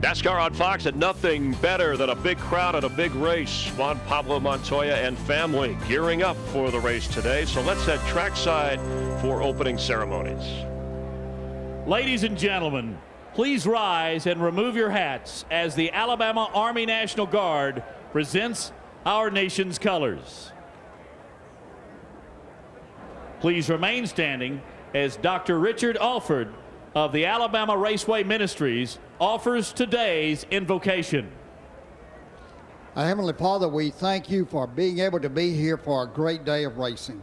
NASCAR on Fox, and nothing better than a big crowd at a big race. Juan Pablo Montoya and family gearing up for the race today. So let's head trackside for opening ceremonies. Ladies and gentlemen, please rise and remove your hats as the Alabama Army National Guard presents our nation's colors. Please remain standing as Dr. Richard Alford of the Alabama Raceway Ministries offers today's invocation. Our Heavenly Father, we thank you for being able to be here for a great day of racing.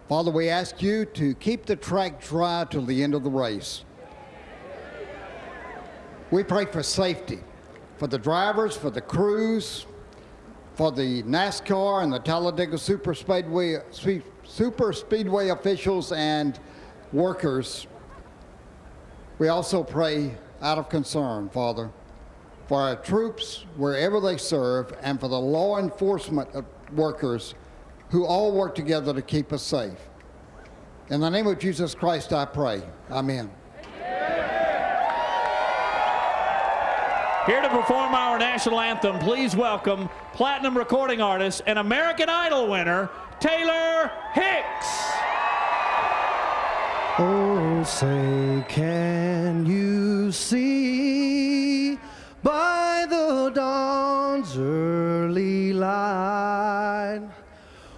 Father, we ask you to keep the track dry till the end of the race. We pray for safety, for the drivers, for the crews, for the NASCAR and the Talladega Super Speedway officials and workers. We also pray out of concern, Father, for our troops wherever they serve and for the law enforcement workers who all work together to keep us safe. In the name of Jesus Christ, I pray. Amen. Here to perform our national anthem, please welcome platinum recording artist and American Idol winner, Taylor Hicks. Oh, say, can you see by the dawn's early light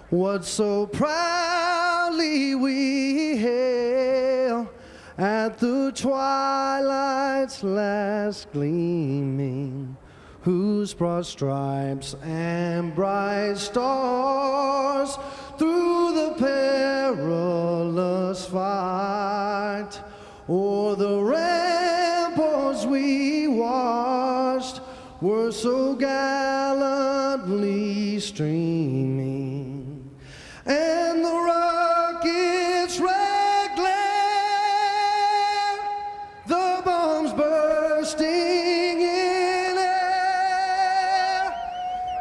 what so proudly we hail at the twilight's last gleaming, whose broad stripes and bright stars through the perilous fight o'er the ramparts we watched were so gallantly streaming, and the rockets' red glare, the bombs bursting in air,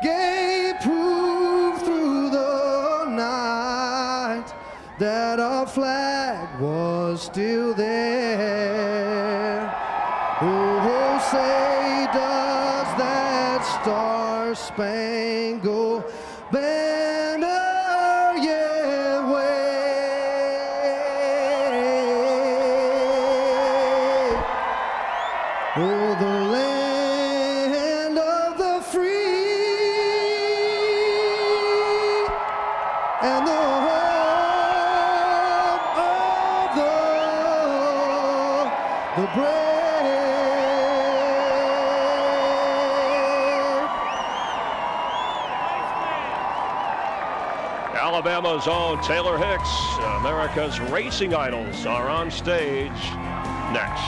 gave proof through the night that our flag was still there. Oh, say does that star-spangled banner yet wave? Oh, the land of the free and the hope of the brave. Alabama's own Taylor Hicks, America's racing idols, are on stage next.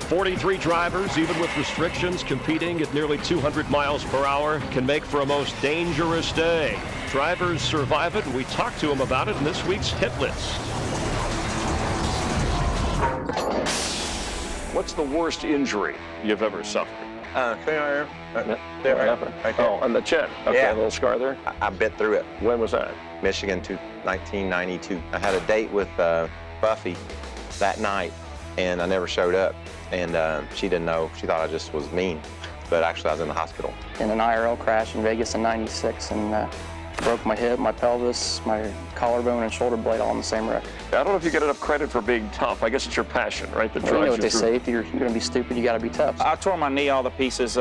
"43 drivers, even with restrictions, competing at nearly 200 miles per hour, can make for a most dangerous day. Drivers survive it, and we talked to them about it in this week's hit list. What's the worst injury you've ever suffered? There. Oh, on the chin. Okay, Yeah. a little scar there. I bit through it. When was that? Michigan, 1992. I had a date with Buffy that night, and I never showed up. And she didn't know. She thought I just was mean. But actually, I was in the hospital. In an IRL crash in Vegas in '96, and broke my hip, my pelvis, my collarbone, and shoulder blade all in the same wreck. I don't know if you get enough credit for being tough. I guess it's your passion, right? That Well, you know what drives they you say, if you're going to be stupid, you got to be tough. I tore my knee all to pieces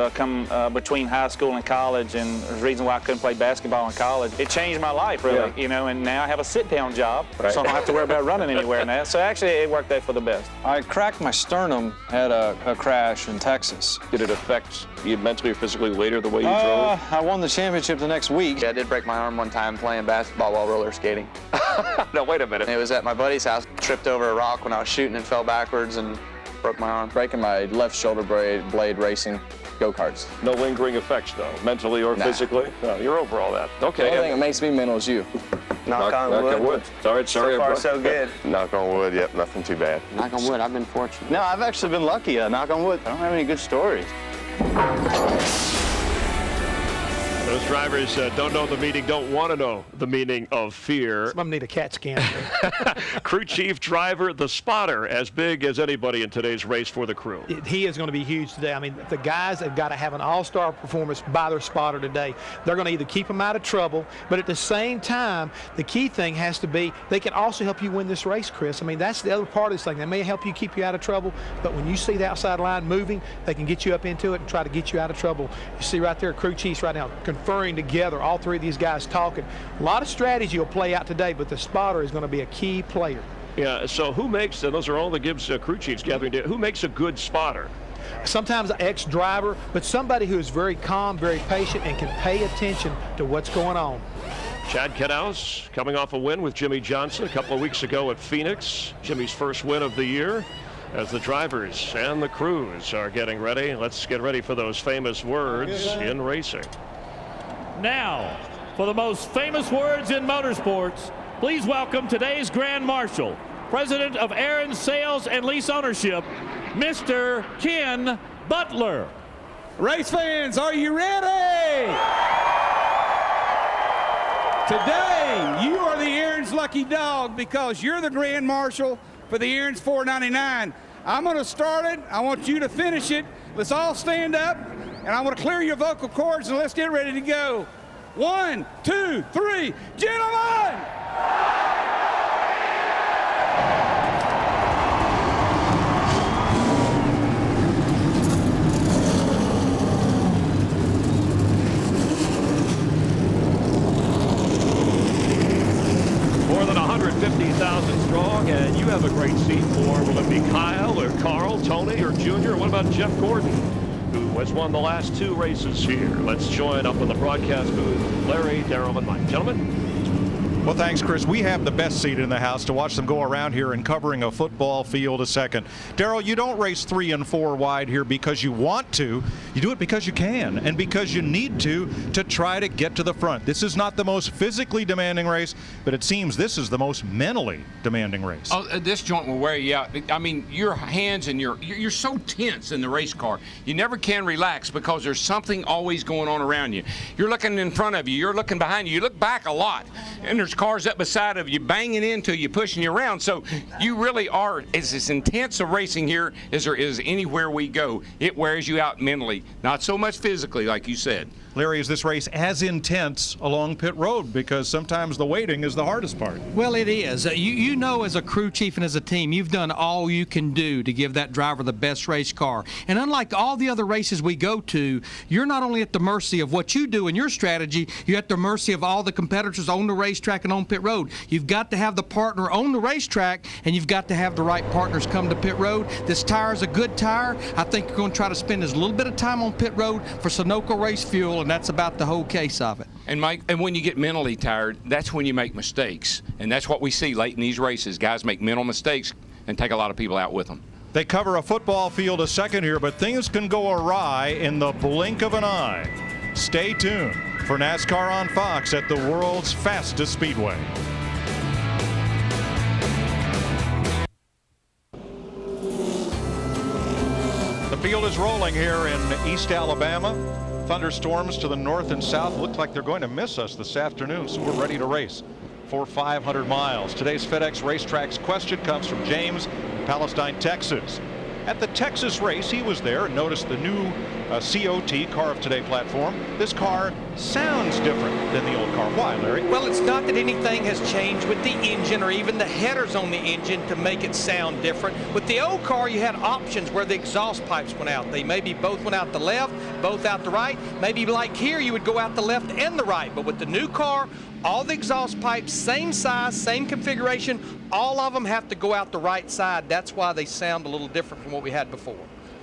between high school and college, and there's a reason why I couldn't play basketball in college. It changed my life, really, you know, and now I have a sit-down job, so I don't have to worry about running anywhere now. So actually, it worked out for the best. I cracked my sternum at a crash in Texas. Did it affect you mentally or physically later the way you drove? I won the championship the next week. Yeah, I did break my arm one time playing basketball while roller skating. No, wait a minute. It was at my buddy's house. Tripped over a rock when I was shooting and fell backwards and broke my arm. Breaking my left shoulder blade racing go-karts. No lingering effects, though, mentally or physically? No, you're over all that. Okay. The only thing that makes me mental is you. Knock on wood. All right, sorry. So far, so good. Knock on wood, yep, nothing too bad. Knock on wood, I've been fortunate. No, I've actually been lucky, knock on wood. I don't have any good stories. Those drivers don't know the meaning, don't want to know the meaning of fear. Some of them need a CAT scan. Crew chief driver, the spotter, as big as anybody in today's race for the crew. He is going to be huge today. I mean, the guys have got to have an all-star performance by their spotter today. They're going to either keep them out of trouble, but at the same time, the key thing has to be they can also help you win this race, Chris. I mean, that's the other part of this thing. They may help you keep you out of trouble, but when you see the outside line moving, they can get you up into it and try to get you out of trouble. You see right there, crew chiefs right now conferring together, all three of these guys talking. A lot of strategy will play out today, but the spotter is going to be a key player. Yeah, so who makes, and those are all the Gibbs crew chiefs gathering together, who makes a good spotter? Sometimes an ex-driver, but somebody who is very calm, very patient, and can pay attention to what's going on. Chad Knaus coming off a win with Jimmy Johnson a couple of weeks ago at Phoenix. Jimmy's first win of the year. As the drivers and the crews are getting ready, let's get ready for those famous words in racing. Now, for the most famous words in motorsports, please welcome today's Grand Marshal, President of Aaron Sales and Lease Ownership, Mr. Ken Butler. Race fans, are you ready? Today, you are the Aaron's lucky dog because you're the Grand Marshal for the Aaron's 499. I'm going to start it. I want you to finish it. Let's all stand up, and I want to clear your vocal cords, and let's get ready to go. 1, 2, 3, gentlemen! More than 150,000 strong, and you have a great seat for, will it be Kyle or Carl, Tony or Junior? What about Jeff Gordon, who has won the last 2 races here? Let's join up in the broadcast booth, Larry, Darrell, and Mike. Gentlemen. Well, thanks, Chris. We have the best seat in the house to watch them go around here and covering a football field a second. Darrell, you don't race 3 and 4 wide here because you want to. You do it because you can and because you need to try to get to the front. This is not the most physically demanding race, but it seems this is the most mentally demanding race. Oh, this joint will wear you out. I mean, your hands and you're so tense in the race car. You never can relax because there's something always going on around you. You're looking in front of you. You're looking behind you. You look back a lot, and there's cars up beside of you banging into you, pushing you around. So you really are as intense a racing here as there is anywhere we go. It wears you out mentally, not so much physically, like you said. Larry, is this race as intense along pit road? Because sometimes the waiting is the hardest part. Well, it is. You know, as a crew chief and as a team, you've done all you can do to give that driver the best race car. And unlike all the other races we go to, you're not only at the mercy of what you do in your strategy, you're at the mercy of all the competitors on the racetrack and on pit road. You've got to have the partner on the racetrack, and you've got to have the right partners come to pit road. This tire is a good tire. I think you're going to try to spend as little bit of time on pit road for Sunoco race fuel, and that's about the whole case of it. And Mike, and when you get mentally tired, that's when you make mistakes. And that's what we see late in these races. Guys make mental mistakes and take a lot of people out with them. They cover a football field a second here, but things can go awry in the blink of an eye. Stay tuned for NASCAR on Fox at the world's fastest speedway. The field is rolling here in East Alabama. Thunderstorms to the north and south look like they're going to miss us this afternoon, so we're ready to race for 500 miles. Today's FedEx Racetracks question comes from James in Palestine, Texas. At the Texas race, he was there and noticed the new COT, Car of Today platform. This car sounds different than the old car. Why, Larry? Well, it's not that anything has changed with the engine or even the headers on the engine to make it sound different. With the old car, you had options where the exhaust pipes went out. They maybe both went out the left, both out the right. Maybe like here, you would go out the left and the right. But with the new car, all the exhaust pipes, same size, same configuration, all of them have to go out the right side. That's why they sound a little different from what we had before.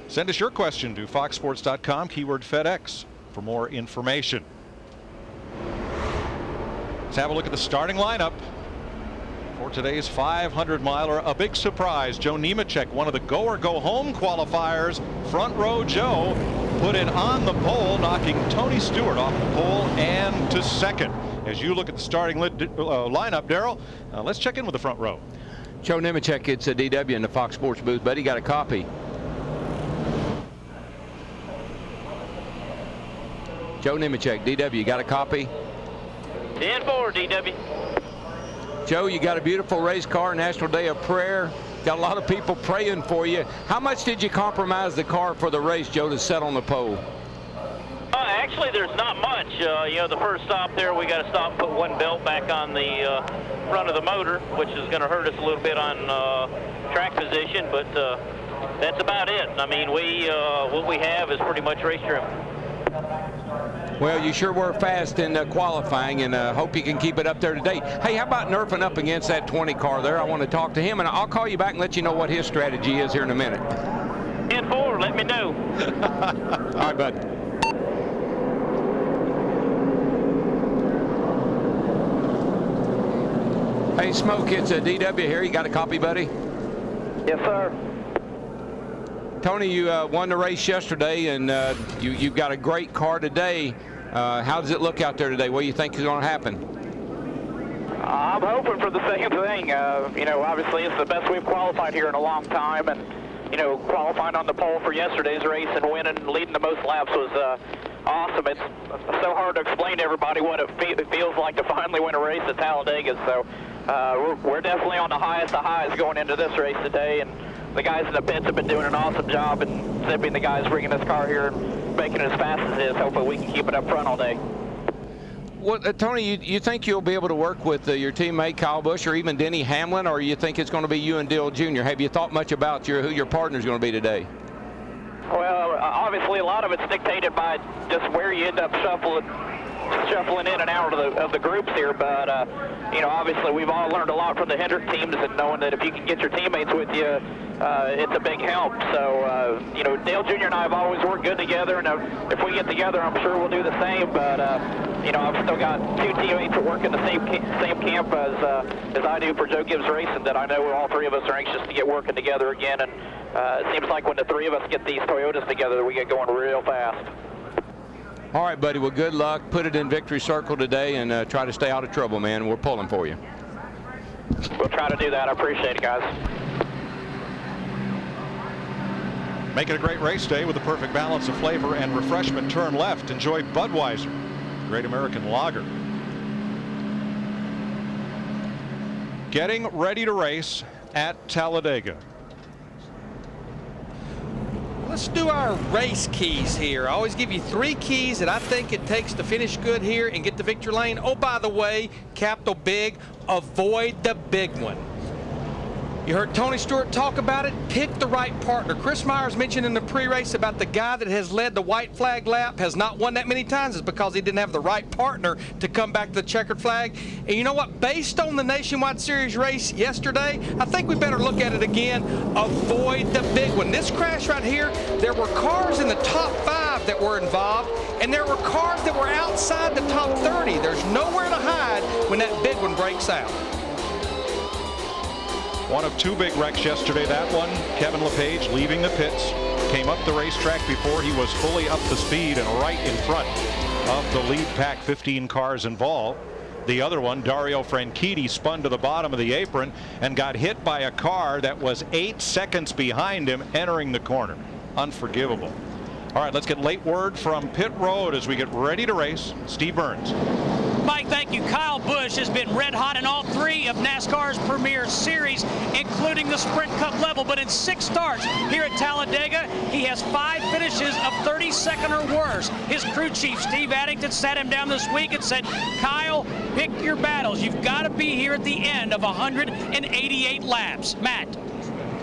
Send us your question to foxsports.com, keyword FedEx, for more information. Let's have a look at the starting lineup for today's 500-miler. A big surprise. Joe Nemechek, one of the go or go home qualifiers. Front row Joe put it on the pole, knocking Tony Stewart off the pole and to second. As you look at the starting lineup, Darrell, let's check in with the front row. Joe Nemechek, it's a DW in the Fox Sports booth, but he got a copy. Joe Nemechek, DW, you got a copy? 10-4, DW. Joe, you got a beautiful race car, National Day of Prayer. Got a lot of people praying for you. How much did you compromise the car for the race, Joe, to set on the pole? Actually, there's not much. You know, the first stop there, we got to stop and put one belt back on the front of the motor, which is going to hurt us a little bit on track position, but that's about it. I mean, what we have is pretty much race trim. Well, you sure were fast in qualifying, and hope you can keep it up there today. Hey, how about nerfing up against that 20 car there? I want to talk to him, and I'll call you back and let you know what his strategy is here in a minute. 10-4, let me know. All right, bud. Hey, Smoke, it's DW here. You got a copy, buddy? Yes, sir. Tony, you won the race yesterday, and you've got a great car today. How does it look out there today? What do you think is going to happen? I'm hoping for the same thing. You know, obviously it's the best we've qualified here in a long time, and you know, qualifying on the pole for yesterday's race and winning and leading the most laps was awesome. It's so hard to explain to everybody what it feels like to finally win a race at Talladega. So we're definitely on the highest of highs going into this race today, and the guys in the pits have been doing an awesome job in zipping the guys bringing this car here and making it as fast as it is. Hopefully we can keep it up front all day. Well, Tony, you think you'll be able to work with your teammate Kyle Busch or even Denny Hamlin, or you think it's going to be you and Dale Jr.? Have you thought much about who your partner is going to be today? Well, obviously a lot of it's dictated by just where you end up shuffling in and out of the groups here, but you know, obviously we've all learned a lot from the Hendrick teams, and knowing that if you can get your teammates with you, it's a big help. So you know, Dale Jr. and I have always worked good together, and if we get together, I'm sure we'll do the same. But you know, I've still got two teammates that work in the same camp as I do for Joe Gibbs Racing, that I know all three of us are anxious to get working together again. And it seems like when the three of us get these Toyotas together, we get going real fast. All right, buddy. Well, good luck. Put it in victory circle today, and try to stay out of trouble, man. We're pulling for you. We'll try to do that. I appreciate it, guys. Make it a great race day with a perfect balance of flavor and refreshment. Turn left. Enjoy Budweiser, Great American Lager. Getting ready to race at Talladega. Let's do our race keys here. I always give you 3 keys that I think it takes to finish good here and get to victory lane. Oh, by the way, capital big, avoid the big one. You heard Tony Stewart talk about it. Pick the right partner. Chris Myers mentioned in the pre-race about the guy that has led the white flag lap has not won that many times. It's because he didn't have the right partner to come back to the checkered flag. And you know what? Based on the Nationwide Series race yesterday, I think we better look at it again. Avoid the big one. This crash right here, there were cars in the top 5 that were involved, and there were cars that were outside the top 30. There's nowhere to hide when that big one breaks out. One of 2 big wrecks yesterday. That one, Kevin LePage leaving the pits, came up the racetrack before he was fully up to speed and right in front of the lead pack 15 cars involved. The other one, Dario Franchitti, spun to the bottom of the apron and got hit by a car that was 8 seconds behind him entering the corner. Unforgivable. All right, let's get late word from pit road as we get ready to race. Steve Burns. Mike, thank you. Kyle Busch has been red hot in all 3 of NASCAR's Premier Series, including the Sprint Cup level. But in 6 starts here at Talladega, he has 5 finishes of 32nd or worse. His crew chief, Steve Addington, sat him down this week and said, Kyle, pick your battles. You've got to be here at the end of 188 laps. Matt.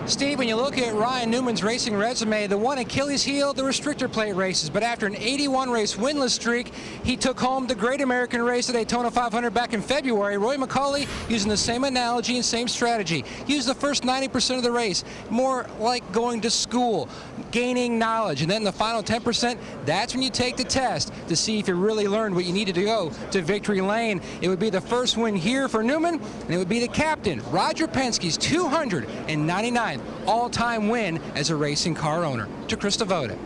Steve, when you look at Ryan Newman's racing resume, the one Achilles heel, the restrictor plate races. But after an 81 race winless streak, he took home the Great American Race at Daytona 500 back in February. Roy McCauley, using the same analogy and same strategy, used the first 90% of the race more like going to school, gaining knowledge, and then the final 10%, that's when you take the test to see if you really learned what you needed to go to victory lane. It would be the first win here for Newman, and it would be the captain, Roger Penske's 299 all-time win as a racing car owner. To Chris Devoda.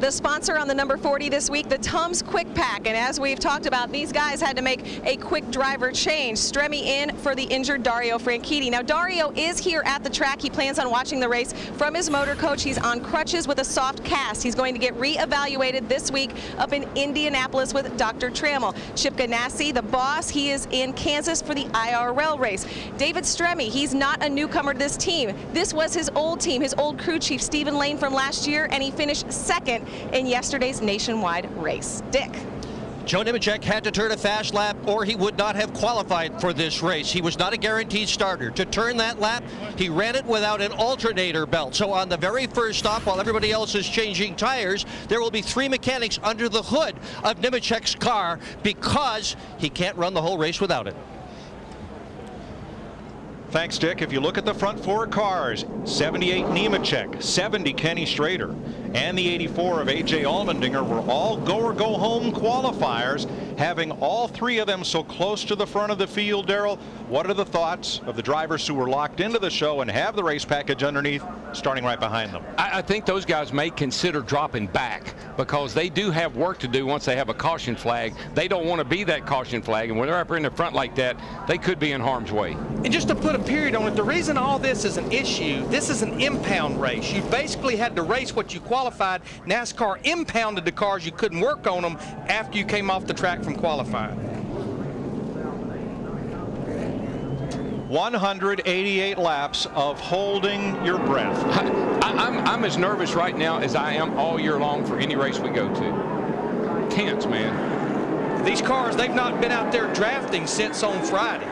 The sponsor on the number 40 this week, the Tums Quick Pack. And as we've talked about, these guys had to make a quick driver change. Stremme in for the injured Dario Franchitti. Now, Dario is here at the track. He plans on watching the race from his motor coach. He's on crutches with a soft cast. He's going to get re-evaluated this week up in Indianapolis with Dr. Trammell. Chip Ganassi, the boss, he is in Kansas for the IRL race. David Stremme, he's not a newcomer to this team. This was his old team, his old crew chief, Stephen Lane, from last year, and he finished second in yesterday's nationwide race. Dick. Joe Nemechek had to turn a fast lap or he would not have qualified for this race. He was not a guaranteed starter. To turn that lap, he ran it without an alternator belt. So on the very first stop, while everybody else is changing tires, there will be 3 mechanics under the hood of Nemechek's car because he can't run the whole race without it. Thanks, Dick. If you look at the front 4 cars, 78 Nemechek, 70 Kenny Strader, and the 84 of A.J. Allmendinger were all go-or-go-home qualifiers, having all 3 of them so close to the front of the field. Darrell, what are the thoughts of the drivers who were locked into the show and have the race package underneath, starting right behind them? I think those guys may consider dropping back because they do have work to do once they have a caution flag. They don't want to be that caution flag, and when they're up in the front like that, they could be in harm's way. And just to put a period on it, the reason all this is an issue, this is an impound race. You basically had to race what you qualified. NASCAR impounded the cars. You couldn't work on them after you came off the track from qualifying. 188 laps of holding your breath. I'm as nervous right now as I am all year long for any race we go to. Tense, man. These cars, they've not been out there drafting since on Friday.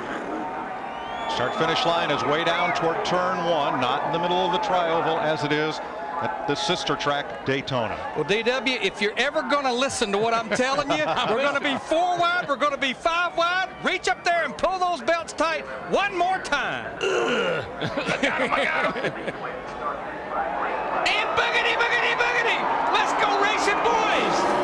Start-finish line is way down toward turn 1, not in the middle of the tri-oval as it is at the sister track, Daytona. Well, DW, if you're ever going to listen to what I'm telling you, we're going to be 4 wide, we're going to be 5 wide. Reach up there and pull those belts tight one more time. I got him. And boogity, boogity, boogity. Let's go racing, boys.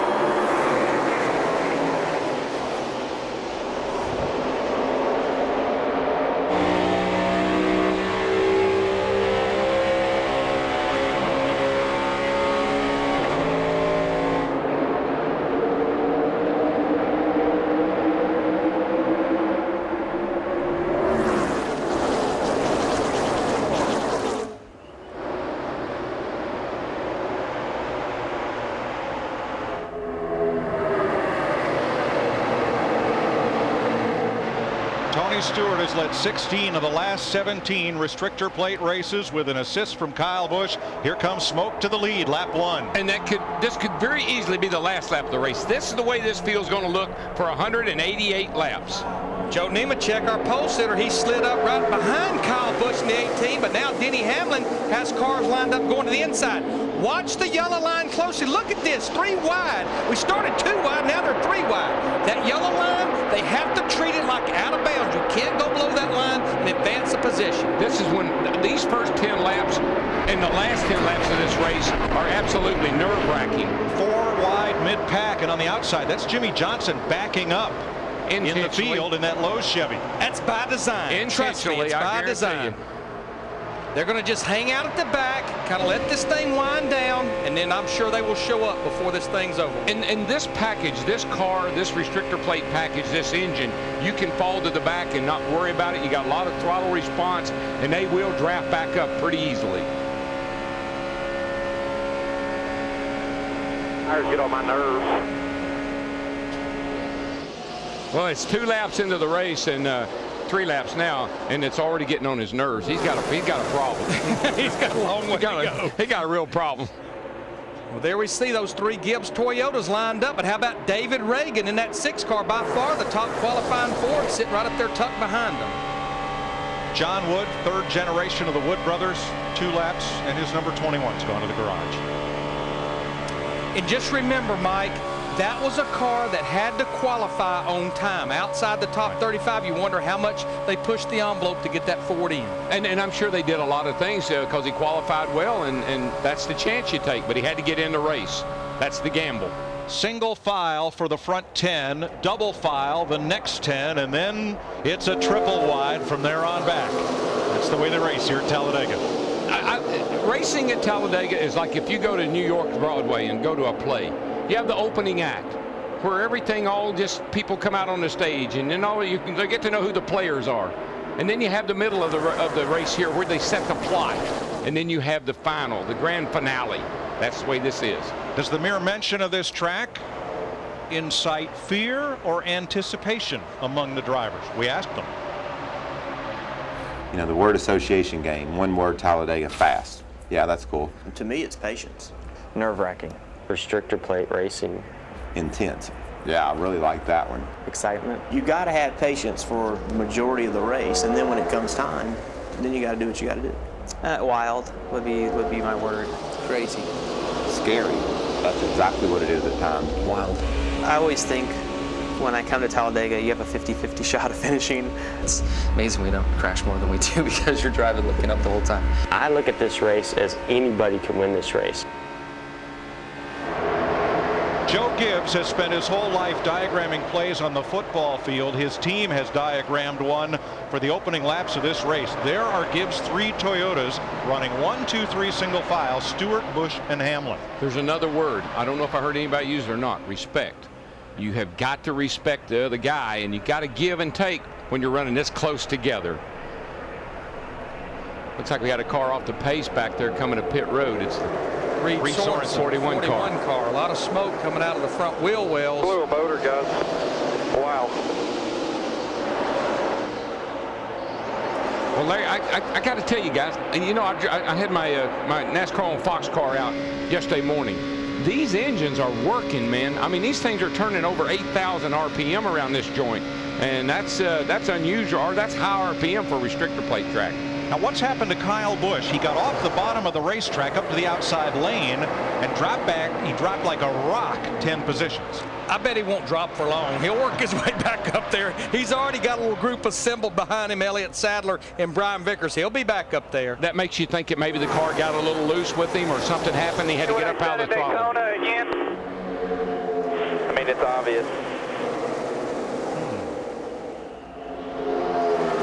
Stewart has led 16 of the last 17 restrictor plate races with an assist from Kyle Busch. Here comes Smoke to the lead, lap 1. And this could very easily be the last lap of the race. This is the way this field's going to look for 188 laps. Joe Nemechek, our pole sitter, he slid up right behind Kyle Busch in the 18, but now Denny Hamlin has cars lined up going to the inside. Watch the yellow line closely. Look at this, 3 wide. We started 2 wide, now they're 3 wide. That yellow line, they have to treat it like out of bounds. You can't go below that line and advance the position. This is when these first 10 laps and the last 10 laps of this race are absolutely nerve-wracking. 4 wide mid-pack, and on the outside, that's Jimmy Johnson backing up in the field in that low Chevy. That's by design. Trust me, it's by design. They're going to just hang out at the back, kind of let this thing wind down, and then I'm sure they will show up before this thing's over. And this package, this car, this restrictor plate package, this engine, you can fall to the back and not worry about it. You got a lot of throttle response, and they will draft back up pretty easily. Tires get on my nerves. Well, it's 2 laps into the race and 3 laps now, and it's already getting on his nerves. He's got a problem. He's got a long way to go. He got a real problem. Well, there we see those 3 Gibbs Toyotas lined up, but how about David Reagan in that 6 car, by far the top qualifying Ford, sitting right up there tucked behind them. John Wood, 3rd generation of the Wood brothers, 2 laps, and his number 21's gone to the garage. And just remember, Mike, that was a car that had to qualify on time. Outside the top 35, you wonder how much they pushed the envelope to get that Ford in. And I'm sure they did a lot of things because he qualified well, and that's the chance you take. But he had to get in the race. That's the gamble. Single file for the front 10, double file the next 10, and then it's a triple wide from there on back. That's the way they race here at Talladega. Racing at Talladega is like if you go to New York Broadway and go to a play. You have the opening act, where everything all just people come out on the stage, and then they get to know who the players are. And then you have the middle of the race here where they set the plot. And then you have the final, the grand finale. That's the way this is. Does the mere mention of this track incite fear or anticipation among the drivers? We asked them. You know, the word association game, one word, Talladega, fast. Yeah, that's cool. To me, it's patience. Nerve-wracking. Restrictor plate racing. Intense. Yeah, I really like that one. Excitement. You got to have patience for the majority of the race, and then when it comes time, then you got to do what you got to do. Wild would be my word. Crazy. Scary. That's exactly what it is at times. Wild. I always think when I come to Talladega, you have a 50-50 shot of finishing. It's amazing we don't crash more than we do because you're driving looking up the whole time. I look at this race as anybody can win this race. Joe Gibbs has spent his whole life diagramming plays on the football field. His team has diagrammed one for the opening laps of this race. There are Gibbs' 3 Toyotas running 1, 2, 3 single file, Stewart, Busch, and Hamlin. There's another word. I don't know if I heard anybody use it or not. Respect. You have got to respect the other guy, and you got to give and take when you're running this close together. Looks like we had a car off the pace back there coming to pit road. It's the Reed Sorensen 41 car. A lot of smoke coming out of the front wheel wells. Blew a motor, guys. Wow. Well, Larry, I got to tell you guys, and you know, I had my my NASCAR on Fox car out yesterday morning. These engines are working, man. I mean, these things are turning over 8,000 RPM around this joint, and that's unusual, or that's high RPM for a restrictor plate track. Now, what's happened to Kyle Busch? He got off the bottom of the racetrack up to the outside lane and dropped back. He dropped like a rock 10 positions. I bet he won't drop for long. He'll work his way back up there. He's already got a little group assembled behind him, Elliott Sadler and Brian Vickers. He'll be back up there. That makes you think that maybe the car got a little loose with him or something happened. He had to get up out of the throttle. Again. I mean, it's obvious.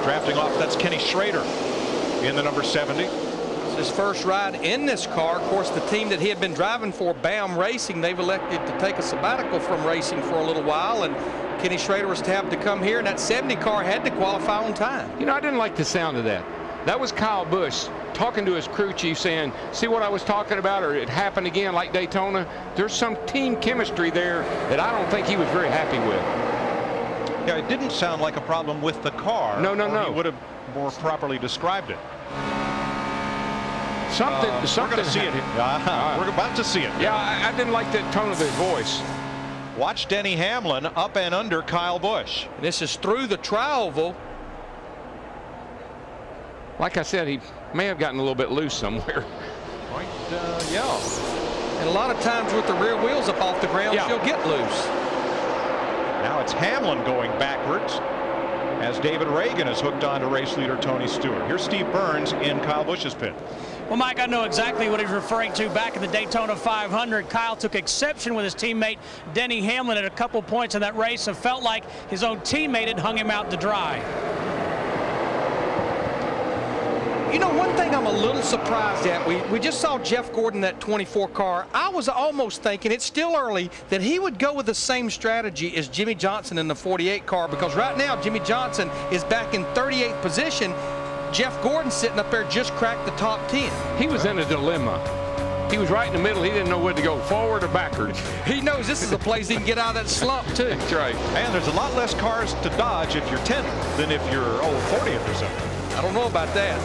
Drafting off, that's Kenny Schrader in the number 70. It's his first ride in this car. Of course, the team that he had been driving for, BAM Racing, they've elected to take a sabbatical from racing for a little while, and Kenny Schrader was tapped to come here, and that 70 car had to qualify on time. You know, I didn't like the sound of that. That was Kyle Busch talking to his crew chief saying, see what I was talking about, or it happened again like Daytona. There's some team chemistry there that I don't think he was very happy with. Yeah, it didn't sound like a problem with the car. No. He would have more properly described it. Something. We're going to see it. We're about to see it. Yeah, I didn't like the tone of his voice. Watch Denny Hamlin up and under Kyle Busch. This is through the tri-oval. Like I said, he may have gotten a little bit loose somewhere. Yeah. And a lot of times with the rear wheels up off the ground, she'll get loose. Now it's Hamlin going backwards as David Reagan is hooked on to race leader Tony Stewart. Here's Steve Burns in Kyle Busch's pit. Well, Mike, I know exactly what he's referring to. Back in the Daytona 500, Kyle took exception with his teammate Denny Hamlin at a couple points in that race and felt like his own teammate had hung him out to dry. You know, one thing I'm a little surprised at, we just saw Jeff Gordon, that 24 car. I was almost thinking, it's still early, that he would go with the same strategy as Jimmy Johnson in the 48 car, because right now Jimmy Johnson is back in 38th position. Jeff Gordon sitting up there just cracked the top 10. He was in a dilemma. He was right in the middle. He didn't know whether to go forward or backwards. He knows this is a place he can get out of that slump, too. That's right. And there's a lot less cars to dodge if you're 10th than if you're 40th or something. I don't know about that.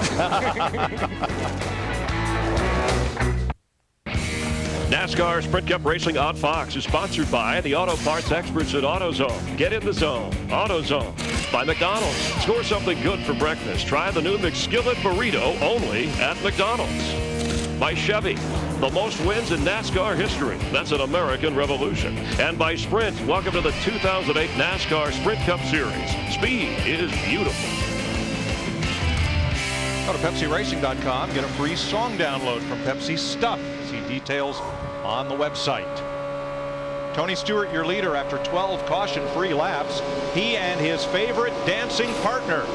NASCAR Sprint Cup Racing on Fox is sponsored by the auto parts experts at AutoZone. Get in the zone. AutoZone. By McDonald's. Score something good for breakfast. Try the new McSkillet Burrito only at McDonald's. By Chevy. The most wins in NASCAR history. That's an American revolution. And by Sprint. Welcome to the 2008 NASCAR Sprint Cup Series. Speed is beautiful. Go to PepsiRacing.com. Get a free song download from Pepsi Stuff. See details on the website. Tony Stewart, your leader after 12 caution-free laps. He and his favorite dancing partner,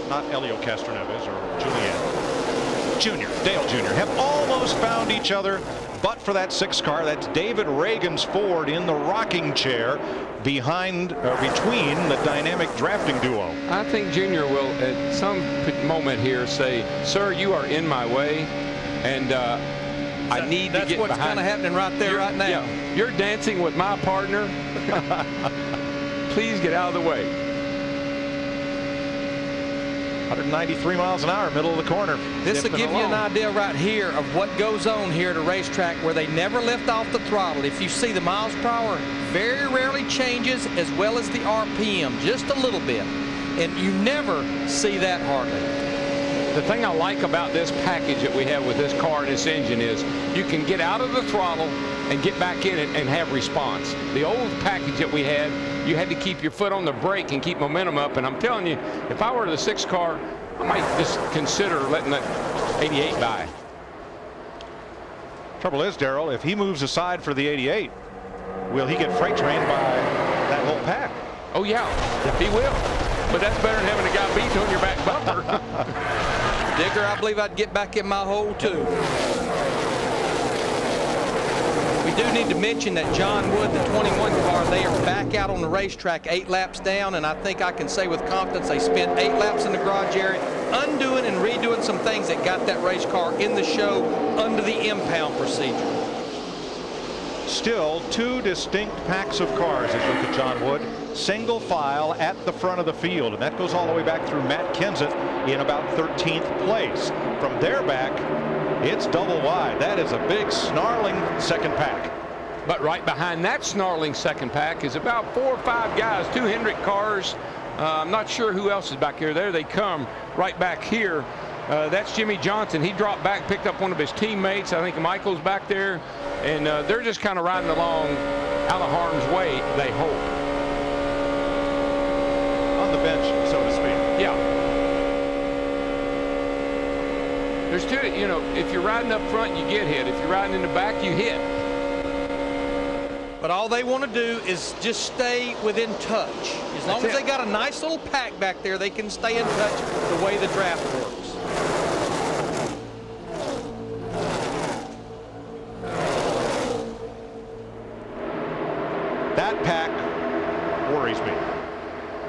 not Elio Castroneves or Julian. Jr., Dale Jr. have almost found each other, but for that 6 car. That's David Reagan's Ford in the rocking chair behind between the dynamic drafting duo. I think Junior will at some moment here say, sir, you are in my way, and I need to get behind. That's what's kind of happening right there right now. Yeah, you're dancing with my partner. Please get out of the way. 193 miles an hour, middle of the corner. This will give you an idea right here of what goes on here at a racetrack where they never lift off the throttle. If you see the miles per hour very rarely changes, as well as the RPM, just a little bit. And you never see that hardly. The thing I like about this package that we have with this car and this engine is you can get out of the throttle and get back in it and have response. The old package that we had, you had to keep your foot on the brake and keep momentum up. And I'm telling you, if I were the 6 car, I might just consider letting that 88 by. Trouble is, Darrell, if he moves aside for the 88, will he get freight trained by that whole pack? Oh, yeah, he will. But that's better than having a guy beat on your back bumper. Digger, I believe I'd get back in my hole, too. We do need to mention that John Wood, the 21 car, they are back out on the racetrack 8 laps down, and I think I can say with confidence they spent 8 laps in the garage area undoing and redoing some things that got that race car in the show under the impound procedure. Still 2 distinct packs of cars as you look at John Wood. Single file at the front of the field, and that goes all the way back through Matt Kenseth in about 13th place. From there back, it's double wide. That is a big snarling second pack. But right behind that snarling second pack is about 4 or 5 guys, 2 Hendrick cars. I'm not sure who else is back here. There they come right back here. That's Jimmy Johnson. He dropped back, picked up one of his teammates. I think Michael's back there. And they're just kind of riding along out of harm's way, they hope. On the bench, so to speak. Yeah. There's 2, you know, if you're riding up front, you get hit. If you're riding in the back, you hit. But all they want to do is just stay within touch. As long as they got a nice little pack back there, they can stay in touch the way the draft works. That pack worries me.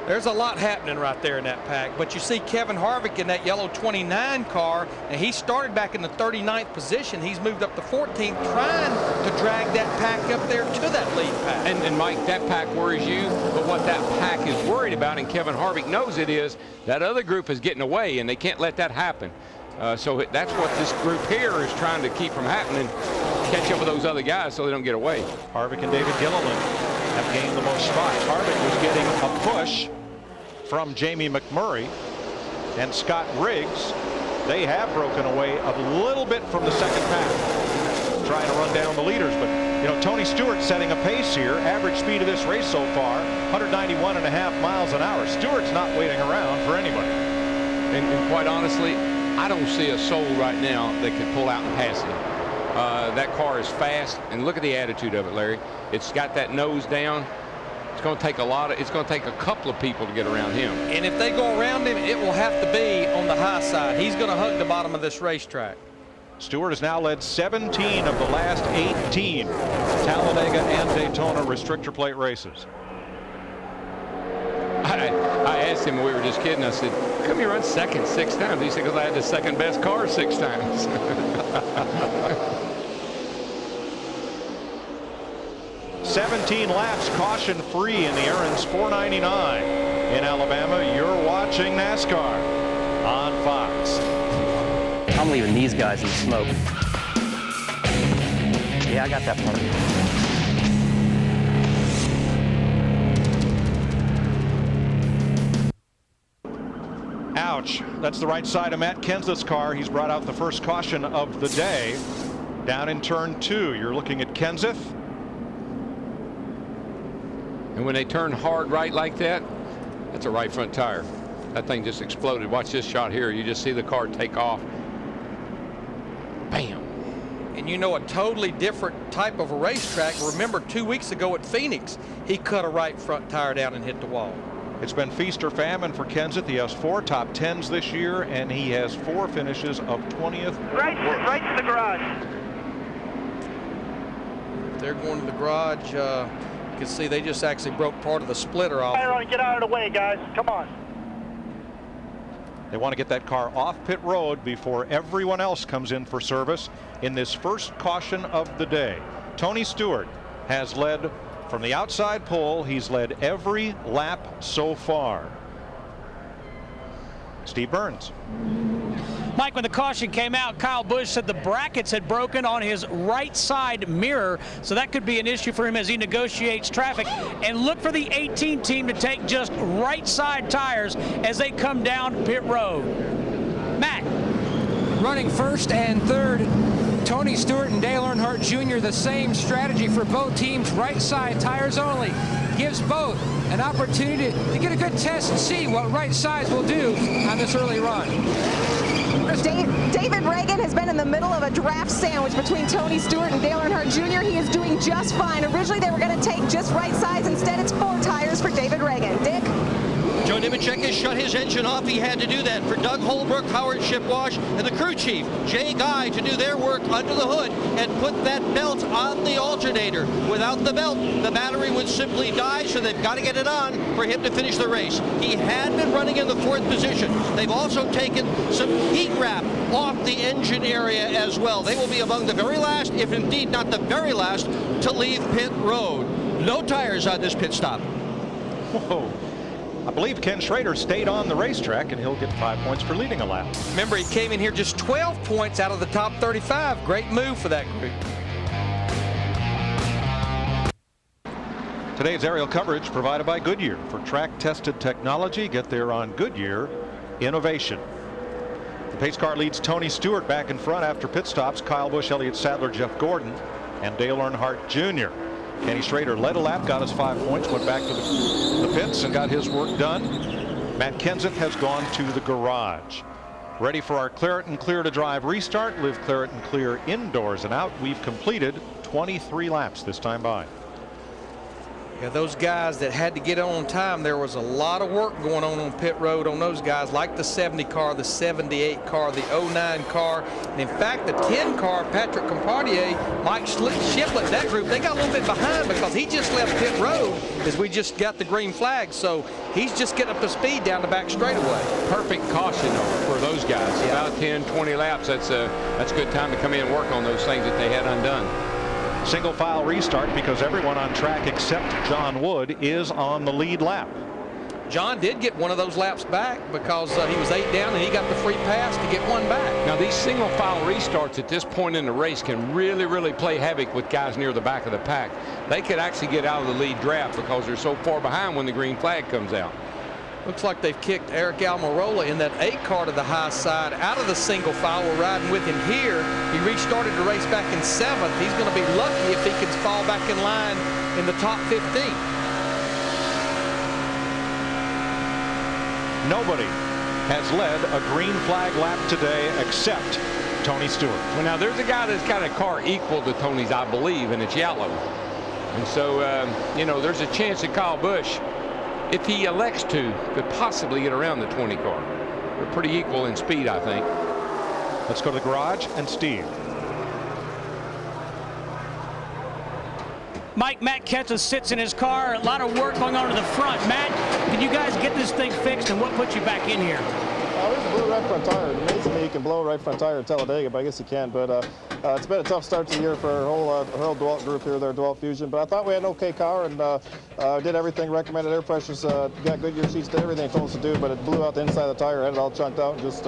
There's a lot happening right there in that pack, but you see Kevin Harvick in that yellow 29 car, and he started back in the 39th position. He's moved up to 14th, trying to drag that pack up there to that lead pack. And Mike, that pack worries you, but what that pack is worried about, and Kevin Harvick knows it, is that other group is getting away, and they can't let that happen. So that's what this group here is trying to keep from happening, catch up with those other guys so they don't get away. Harvick and David Gilliland have gained the most spots. Harvick was getting a push from Jamie McMurray and Scott Riggs. They have broken away a little bit from the second pack, trying to run down the leaders. But, you know, Tony Stewart setting a pace here. Average speed of this race so far, 191.5 miles an hour. Stewart's not waiting around for anybody. And quite honestly, I don't see a soul right now that could pull out and pass him. That car is fast, and look at the attitude of it, Larry. It's got that nose down. It's going to take it's going to take a couple of people to get around him. And if they go around him, it will have to be on the high side. He's going to hug the bottom of this racetrack. Stewart has now led 17 of the last 18 Talladega and Daytona restrictor plate races. I asked him when we were just kidding. I said, "How come you run second 6 times?" He said, "Because I had the second best car 6 times." 17 laps caution free in the Aaron's 499 in Alabama. You're watching NASCAR on Fox. I'm leaving these guys in the smoke. Yeah, I got that part. Ouch. That's the right side of Matt Kenseth's car. He's brought out the first caution of the day. Down in turn 2, you're looking at Kenseth. And when they turn hard right like that, that's a right front tire. That thing just exploded. Watch this shot here. You just see the car take off. Bam. And you know, a totally different type of a racetrack. Remember 2 weeks ago at Phoenix, he cut a right front tire down and hit the wall. It's been feast or famine for Kenseth. He has 4 top 10s this year, and he has 4 finishes of 20th. Right to the garage. They're going to the garage. You can see they just actually broke part of the splitter off. Aaron, get out of the way, guys. Come on. They want to get that car off pit road before everyone else comes in for service in this first caution of the day. Tony Stewart has led from the outside pole. He's led every lap so far. Steve Burns. Mike, when the caution came out, Kyle Busch said the brackets had broken on his right side mirror, so that could be an issue for him as he negotiates traffic. And look for the 18 team to take just right side tires as they come down pit road. Matt. Running first and third, Tony Stewart and Dale Earnhardt Jr. The same strategy for both teams, right side tires only. Gives both an opportunity to get a good test and see what right sides will do on this early run. David Reagan has been in the middle of a draft sandwich between Tony Stewart and Dale Earnhardt Jr. He is doing just fine. Originally they were going to take just right sides. Instead it's 4 tires for David Reagan. Dick? Joe Nemechek has shut his engine off. He had to do that for Doug Holbrook, Howard Shipwash, and the crew chief, Jay Guy, to do their work under the hood and put that belt on the alternator. Without the belt, the battery would simply die, so they've got to get it on for him to finish the race. He had been running in the 4th position. They've also taken some heat wrap off the engine area as well. They will be among the very last, if indeed not the very last, to leave pit road. No tires on this pit stop. Whoa. I believe Ken Schrader stayed on the racetrack, and he'll get 5 points for leading a lap. Remember, he came in here just 12 points out of the top 35. Great move for that group. Today's aerial coverage provided by Goodyear. For track-tested technology, get there on Goodyear Innovation. The pace car leads Tony Stewart back in front after pit stops. Kyle Busch, Elliott Sadler, Jeff Gordon, and Dale Earnhardt Jr. Kenny Schrader led a lap, got his 5 points, went back to the pits and got his work done. Matt Kenseth has gone to the garage. Ready for our Claret and Clear to Drive restart. Live Claret and Clear indoors and out. We've completed 23 laps this time by. Yeah, those guys that had to get on time, there was a lot of work going on pit road on those guys, like the 70 car, the 78 car, the 09 car, and in fact the 10 car, Patrick Compardier, Mike Shiplett, that group, they got a little bit behind because he just left pit road as we just got the green flag, so he's just getting up to speed down the back straightaway. Perfect caution for those guys. Yeah. About 10, 20 laps, that's a good time to come in and work on those things that they had undone. Single file restart because everyone on track except John Wood is on the lead lap. John did get one of those laps back because he was 8 down and he got the free pass to get one back. Now these single file restarts at this point in the race can really play havoc with guys near the back of the pack. They could actually get out of the lead draft because they're so far behind when the green flag comes out. Looks like they've kicked Eric Almirola in that 8 car to the high side out of the single file. We're riding with him here. He restarted the race back in 7th. He's going to be lucky if he can fall back in line in the top 15. Nobody has led a green flag lap today except Tony Stewart. Well, now there's a guy that's got a car equal to Tony's, I believe, and it's yellow. And so, you know, there's a chance that Kyle Busch, if he elects to, could possibly get around the 20 car. They're pretty equal in speed, I think. Let's go to the garage and Steve. Mike, Matt Kenseth sits in his car. A lot of work going on in the front. Matt, can you guys get this thing fixed, and what put you back in here? We just blew right front tire. Amazingly, you can blow right front tire at Talladega, but I guess you can. But it's been a tough start to the year for our whole DeWalt group here, their DeWalt Fusion. But I thought we had an okay car and did everything. Recommended air pressures, got Goodyear sheets, did everything it told us to do. But it blew out the inside of the tire, had it all chunked out, and just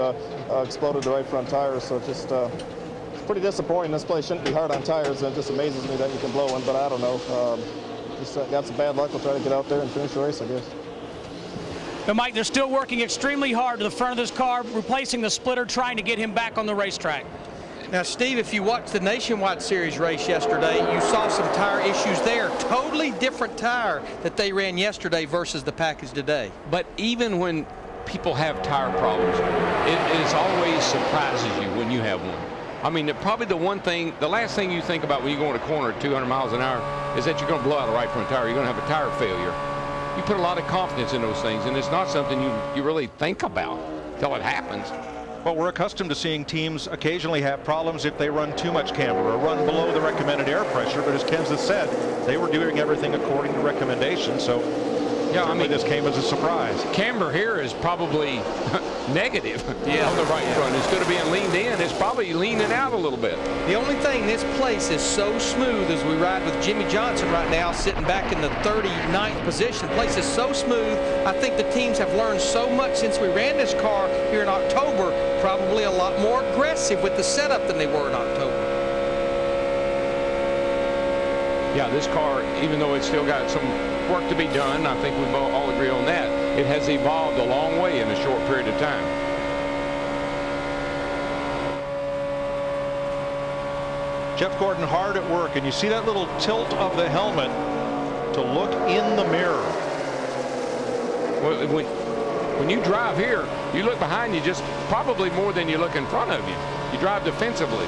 exploded the right front tire. So just it's pretty disappointing. This place shouldn't be hard on tires, and it just amazes me that you can blow one. But I don't know. Just got some bad luck. We'll try to get out there and finish the race, I guess. But Mike, they're still working extremely hard to the front of this car, replacing the splitter, trying to get him back on the racetrack. Now, Steve, if you watched the Nationwide Series race yesterday, you saw some tire issues there. Totally different tire that they ran yesterday versus the package today. But even when people have tire problems, it always surprises you when you have one. I mean, probably the last thing you think about when you go in a corner at 200 miles an hour is that you're going to blow out a right front tire. You're going to have a tire failure. you put a lot of confidence in those things, and it's not something you really think about till it happens. Well, we're accustomed to seeing teams occasionally have problems if they run too much camber or run below the recommended air pressure. But as Kansas said, they were doing everything according to recommendations. So yeah, I mean, this came as a surprise. Camber here is probably negative on the right front. Instead of being leaned in, it's probably leaning out a little bit. The only thing, this place is so smooth as we ride with Jimmy Johnson right now, sitting back in the 39th position. The place is so smooth. I think the teams have learned so much since we ran this car here in October, probably a lot more aggressive with the setup than they were in October. Yeah, this car, even though it's still got some work to be done, I think we all agree on that, it has evolved a long way in a short period of time. Jeff Gordon hard at work, and you see that little tilt of the helmet to look in the mirror. Well, when you drive here, you look behind you just probably more than you look in front of you. You drive defensively.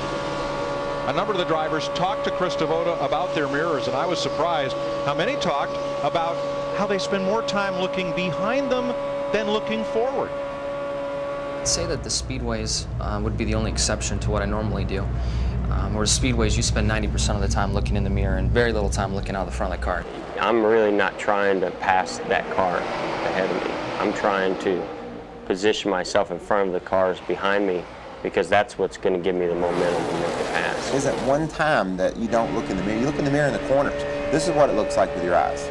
A number of the drivers talked to Chris Devoda about their mirrors, and I was surprised how many talked about how they spend more time looking behind them than looking forward. I'd say that the Speedways would be the only exception to what I normally do. Whereas Speedways, you spend 90% of the time looking in the mirror and very little time looking out the front of the car. I'm really not trying to pass that car ahead of me. I'm trying to position myself in front of the cars behind me, because that's what's going to give me the momentum to make the pass. Isn't one time that you don't look in the mirror. You look in the mirror in the corners. This is what it looks like with your eyes.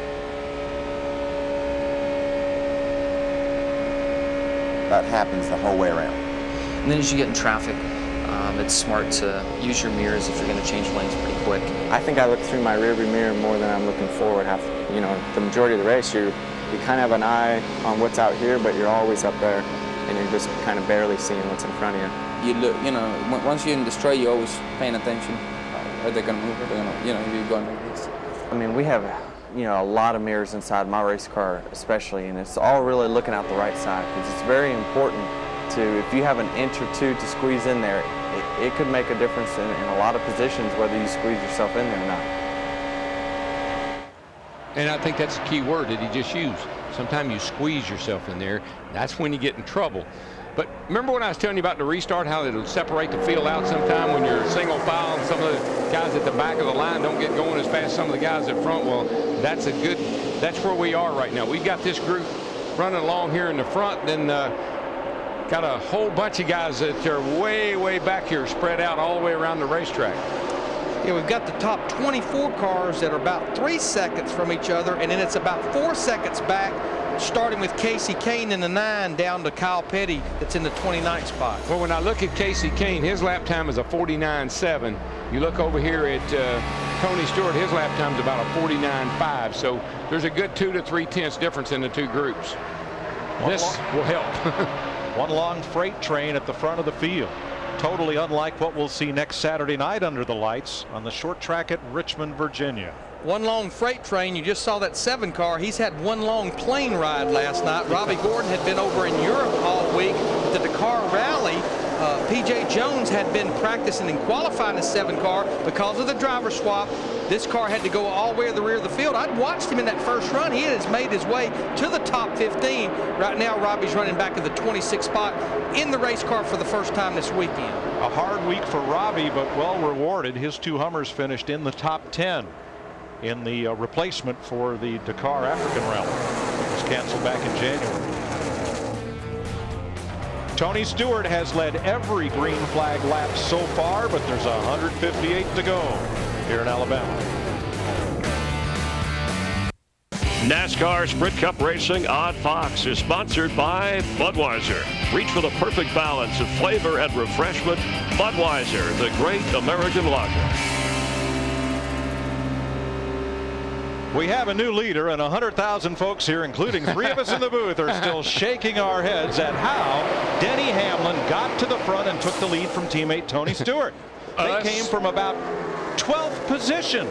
That happens the whole way around. And then as you get in traffic, it's smart to use your mirrors if you're going to change lanes pretty quick. I think I look through my rearview mirror more than I'm looking forward. You know, the majority of the race, you kind of have an eye on what's out here, but you're always up there, and you're just kind of barely seeing what's in front of you. You look, you know, once you're in the straight, you're always paying attention. Are they going to move? Are they going to, you know, you're going to this. I mean, we have, you know, a lot of mirrors inside my race car, especially, and it's all really looking out the right side, because it's very important to, if you have an inch or two to squeeze in there, it could make a difference in a lot of positions, whether you squeeze yourself in there or not. And I think that's the key word that he just used. Sometimes you squeeze yourself in there. That's when you get in trouble. But remember when I was telling you about the restart, how it'll separate the field out sometime when you're single file and some of the guys at the back of the line don't get going as fast as some of the guys at front? Well, that's where we are right now. We've got this group running along here in the front, then got a whole bunch of guys that are way, way back here spread out all the way around the racetrack. Yeah, we've got the top 24 cars that are about 3 seconds from each other, and then it's about 4 seconds back, starting with Casey Kane in the 9 down to Kyle Petty that's in the 29th spot. Well, when I look at Casey Kane, his lap time is a 49.7. You look over here at Tony Stewart, his lap time is about a 49.5. So there's a good 2 to 3 tenths difference in the two groups. This will help. One long freight train at the front of the field. Totally unlike what we'll see next Saturday night under the lights on the short track at Richmond, Virginia. One long freight train. You just saw that 7 car. He's had one long plane ride last night. Robbie Gordon had been over in Europe all week at the Dakar Rally. P.J. Jones had been practicing and qualifying the 7 car because of the driver swap. This car had to go all the way to the rear of the field. I'd watched him in that first run. He has made his way to the top 15. Right now, Robbie's running back to the 26th spot in the race car for the first time this weekend. A hard week for Robbie, but well rewarded. His 2 Hummers finished in the top 10 in the replacement for the Dakar African Rally. It was canceled back in January. Tony Stewart has led every green flag lap so far, but there's 158 to go here in Alabama. NASCAR Sprint Cup Racing on Fox is sponsored by Budweiser. Reach for the perfect balance of flavor and refreshment. Budweiser, the great American lager. We have a new leader, and 100,000 folks here, including 3 of us in the booth, are still shaking our heads at how Denny Hamlin got to the front and took the lead from teammate Tony Stewart. They came from about 12th position.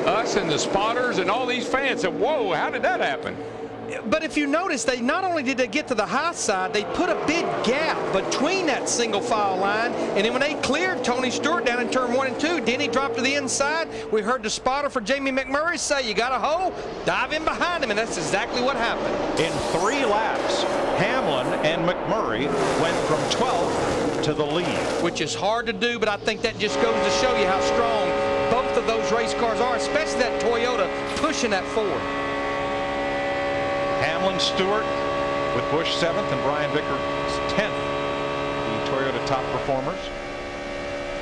Us and the spotters and all these fans said, whoa, how did that happen? But if you notice, they not only did they get to the high side, they put a big gap between that single file line, and then when they cleared Tony Stewart down in turn 1 and 2, Denny dropped to the inside. We heard the spotter for Jamie McMurray say, you got a hole, dive in behind him, and that's exactly what happened. In 3 laps, Hamlin and McMurray went from 12th to the lead. Which is hard to do, but I think that just goes to show you how strong both of those race cars are, especially that Toyota pushing that forward. Hamlin, Stewart with Busch 7th and Brian Vickers 10th, the Toyota top performers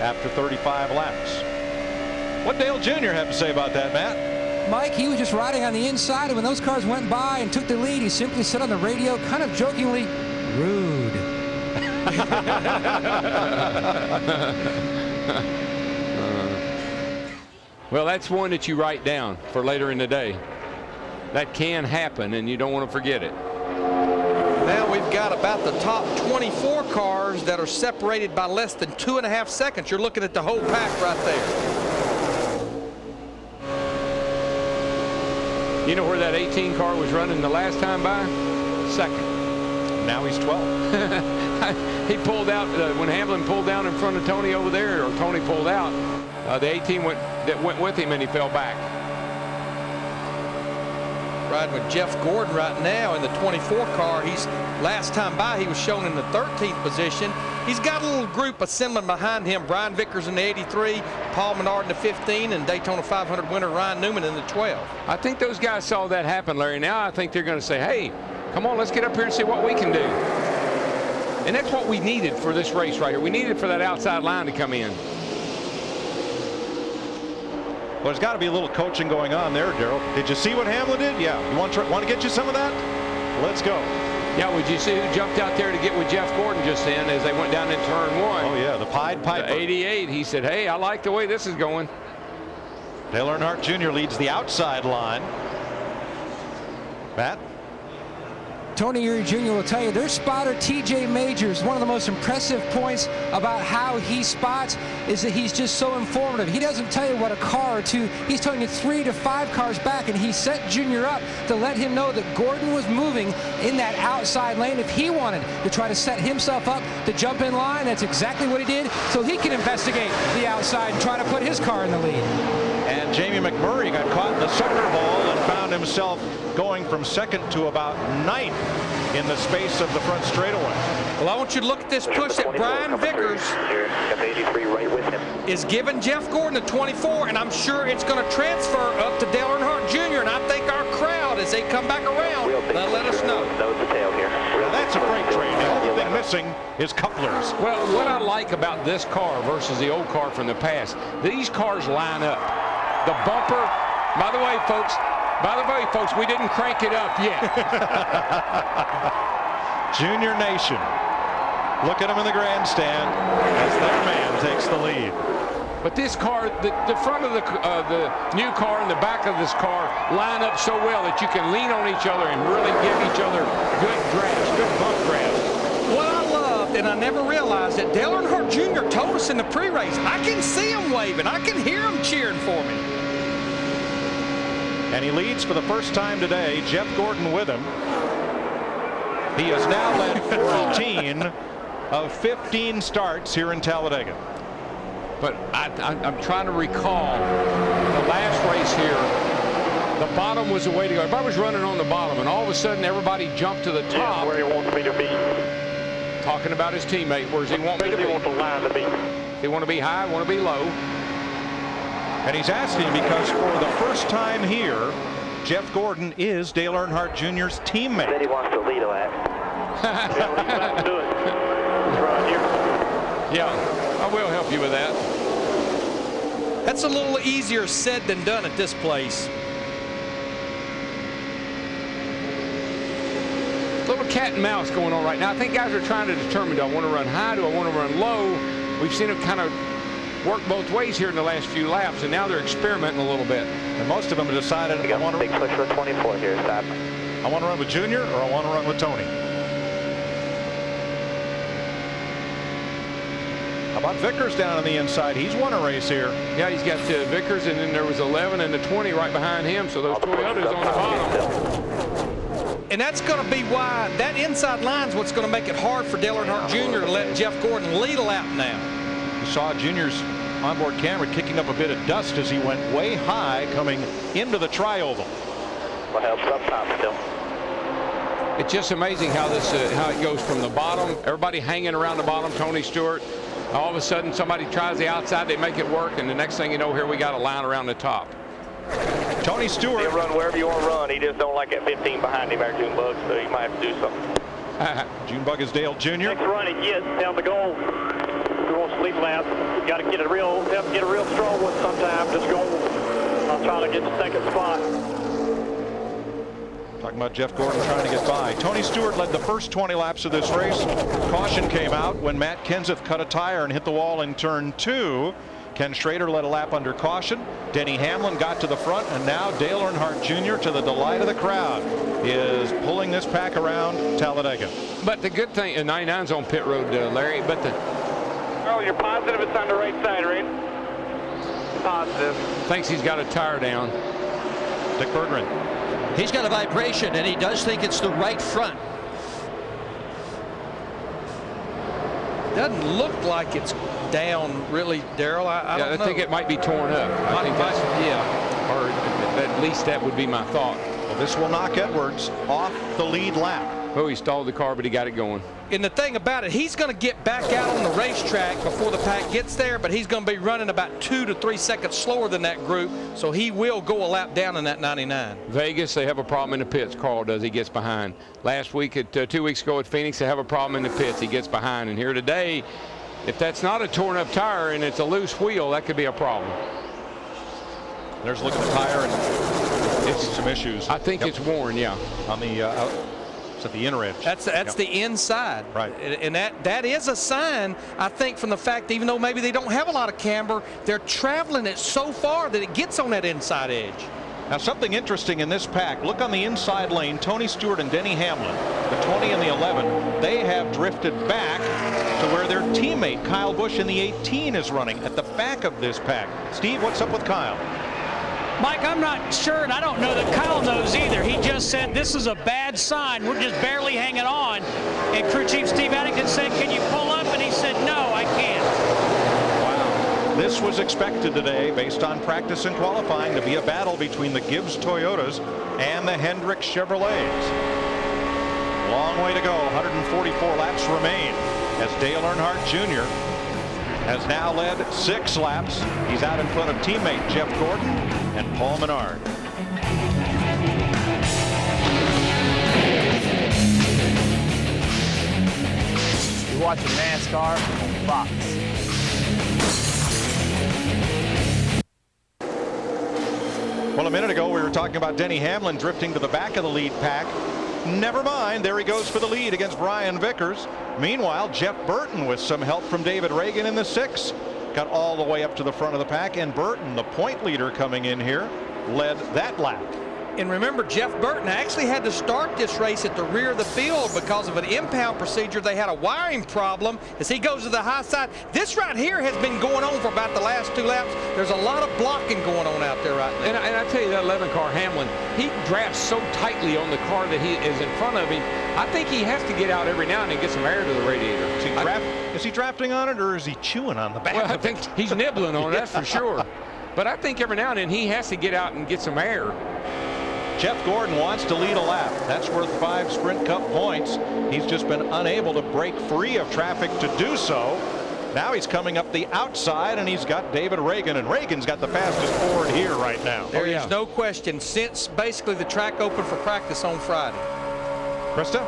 after 35 laps. What Dale Jr. have to say about that, Matt? Mike, he was just riding on the inside, and when those cars went by and took the lead, he simply said on the radio, kind of jokingly, rude. Well, that's one that you write down for later in the day. That can happen, and you don't want to forget it. Now we've got about the top 24 cars that are separated by less than 2.5 seconds. You're looking at the whole pack right there. You know where that 18 car was running the last time by? Second. Now he's 12. He pulled out when Hamlin pulled down in front of Tony over there, or Tony pulled out. The 18 that went with him, and he fell back. Riding with Jeff Gordon right now in the 24 car. He's last time by he was shown in the 13th position. He's got a little group assembling behind him. Brian Vickers in the 83, Paul Menard in the 15, and Daytona 500 winner Ryan Newman in the 12. I think those guys saw that happen, Larry. Now I think they're going to say, hey, come on, let's get up here and see what we can do. And that's what we needed for this race right here. We needed for that outside line to come in. Well, there's got to be a little coaching going on there, Darrell. Did you see what Hamlin did? Yeah. You want to get you some of that? Let's go. Yeah, would you see who jumped out there to get with Jeff Gordon just then as they went down in turn 1? Oh, yeah, the Pied Piper. The 88. He said, hey, I like the way this is going. Dale Earnhardt Jr. leads the outside line. Matt? Tony Eury Jr. will tell you their spotter TJ Majors, one of the most impressive points about how he spots is that he's just so informative. He doesn't tell you what a car or two, he's telling you 3 to 5 cars back, and he set Junior up to let him know that Gordon was moving in that outside lane if he wanted to try to set himself up to jump in line. That's exactly what he did, so he can investigate the outside and try to put his car in the lead. And Jamie McMurray got caught in the sucker ball and found himself going from 2nd to about 9th in the space of the front straightaway. Well, I want you to look at this push that Brian Vickers is giving Jeff Gordon a 24, and I'm sure it's going to transfer up to Dale Earnhardt Jr., and I think our crowd, as they come back around, they'll let us know. Now that's a freight train. The only thing missing is couplers. Well, what I like about this car versus the old car from the past, these cars line up. The bumper, by the way, folks, we didn't crank it up yet. Junior Nation. Look at him in the grandstand as that man takes the lead. But this car, the front of the new car and the back of this car line up so well that you can lean on each other and really give each other good grabs, good bump grabs. What I loved, and I never realized that Dale Earnhardt Jr. told us in the pre-race, I can see him waving, I can hear him cheering for me. And he leads for the first time today. Jeff Gordon with him. He has now led 14 of 15 starts here in Talladega. But I'm trying to recall the last race here. The bottom was the way to go. Everybody was running on the bottom, and all of a sudden everybody jumped to the top. Yeah, where he wants me to be. Talking about his teammate. Where does he want me to be? He wants the line to be. Does he want to be high? Want to be low? And he's asking because for the first time here, Jeff Gordon is Dale Earnhardt Jr.'s teammate. Then he wants to lead a lap. Yeah, do it. Right here. Yeah, I will help you with that. That's a little easier said than done at this place. Little cat and mouse going on right now. I think guys are trying to determine, do I want to run high? Do I want to run low? We've seen it kind of work both ways here in the last few laps, and now they're experimenting a little bit. And most of them have decided, I want to big push for 24 here. Stop. I want to run with Junior or I want to run with Tony. How about Vickers down on the inside? He's won a race here. Yeah, he's got Vickers, and then there was 11 and the 20 right behind him, so those Toyotas on the bottom. And that's going to be why that inside line is what's going to make it hard for Dale Earnhardt Jr. to let Jeff Gordon lead a lap now. You saw Junior's onboard camera kicking up a bit of dust as he went way high coming into the tri-oval. We'll have some time still. It's just amazing how it goes from the bottom, everybody hanging around the bottom, Tony Stewart. All of a sudden somebody tries the outside, they make it work, and the next thing you know, here we got a line around the top. Tony Stewart. He'll run wherever you want to run. He just don't like that 15 behind him there, Junebug, so he might have to do something. Junebug is Dale Jr. Next run he gets down the goal. He wants to lead lap. Got to get a real strong one sometime. Just go. I'll try to get the second spot. Talking about Jeff Gordon trying to get by. Tony Stewart led the first 20 laps of this race. Caution came out when Matt Kenseth cut a tire and hit the wall in turn 2. Ken Schrader led a lap under caution. Denny Hamlin got to the front, and now Dale Earnhardt Jr., to the delight of the crowd, is pulling this pack around Talladega. But the good thing, 99's on pit road, Larry, but the... Oh, you're positive it's on the right side, right? Positive. Thinks he's got a tire down. Dick Berggren. He's got a vibration, and he does think it's the right front. Doesn't look like it's down really, Daryl. I don't know. I think it might be torn up. I think that's, yeah, or at least that would be my thought. Well, this will knock Edwards off the lead lap. Oh, he stalled the car, but he got it going. And the thing about it, he's going to get back out on the racetrack before the pack gets there, but he's going to be running about 2 to 3 seconds slower than that group, so he will go a lap down in that 99. Vegas, they have a problem in the pits. Carl does. He gets behind. Last week, 2 weeks ago at Phoenix, they have a problem in the pits. He gets behind. And here today, if that's not a torn up tire and it's a loose wheel, that could be a problem. There's a look at the tire, and it's some issues. I think it's worn, yeah. On the it's at the inner edge. That's the inside. Right. And that is a sign, I think, from the fact that even though maybe they don't have a lot of camber, they're traveling it so far that it gets on that inside edge. Now, something interesting in this pack. Look on the inside lane. Tony Stewart and Denny Hamlin, the 20 and the 11, they have drifted back to where their teammate Kyle Busch in the 18 is running at the back of this pack. Steve, what's up with Kyle? Mike, I'm not sure, and I don't know that Kyle knows either. He just said this is a bad sign. We're just barely hanging on. And crew chief Steve Addington said, can you pull up? And he said, no, I can't. Wow. This was expected today, based on practice and qualifying, to be a battle between the Gibbs Toyotas and the Hendrick Chevrolets. Long way to go. 144 laps remain as Dale Earnhardt Jr. has now led 6 laps. He's out in front of teammate Jeff Gordon and Paul Menard. You're watching NASCAR on Fox. Well, a minute ago we were talking about Denny Hamlin drifting to the back of the lead pack. Never mind, there he goes for the lead against Brian Vickers. Meanwhile, Jeff Burton, with some help from David Reagan in the 6, got all the way up to the front of the pack, and Burton, the point leader coming in here, led that lap. And remember, Jeff Burton actually had to start this race at the rear of the field because of an impound procedure. They had a wiring problem as he goes to the high side. This right here has been going on for about the last 2 laps. There's a lot of blocking going on out there right now. And I tell you, that 11 car, Hamlin, he drafts so tightly on the car that he is in front of him. I think he has to get out every now and then and get some air to the radiator. Is he drafting on it, or is he chewing on the back? Well, I think he's nibbling on it, that's for sure. But I think every now and then he has to get out and get some air. Jeff Gordon wants to lead a lap. That's worth 5 Sprint Cup points. He's just been unable to break free of traffic to do so. Now he's coming up the outside, and he's got David Reagan, and Reagan's got the fastest Ford here right now. There is no question since basically the track opened for practice on Friday. Krista?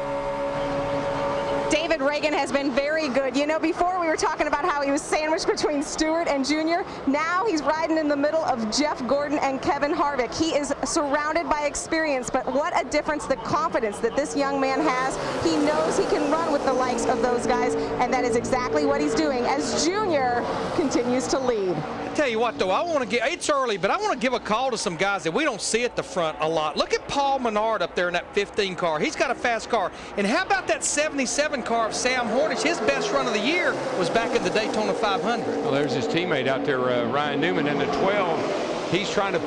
David Reagan has been very good. You know, before we were talking about how he was sandwiched between Stewart and Junior. Now he's riding in the middle of Jeff Gordon and Kevin Harvick. He is surrounded by experience, but what a difference the confidence that this young man has. He knows he can run with the likes of those guys, and that is exactly what he's doing as Junior continues to lead. I tell you what, though, I want to get, it's early, but I want to give a call to some guys that we don't see at the front a lot. Look at Paul Menard up there in that 15 car. He's got a fast car. And how about that 77 car of Sam Hornish? His best run of the year was back in the Daytona 500. Well, there's his teammate out there, Ryan Newman, in the 12. He's trying to,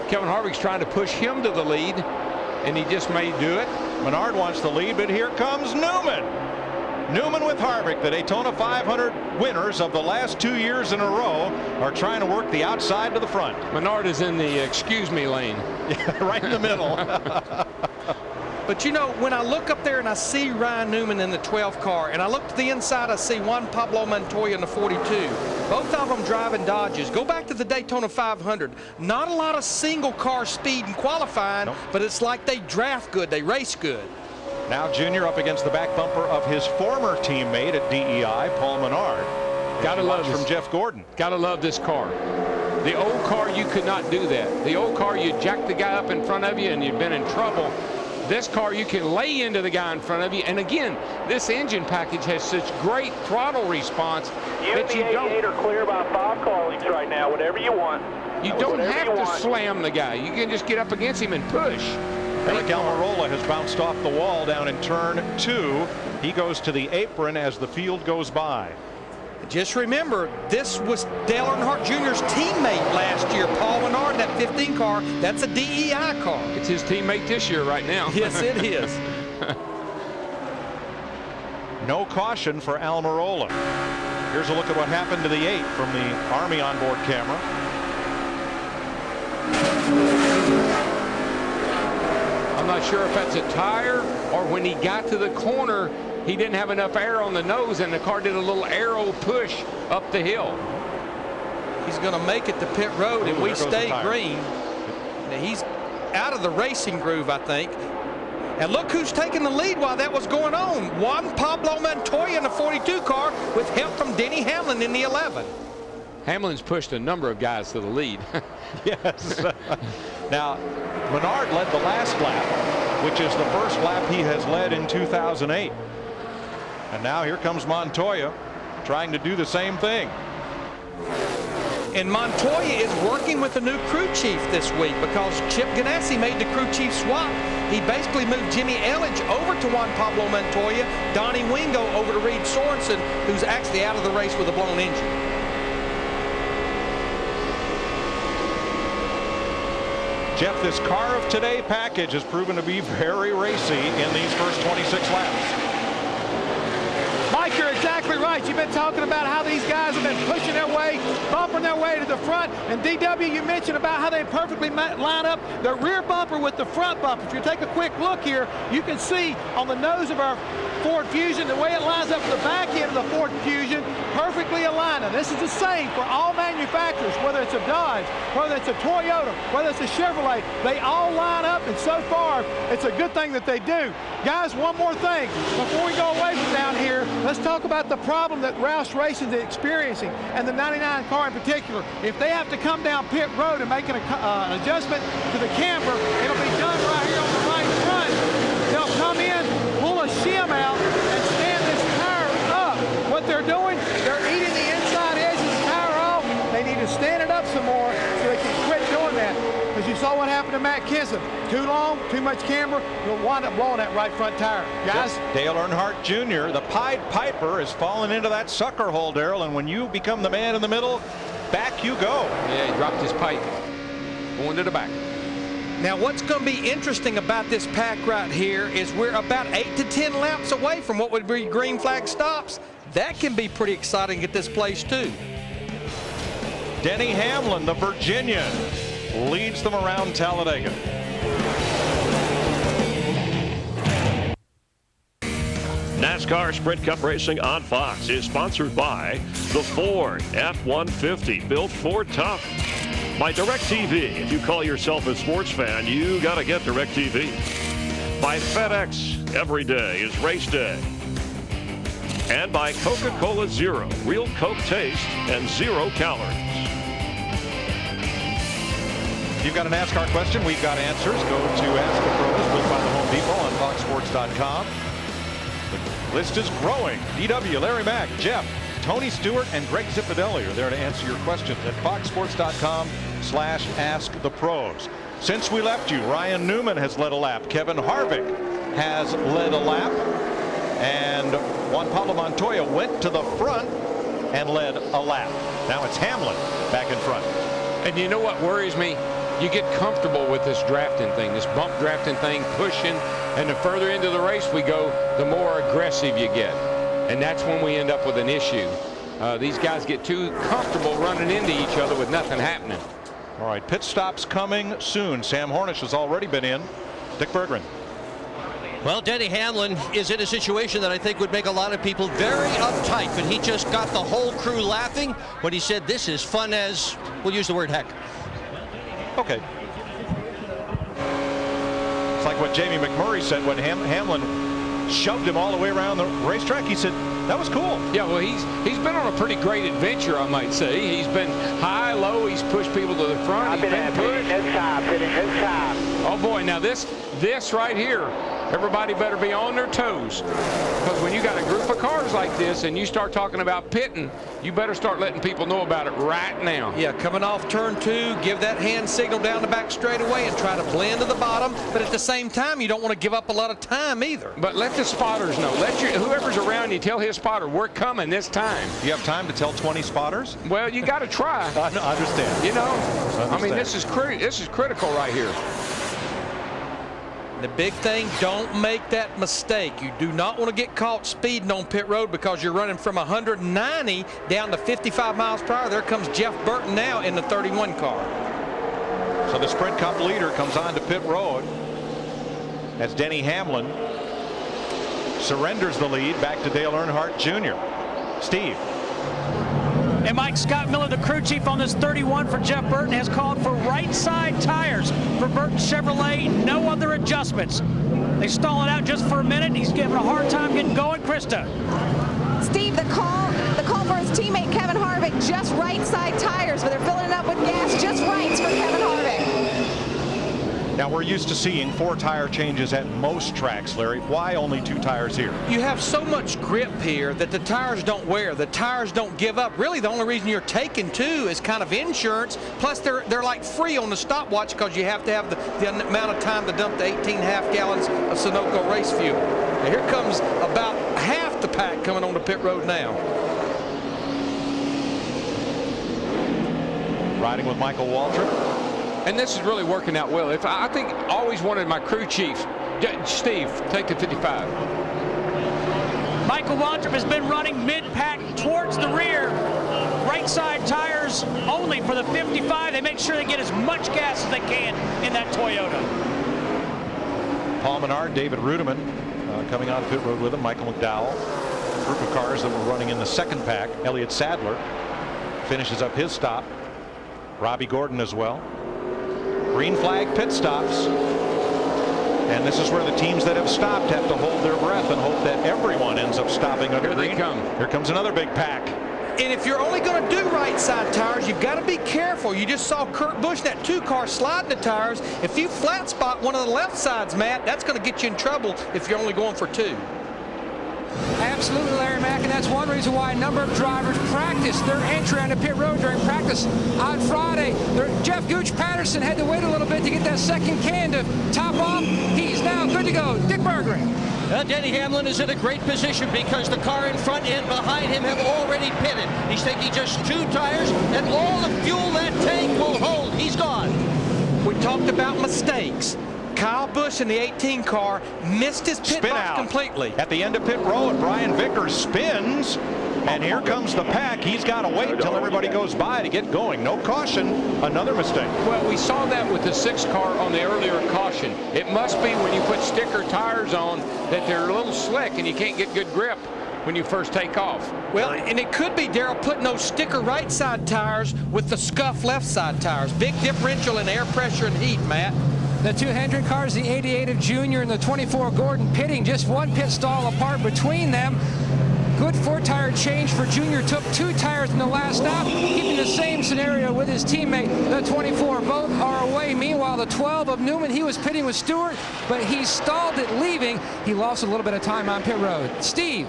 Kevin Harvick's trying to push him to the lead, and he just may do it. Menard wants the lead, but here comes Newman. Newman with Harvick, the Daytona 500 winners of the last 2 years in a row, are trying to work the outside to the front. Menard is in the excuse me lane. Right in the middle. But you know, when I look up there and I see Ryan Newman in the 12 car, and I look to the inside, I see Juan Pablo Montoya in the 42. Both of them driving Dodges. Go back to the Daytona 500. Not a lot of single car speed in qualifying, but it's like they draft good, they race good. Now Junior up against the back bumper of his former teammate at DEI, Paul Menard. Gotta love from Jeff Gordon. Gotta love this car. The old car, you could not do that. The old car, you jack the guy up in front of you and you've been in trouble. This car, you can lay into the guy in front of you. And again, this engine package has such great throttle response that you don't. You are clear by 5 car lengths right now, whatever you want. You don't have to slam the guy. You can just get up against him and push. Eric Almirola has bounced off the wall down in turn 2. He goes to the apron as the field goes by. Just remember, this was Dale Earnhardt Jr.'s teammate last year, Paul Menard, that 15 car. That's a DEI car. It's his teammate this year right now. Yes, it is. No caution for Almirola. Here's a look at what happened to the 8 from the Army onboard camera. I'm not sure if that's a tire or when he got to the corner, he didn't have enough air on the nose and the car did a little aero push up the hill. He's going to make it to pit road, and we stay green. Now he's out of the racing groove, I think. And look who's taking the lead while that was going on. Juan Pablo Montoya in the 42 car with help from Denny Hamlin in the 11. Hamlin's pushed a number of guys to the lead. Yes. Now, Menard led the last lap, which is the first lap he has led in 2008. And now here comes Montoya trying to do the same thing. And Montoya is working with the new crew chief this week because Chip Ganassi made the crew chief swap. He basically moved Jimmy Elledge over to Juan Pablo Montoya, Donnie Wingo over to Reed Sorensen, who's actually out of the race with a blown engine. Jeff, this car of today package has proven to be very racy in these first 26 laps. Mike, you're exactly right. You've been talking about how these guys have been pushing their way, bumping their way to the front. And DW, you mentioned about how they perfectly line up the rear bumper with the front bumper. If you take a quick look here, you can see on the nose of our Ford Fusion, the way it lines up with the back end of the Ford Fusion, perfectly aligned. And this is the same for all manufacturers, whether it's a Dodge, whether it's a Toyota, whether it's a Chevrolet. They all line up, and so far, it's a good thing that they do. Guys, one more thing. Before we go away from down here, let's talk about the problem that Roush Racing is experiencing, and the 99 car in particular. If they have to come down pit road and make an adjustment to the camber, it'll be done right here on the right front. They'll come in, pull a shim out, and stand this tire up. What they're doing, they're eating the inside edge of the tire off. They need to stand it up some more so they can quit doing that. Because you saw what happened to Matt Kenseth. Too long, too much camber, you'll wind up blowing that right front tire. Guys? Yes, Dale Earnhardt Jr., the Pied Piper, has fallen into that sucker hole, Darrell, and when you become the man in the middle, back you go. Yeah, he dropped his pipe. Going to the back. Now, what's going to be interesting about this pack right here is we're about 8 to 10 laps away from what would be green flag stops. That can be pretty exciting at this place, too. Denny Hamlin, the Virginian, leads them around Talladega. NASCAR Sprint Cup Racing on Fox is sponsored by the Ford F-150, built Ford tough. By DirecTV. If you call yourself a sports fan, you got to get DirecTV. By FedEx. Every day is race day. And by Coca-Cola Zero. Real Coke taste and 0 calories. If you've got a NASCAR question, we've got answers. Go to Ask the Pros, built by the Home Depot on FoxSports.com. The list is growing. DW, Larry Mack, Jeff, Tony Stewart, and Greg Zipadelli are there to answer your questions at FoxSports.com/AskThePros. Since we left you, Ryan Newman has led a lap. Kevin Harvick has led a lap. And Juan Pablo Montoya went to the front and led a lap. Now it's Hamlin back in front. And you know what worries me? you get comfortable with this drafting thing, this bump drafting thing, pushing, and the further into the race we go, the more aggressive you get. And that's when we end up with an issue. These guys get too comfortable running into each other with nothing happening. All right, pit stops coming soon. Sam Hornish has already been in. Dick Berggren. Well, Denny Hamlin is in a situation that I think would make a lot of people very uptight, but he just got the whole crew laughing when he said this is fun as, we'll use the word heck. Okay. It's like what Jamie McMurray said when Hamlin shoved him all the way around the racetrack. He said, that was cool. Yeah, well, he's been on a pretty great adventure, I might say. He's been high, low. He's pushed people to the front. I've been pitting this time. Oh, boy. Now, this right here, everybody better be on their toes. Because when you got a group of cars like this and you start talking about pitting, you better start letting people know about it right now. Yeah, coming off turn 2, give that hand signal down the back straightaway and try to blend to the bottom. But at the same time, you don't want to give up a lot of time either. But let the spotters know. Let whoever's around you tell his spotter, we're coming this time. You have time to tell 20 spotters? Well, you got to try. I understand. You know, I mean, this is critical right here. The big thing, don't make that mistake. You do not want to get caught speeding on pit road because you're running from 190 down to 55 miles per hour. There comes Jeff Burton now in the 31 car. So the Sprint Cup leader comes on to pit road as Denny Hamlin surrenders the lead back to Dale Earnhardt Jr. Steve. And Mike Scott Miller, the crew chief on this 31 for Jeff Burton, has called for right side tires for Burton Chevrolet. No other adjustments. They stall it out just for a minute. He's giving a hard time getting going. Krista. Steve, the call for his teammate Kevin Harvick, just right side tires, but they're filling it up with gas. Just rights for Kevin Harvick. Now we're used to seeing 4 tire changes at most tracks, Larry. Why only 2 tires here? You have so much grip here that the tires don't wear. The tires don't give up. Really, the only reason you're taking 2 is kind of insurance. Plus, they're like free on the stopwatch because you have to have the amount of time to dump the 18.5 gallons of Sunoco race fuel. Now, here comes about half the pack coming on the pit road now. Riding with Michael Waltrip. And this is really working out well. I think I always wanted my crew chief, Steve, take the 55. Michael Waltrip has been running mid-pack towards the rear. Right side tires only for the 55. They make sure they get as much gas as they can in that Toyota. Paul Menard, David Rudiman coming on pit road with him. Michael McDowell. A group of cars that were running in the second pack. Elliott Sadler finishes up his stop. Robbie Gordon as well. Green flag pit stops. And this is where the teams that have stopped have to hold their breath and hope that everyone ends up stopping under green. Here they come. Here comes another big pack. And if you're only going to do right side tires, you've got to be careful. You just saw Kurt Busch, that 2 car, sliding the tires. If you flat spot one of the left sides, Matt, that's going to get you in trouble if you're only going for 2. Absolutely, Larry Mack, and that's one reason why a number of drivers practice their entry on the pit road during practice. On Friday, Jeff Gooch Patterson had to wait a little bit to get that second can to top off. He's now good to go. Dick Berggren. Denny Hamlin is in a great position because the car in front and behind him have already pitted. He's taking just 2 tires, and all the fuel that tank will hold. He's gone. We talked about mistakes. Kyle Busch in the 18 car missed his pit box completely. At the end of pit road, Brian Vickers spins, and here comes the pack. He's got to wait until everybody goes by to get going. No caution, another mistake. Well, we saw that with the 6 car on the earlier caution. It must be when you put sticker tires on that they're a little slick and you can't get good grip when you first take off. Well, and it could be Darrell putting those sticker right side tires with the scuff left side tires. Big differential in air pressure and heat, Matt. The 2 Hendrick cars, the 88 of Junior and the 24 Gordon, pitting just 1 pit stall apart between them. Good 4-tire change for Junior. Took 2 tires in the last stop, keeping the same scenario with his teammate, the 24. Both are away. Meanwhile, the 12 of Newman, he was pitting with Stewart, but he stalled it leaving. He lost a little bit of time on pit road. Steve.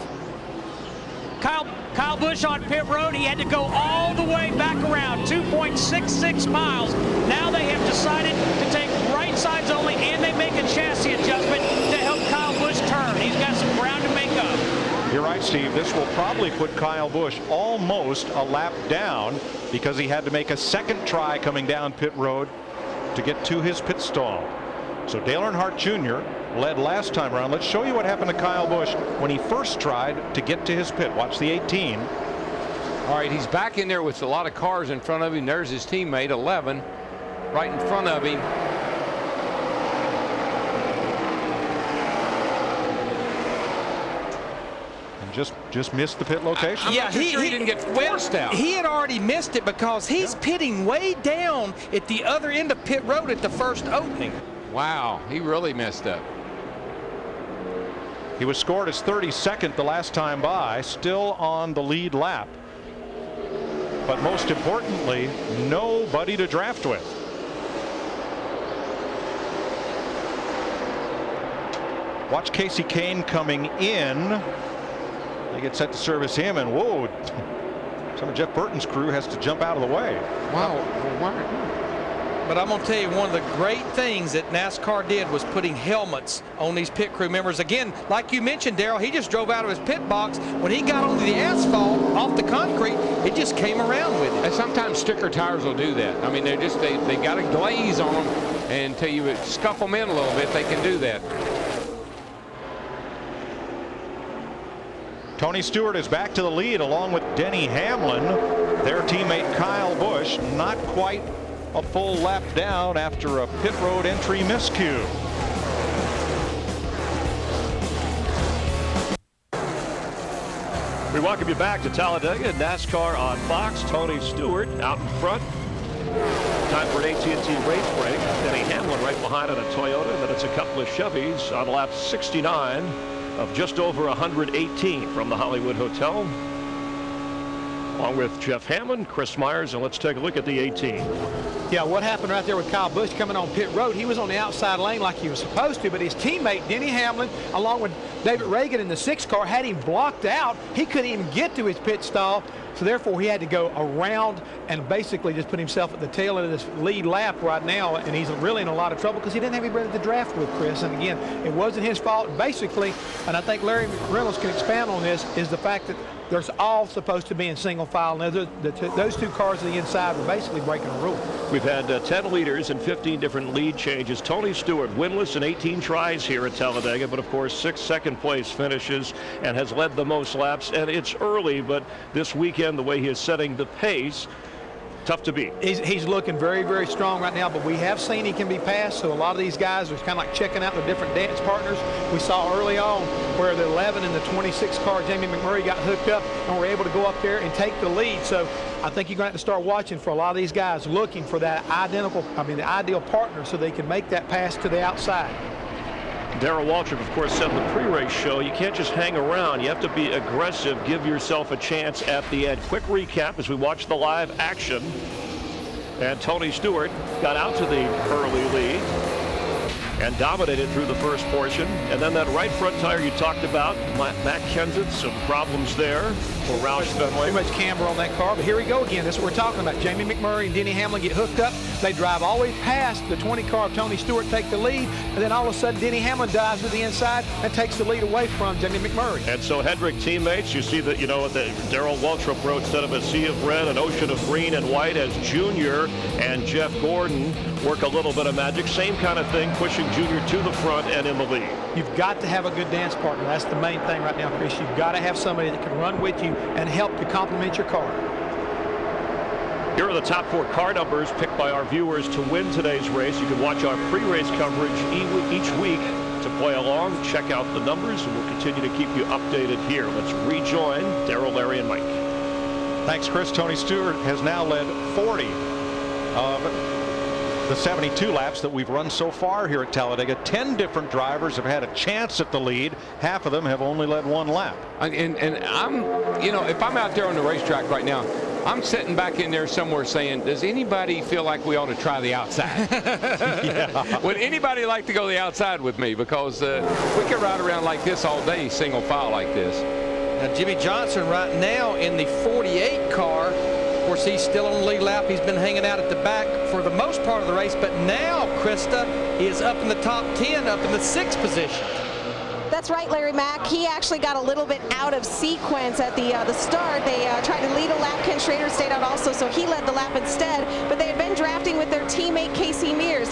Kyle Busch on pit road. He had to go all the way back around 2.66 miles. Now they have decided to take right sides only, and they make a chassis adjustment to help Kyle Busch turn. He's got some ground to make up. You're right, Steve. This will probably put Kyle Busch almost a lap down because he had to make a second try coming down pit road to get to his pit stall. So Dale Earnhardt Jr. led last time around. Let's show you what happened to Kyle Busch when he first tried to get to his pit. Watch the 18. All right, he's back in there with a lot of cars in front of him. There's his teammate, 11, right in front of him. Just missed the pit location. Yeah, he didn't get forced out. He had already missed it because he's pitting way down at the other end of pit road at the first opening. Wow, he really messed up. He was scored as 32nd the last time by, still on the lead lap. But most importantly, nobody to draft with. Watch Casey Kane coming in. They get set to service him, and whoa, some of Jeff Burton's crew has to jump out of the way. Wow. But I'm going to tell you, one of the great things that NASCAR did was putting helmets on these pit crew members. Again, like you mentioned, Darrell, he just drove out of his pit box. When he got onto the asphalt off the concrete, it just came around with it. And sometimes sticker tires will do that. I mean, they got a glaze on them, and until you scuff them in a little bit, they can do that. Tony Stewart is back to the lead along with Denny Hamlin. Their teammate Kyle Busch not quite a full lap down after a pit road entry miscue. We welcome you back to Talladega. NASCAR on Fox. Tony Stewart out in front. Time for an AT&T race break. Denny Hamlin right behind on a Toyota. And then it's a couple of Chevys on lap 69 of just over 118 from the Hollywood Hotel. Along with Jeff Hammond, Chris Myers, and let's take a look at the 18. Yeah, what happened right there with Kyle Busch coming on pit road? He was on the outside lane like he was supposed to, but his teammate Denny Hamlin, along with David Reagan in the 6 car, had him blocked out. He couldn't even get to his pit stall, so therefore he had to go around and basically just put himself at the tail end of this lead lap right now, and he's really in a lot of trouble because he didn't have anybody to draft with, Chris. And again, it wasn't his fault. Basically, and I think Larry Reynolds can expand on this, is the fact that they're all supposed to be in single file. Now, those 2 cars on the inside were basically breaking a rule. We've had 10 leaders and 15 different lead changes. Tony Stewart winless in 18 tries here at Talladega, but of course 6 second-place finishes and has led the most laps. And it's early, but this weekend, the way he is setting the pace, tough to beat. He's looking very, very strong right now, but we have seen he can be passed, so a lot of these guys are kind of like checking out their different dance partners. We saw early on where the 11 and the 26 car, Jamie McMurray, got hooked up and were able to go up there and take the lead. So I think you're going to have to start watching for a lot of these guys looking for that the ideal partner so they can make that pass to the outside. Darrell Waltrip, of course, said in the pre-race show, you can't just hang around. You have to be aggressive, give yourself a chance at the end. Quick recap as we watch the live action. And Tony Stewart got out to the early lead and dominated through the first portion. And then that right front tire you talked about, Matt Kenseth, some problems there for Roush Fenway. Too much camber on that car, but here we go again. This is what we're talking about. Jamie McMurray and Denny Hamlin get hooked up. They drive all the way past the 20 car of Tony Stewart, take the lead, and then all of a sudden Denny Hamlin dives to the inside and takes the lead away from Jamie McMurray. And so Hendrick teammates, you see that, you know, that Darrell Waltrip wrote, instead of a sea of red, an ocean of green and white, as Junior and Jeff Gordon work a little bit of magic. Same kind of thing, pushing Junior to the front and in the lead. You've got to have a good dance partner. That's the main thing right now, Chris. You've got to have somebody that can run with you and help to complement your car. Here are the top 4 car numbers picked by our viewers to win today's race. You can watch our pre-race coverage each week to play along. Check out the numbers, and we'll continue to keep you updated here. Let's rejoin Darrell, Larry, and Mike. Thanks, Chris. Tony Stewart has now led 40 of the 72 laps that we've run so far here at Talladega. 10 different drivers have had a chance at the lead. Half of them have only led 1 lap. And I'm, you know, if I'm out there on the racetrack right now, I'm sitting back in there somewhere saying, does anybody feel like we ought to try the outside? Yeah. Would anybody like to go the outside with me? Because we could ride around like this all day, single file like this. Now, Jimmy Johnson right now in the 48 car. Of course, he's still on the lead lap. He's been hanging out at the back for the most part of the race, but now Krista is up in the top 10, up in the 6th position. That's right, Larry Mack. He actually got a little bit out of sequence at the start. They tried to lead a lap. Ken Schrader stayed out also, so he led the lap instead. But they had been drafting with their teammate Casey Mears.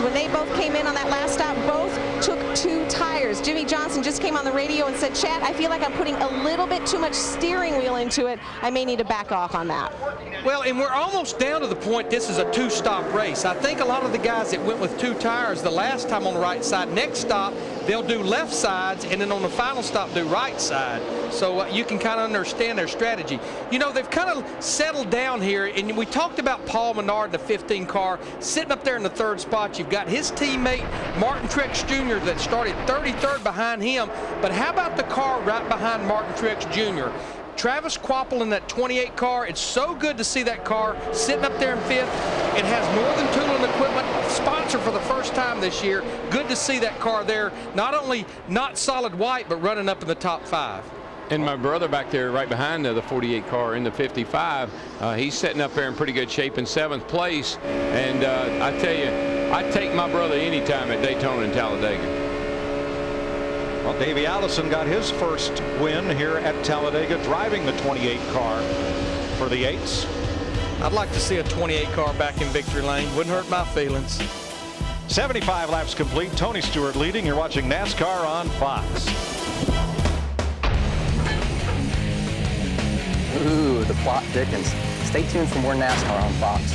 Johnson just came on the radio and said, Chad, I feel like I'm putting a little bit too much steering wheel into it. I may need to back off on that. Well, and we're almost down to the point this is a two-stop race. I think a lot of the guys that went with 2 tires the last time on the right side, next stop, they'll do left sides, and then on the final stop do right side. So you can kind of understand their strategy. You know, they've kind of settled down here, and we talked about Paul Menard, the 15 car, sitting up there in the 3rd spot. You've got his teammate, Martin Truex Jr., that started 33rd behind him. But how about the car right behind Martin Truex Jr.? Travis Quapple in that 28 car. It's so good to see that car sitting up there in 5th. It has Northern Tool and Equipment, sponsored for the first time this year. Good to see that car there, not only not solid white, but running up in the top 5. And my brother back there right behind the 48 car in the 55, he's sitting up there in pretty good shape in 7th place. And I tell you, I'd take my brother anytime at Daytona and Talladega. Well, Davey Allison got his first win here at Talladega, driving the 28 car for the 8s. I'd like to see a 28 car back in victory lane. Wouldn't hurt my feelings. 75 laps complete. Tony Stewart leading. You're watching NASCAR on Fox. Ooh, the plot thickens. Stay tuned for more NASCAR on Fox.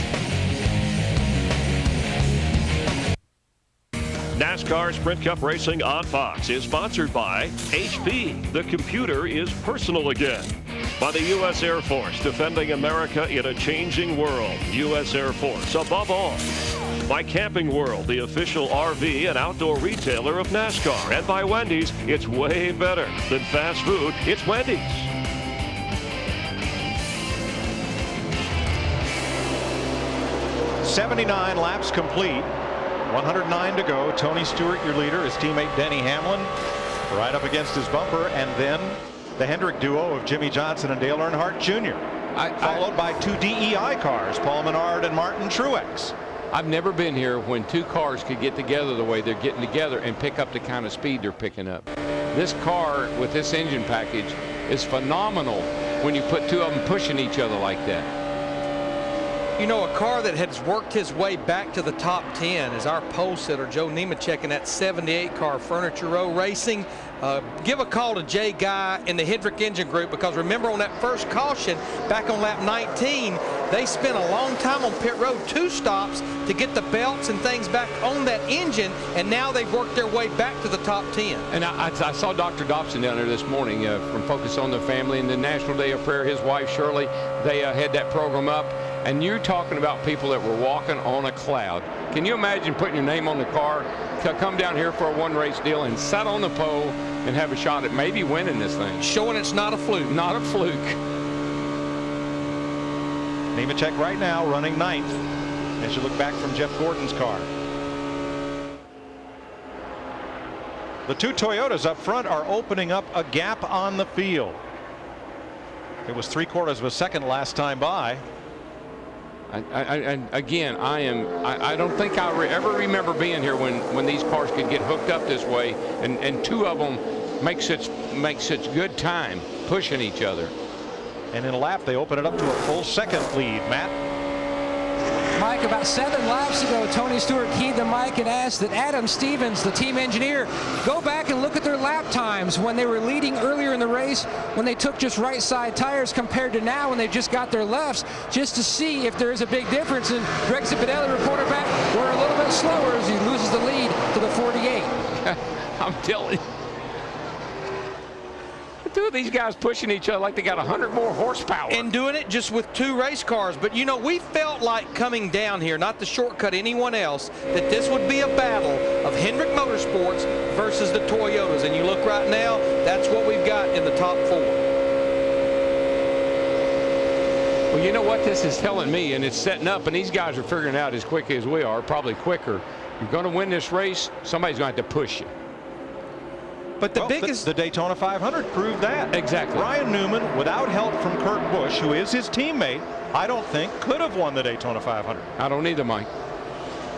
NASCAR Sprint Cup Racing on Fox is sponsored by HP. The computer is personal again. By the U.S. Air Force, defending America in a changing world. U.S. Air Force, above all. By Camping World, the official RV and outdoor retailer of NASCAR. And by Wendy's, it's way better than fast food. It's Wendy's. '79 laps complete. 109 to go. Tony Stewart, your leader. His teammate Denny Hamlin right up against his bumper. And then the Hendrick duo of Jimmy Johnson and Dale Earnhardt Jr. Followed by 2 DEI cars, Paul Menard and Martin Truex. I've never been here when 2 cars could get together the way they're getting together and pick up the kind of speed they're picking up. This car with this engine package is phenomenal when you put 2 of them pushing each other like that. You know, a car that has worked his way back to the top 10 is our pole sitter, Joe Nemechek, in that 78 car, Furniture Row Racing. Give a call to Jay Guy in the Hendrick Engine Group, because remember on that first caution back on lap 19, they spent a long time on pit road, 2 stops to get the belts and things back on that engine, and now they've worked their way back to the top 10. And I saw Dr. Dobson down there this morning from Focus on the Family and the National Day of Prayer. His wife Shirley, they had that program up. And you're talking about people that were walking on a cloud. Can you imagine putting your name on the car, come down here for a 1-race deal and sit on the pole and have a shot at maybe winning this thing? Showing it's not a fluke. Not a fluke. Nemechek right now running 9th as you look back from Jeff Gordon's car. The 2 Toyotas up front are opening up a gap on the field. It was 3/4 of a second last time by. Again, I don't think I ever remember being here when these cars could get hooked up this way, and 2 of them make such good time pushing each other. And in a lap, they open it up to a full second lead. Matt? Mike, about 7 laps ago, Tony Stewart keyed the mic and asked that Adam Stevens, the team engineer, go back and look at their lap times when they were leading earlier in the race, when they took just right side tires compared to now when they just got their lefts, just to see if there is a big difference. And Greg Zipadelli reported back, we're a little bit slower as he loses the lead to the 48. I'm telling you. 2 of these guys pushing each other like they got 100 more horsepower. And doing it just with 2 race cars. But, you know, we felt like coming down here, not to shortcut anyone else, that this would be a battle of Hendrick Motorsports versus the Toyotas. And you look right now, that's what we've got in the top 4. Well, you know what this is telling me, and it's setting up, and these guys are figuring out as quick as we are, probably quicker. You're going to win this race, somebody's going to have to push you. But the biggest... The Daytona 500 proved that. Exactly. Ryan Newman, without help from Kurt Busch, who is his teammate, I don't think could have won the Daytona 500. I don't either, Mike.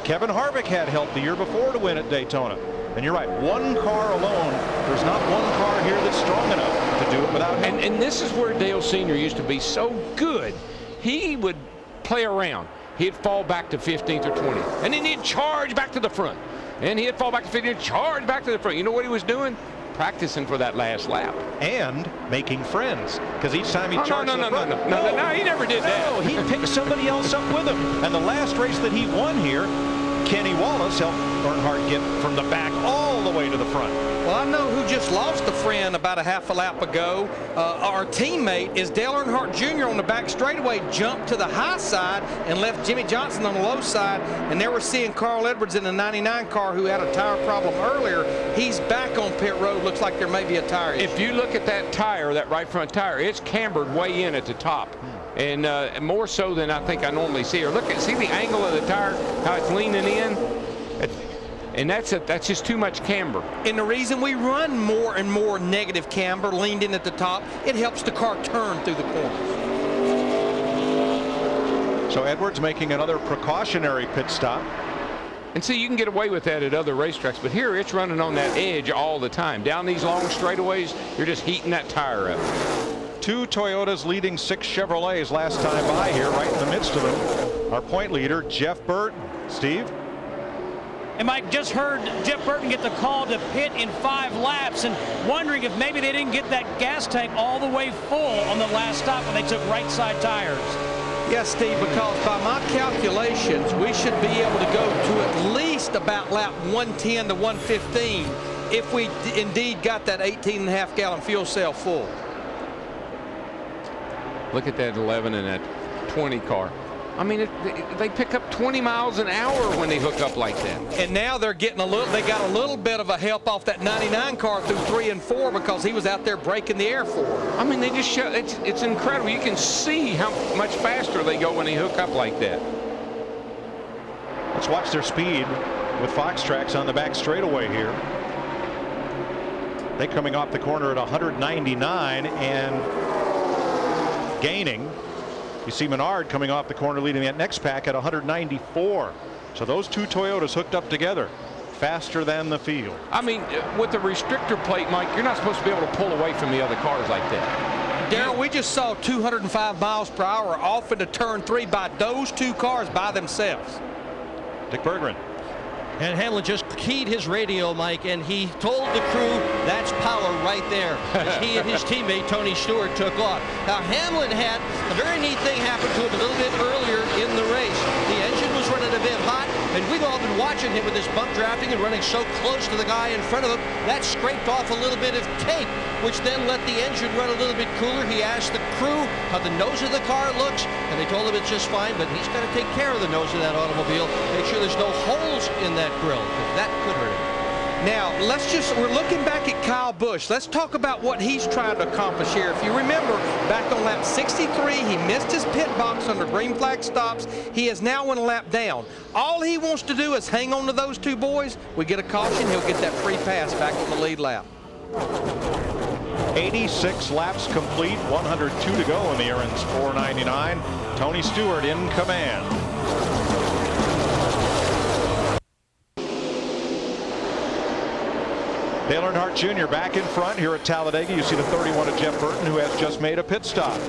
Kevin Harvick had help the year before to win at Daytona. And you're right, 1 car alone, there's not 1 car here that's strong enough to do it without help. And this is where Dale Sr. used to be so good. He would play around. He'd fall back to 15th or 20th. And then he'd charge back to the front. And he'd fall back to 15th and charge back to the front. You know what he was doing? practicing for that last lap. And making friends, because each time he charged No, he never did that. No, he picked somebody else up with him. And the last race that he won here, Kenny Wallace helped Earnhardt get from the back all the way to the front. Well, I know who just lost a friend about a half a lap ago. Our teammate is Dale Earnhardt Jr. on the back straightaway, jumped to the high side and left Jimmy Johnson on the low side. And there we're seeing Carl Edwards in the 99 car who had a tire problem earlier. He's back on pit road. Looks like there may be a tire issue. If you look at that tire, that right front tire, it's cambered way in at the top. And more so than I think I normally see. Or see the angle of the tire, how it's leaning in? And that's just too much camber. And the reason we run more and more negative camber leaned in at the top, it helps the car turn through the corners. So Edwards making another precautionary pit stop. And see, you can get away with that at other racetracks, but here it's running on that edge all the time. Down these long straightaways, you're just heating that tire up. 2 Toyotas leading 6 Chevrolets last time by here, right in the midst of them. Our point leader, Jeff Burton. Steve? And Mike, just heard Jeff Burton get the call to pit in 5 laps and wondering if maybe they didn't get that gas tank all the way full on the last stop when they took right side tires. Yes, Steve, because by my calculations, we should be able to go to at least about lap 110 to 115 if we indeed got that 18.5 gallon fuel cell full. Look at that 11 and that 20 car. I mean, they pick up 20 miles an hour when they hook up like that. And now they're getting they got a little bit of a help off that 99 car through 3 and 4 because he was out there breaking the air for them. I mean, they just show, it's incredible. You can see how much faster they go when they hook up like that. Let's watch their speed with Fox Tracks on the back straightaway here. They coming off the corner at 199 and gaining. You see Menard coming off the corner leading that next pack at 194. So those 2 Toyotas hooked up together faster than the field. I mean, with the restrictor plate, Mike, you're not supposed to be able to pull away from the other cars like that. Darryl, we just saw 205 miles per hour off into turn 3 by those 2 cars by themselves. Dick Berggren. And Hamlin just keyed his radio, Mike, and he told the crew that's power right there as he and his teammate Tony Stewart took off. Now Hamlin had a very neat thing happen to him a little bit earlier in the race. The engine was running a bit hot, and we've all been watching him with this bump drafting and running so close to the guy in front of him. That scraped off a little bit of tape, which then let the engine run a little bit cooler. He asked the crew how the nose of the car looks, and they told him it's just fine, but he's got to take care of the nose of that automobile, make sure there's no holes in that grill, because that could hurt him. Now, we're looking back at Kyle Busch. Let's talk about what he's trying to accomplish here. If you remember, back on lap 63, he missed his pit box under green flag stops. He is now 1 lap down. All he wants to do is hang on to those 2 boys. We get a caution, he'll get that free pass back on the lead lap. 86 laps complete, 102 to go in the Aaron's 499. Tony Stewart in command. Dale Earnhardt Jr. back in front here at Talladega. You see the 31 of Jeff Burton, who has just made a pit stop.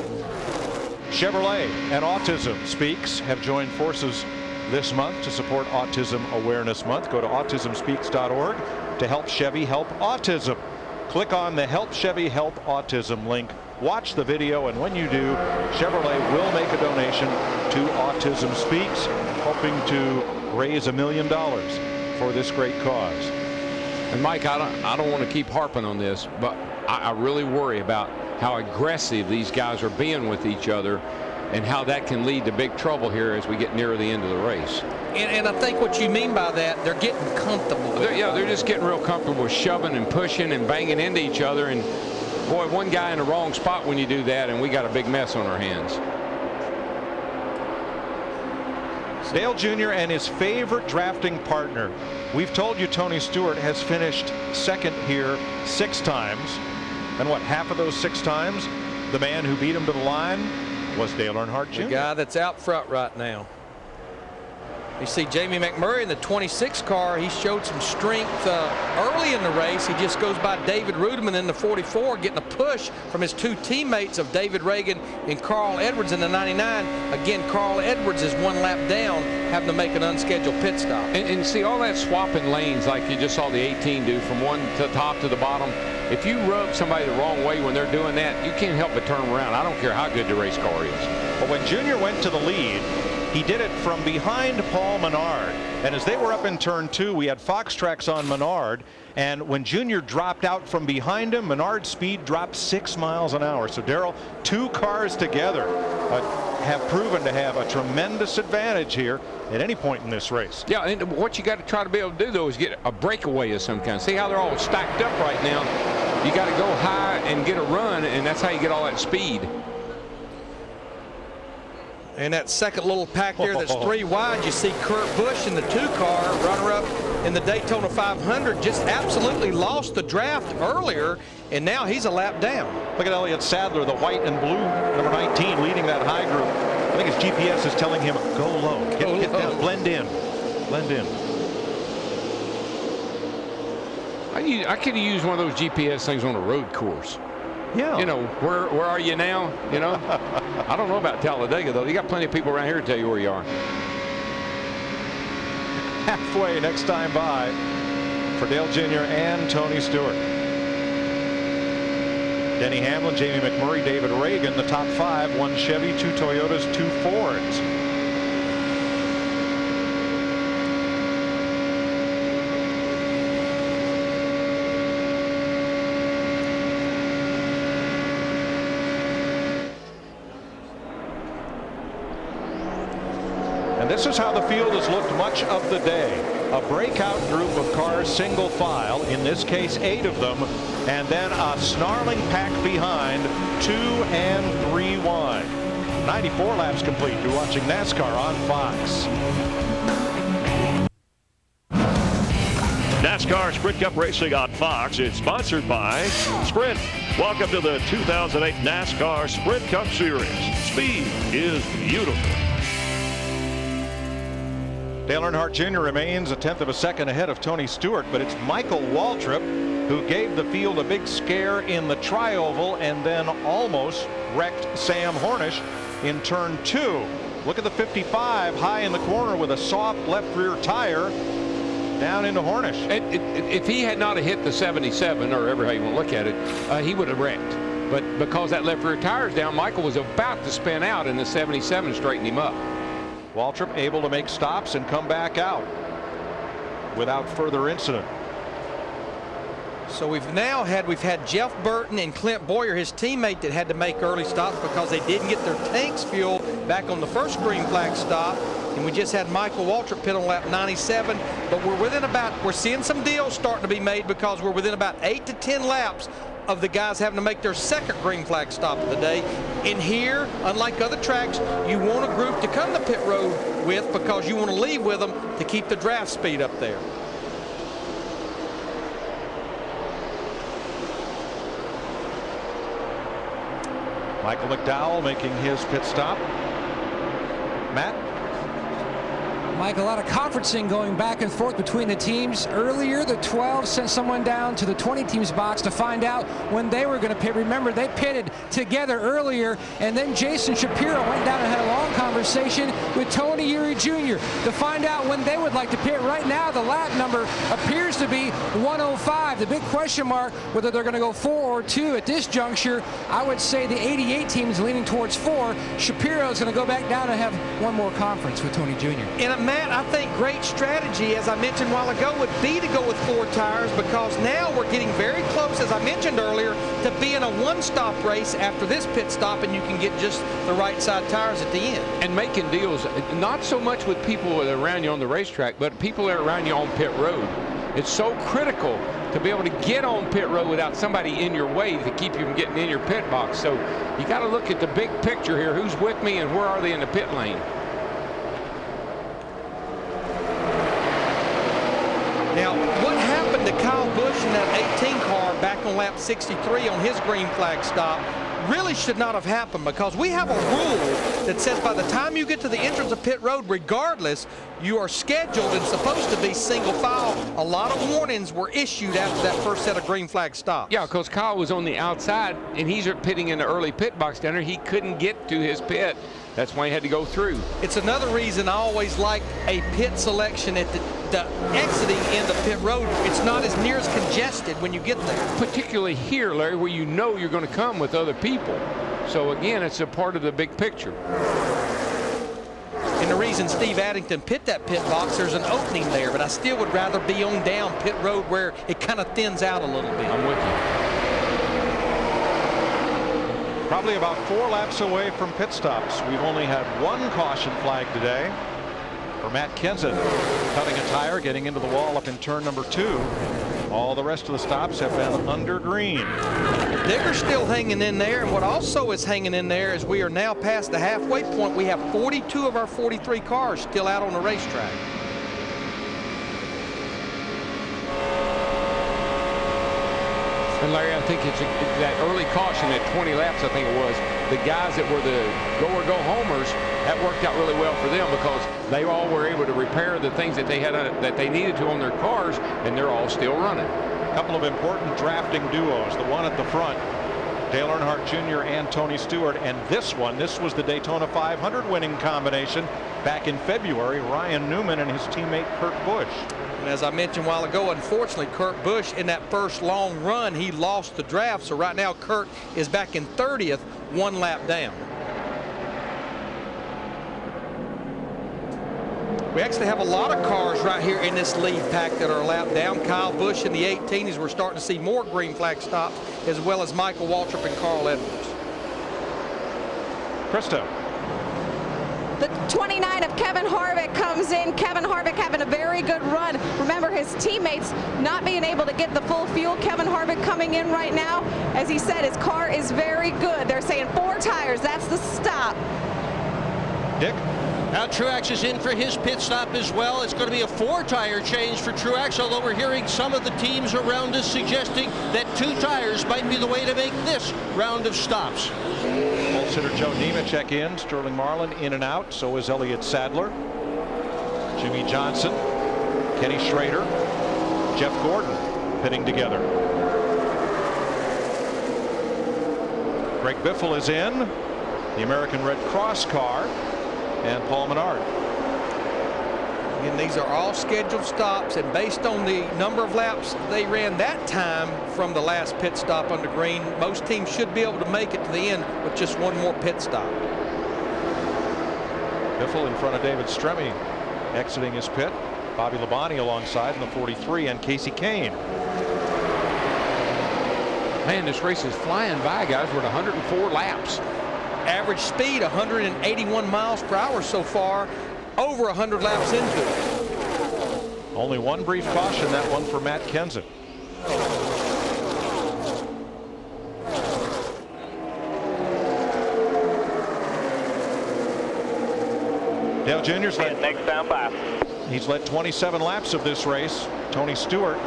Chevrolet and Autism Speaks have joined forces this month to support Autism Awareness Month. Go to autismspeaks.org to help Chevy help autism. Click on the Help Chevy Help Autism link. Watch the video, and when you do, Chevrolet will make a donation to Autism Speaks, hoping to raise $1 million for this great cause. And Mike, I don't want to keep harping on this, but I really worry about how aggressive these guys are being with each other and how that can lead to big trouble here as we get nearer the end of the race. And I think what you mean by that, they're getting comfortable with it. Yeah, they're just getting real comfortable with shoving and pushing and banging into each other. And boy, one guy in the wrong spot when you do that, and we got a big mess on our hands. Dale Jr. and his favorite drafting partner. We've told you Tony Stewart has finished second here 6 times. And what, half of those 6 times, the man who beat him to the line was Dale Earnhardt Jr. The guy that's out front right now. You see Jamie McMurray in the 26 car. He showed some strength early in the race. He just goes by David Rudeman in the 44, getting a push from his two teammates of David Reagan and Carl Edwards in the 99. Again, Carl Edwards is one lap down, having to make an unscheduled pit stop. And see all that swapping lanes like you just saw the 18 do from one to the top to the bottom. If you rub somebody the wrong way when they're doing that, you can't help but turn them around. I don't care how good the race car is. But when Junior went to the lead, he did it from behind Paul Menard. And as they were up in turn 2, we had Fox tracks on Menard. And when Junior dropped out from behind him, Menard's speed dropped 6 miles an hour. So, Darrell, 2 cars together have proven to have a tremendous advantage here at any point in this race. Yeah, and what you got to try to be able to do, though, is get a breakaway of some kind. See how they're all stacked up right now? You got to go high and get a run, and that's how you get all that speed. And that second little pack there that's 3 wide, you see Kurt Busch in the 2 car, runner-up in the Daytona 500, just absolutely lost the draft earlier, and now he's a lap down. Look at Elliott Sadler, the white and blue, number 19, leading that high group. I think his GPS is telling him, go low, get down, blend in, blend in. I could use one of those GPS things on a road course. Yeah. You know, where are you now? You know, I don't know about Talladega, though. You got plenty of people around here to tell you where you are. Halfway next time by for Dale Jr. and Tony Stewart. Denny Hamlin, Jamie McMurray, David Reagan, the top 5, 1 Chevy, 2 Toyotas, 2 Fords. And this is how the field has looked much of the day. A breakout group of cars, single file, in this case 8 of them, and then a snarling pack behind, 2 and 3 wide. 94 laps complete. You're watching NASCAR on Fox. NASCAR Sprint Cup Racing on Fox. It's sponsored by Sprint. Welcome to the 2008 NASCAR Sprint Cup Series. Speed is beautiful. Dale Earnhardt Jr. remains a 1/10 of a second ahead of Tony Stewart, but it's Michael Waltrip who gave the field a big scare in the tri-oval and then almost wrecked Sam Hornish in turn 2. Look at the 55 high in the corner with a soft left rear tire down into Hornish. If he had not hit the 77, or however you want to look at it, he would have wrecked. But because that left rear tire is down, Michael was about to spin out, and the 77 straightened him up. Waltrip able to make stops and come back out without further incident. So we've had Jeff Burton and Clint Boyer, his teammate, that had to make early stops because they didn't get their tanks fuel back on the first green flag stop. And we just had Michael Waltrip pit on lap 97. But we're seeing some deals starting to be made because we're within about 8 to 10 laps of the guys having to make their second green flag stop of the day. In here, unlike other tracks, you want a group to come to pit road with because you want to leave with them to keep the draft speed up there. Michael McDowell making his pit stop. Matt? Mike, a lot of conferencing going back and forth between the teams. Earlier, the 12 sent someone down to the 20 teams box to find out when they were going to pit. Remember, they pitted together earlier, and then Jason Shapiro went down and had a long conversation with Tony Eury Jr. to find out when they would like to pit. Right now, the lap number appears to be 105. The big question mark, whether they're going to go 4 or 2 at this juncture. I would say the 88 team is leaning towards 4. Shapiro is going to go back down and have one more conference with Tony Jr. And Matt, I think great strategy, as I mentioned a while ago, would be to go with 4 tires because now we're getting very close, as I mentioned earlier, to being a one-stop race after this pit stop, and you can get just the right side tires at the end. And making deals, not so much with people around you on the racetrack, but people that are around you on pit road. It's so critical to be able to get on pit road without somebody in your way to keep you from getting in your pit box. So you got to look at the big picture here. Who's with me and where are they in the pit lane? Now, what happened to Kyle Busch in that 18 car back on lap 63 on his green flag stop really should not have happened, because we have a rule that says by the time you get to the entrance of pit road, regardless, you are scheduled and supposed to be single file. A lot of warnings were issued after that first set of green flag stops. Yeah, because Kyle was on the outside, and he's pitting in the early pit box down there. He couldn't get to his pit. That's why he had to go through. It's another reason I always like a pit selection at the exiting end of pit road. It's not as near as congested when you get there. Particularly here, Larry, where you know you're going to come with other people. So again, it's a part of the big picture. And the reason Steve Addington pit that pit box, there's an opening there, but I still would rather be on down pit road where it kind of thins out a little bit. I'm with you. Probably about 4 laps away from pit stops. We've only had 1 caution flag today for Matt Kenseth, cutting a tire, getting into the wall up in turn number 2. All the rest of the stops have been under green. Digger's still hanging in there, and what also is hanging in there is we are now past the halfway point. We have 42 of our 43 cars still out on the racetrack. And Larry, I think it's that early caution at 20 laps, I think it was, the guys that were the go-or-go-homers, that worked out really well for them because they all were able to repair the things that they had that they needed to on their cars, and they're all still running. A couple of important drafting duos. The one at the front, Dale Earnhardt Jr. and Tony Stewart, and this was the Daytona 500 winning combination back in February, Ryan Newman and his teammate Kurt Busch. And as I mentioned a while ago, unfortunately, Kurt Busch, in that first long run, he lost the draft. So right now, Kurt is back in 30th, 1 lap down. We actually have a lot of cars right here in this lead pack that are a lap down. Kyle Busch in the 18, as we're starting to see more green flag stops, as well as Michael Waltrip and Carl Edwards. Krista. The 29 of Kevin Harvick comes in. Kevin Harvick having a very good run. Remember, his teammates not being able to get the full fuel. Kevin Harvick coming in right now. As he said, his car is very good. They're saying 4 tires. That's the stop. Dick? Now Truex is in for his pit stop as well. It's going to be a 4-tire change for Truex, although we're hearing some of the teams around us suggesting that 2 tires might be the way to make this round of stops. Pole sitter Joe Nemechek in, Sterling Marlin in and out, so is Elliott Sadler, Jimmy Johnson, Kenny Schrader, Jeff Gordon pitting together. Greg Biffle is in, the American Red Cross car, and Paul Menard. Again, these are all scheduled stops, and based on the number of laps they ran that time from the last pit stop under green, most teams should be able to make it to the end with just 1 more pit stop. Biffle in front of David Stremme exiting his pit. Bobby Labonte alongside in the 43, and Casey Kane. Man, this race is flying by, guys. We're at 104 laps. Average speed 181 miles per hour so far, over 100 laps into it. Only 1 brief caution, that one for Matt Kenseth. Dale Jr.'s led next down by. He's led 27 laps of this race. Tony Stewart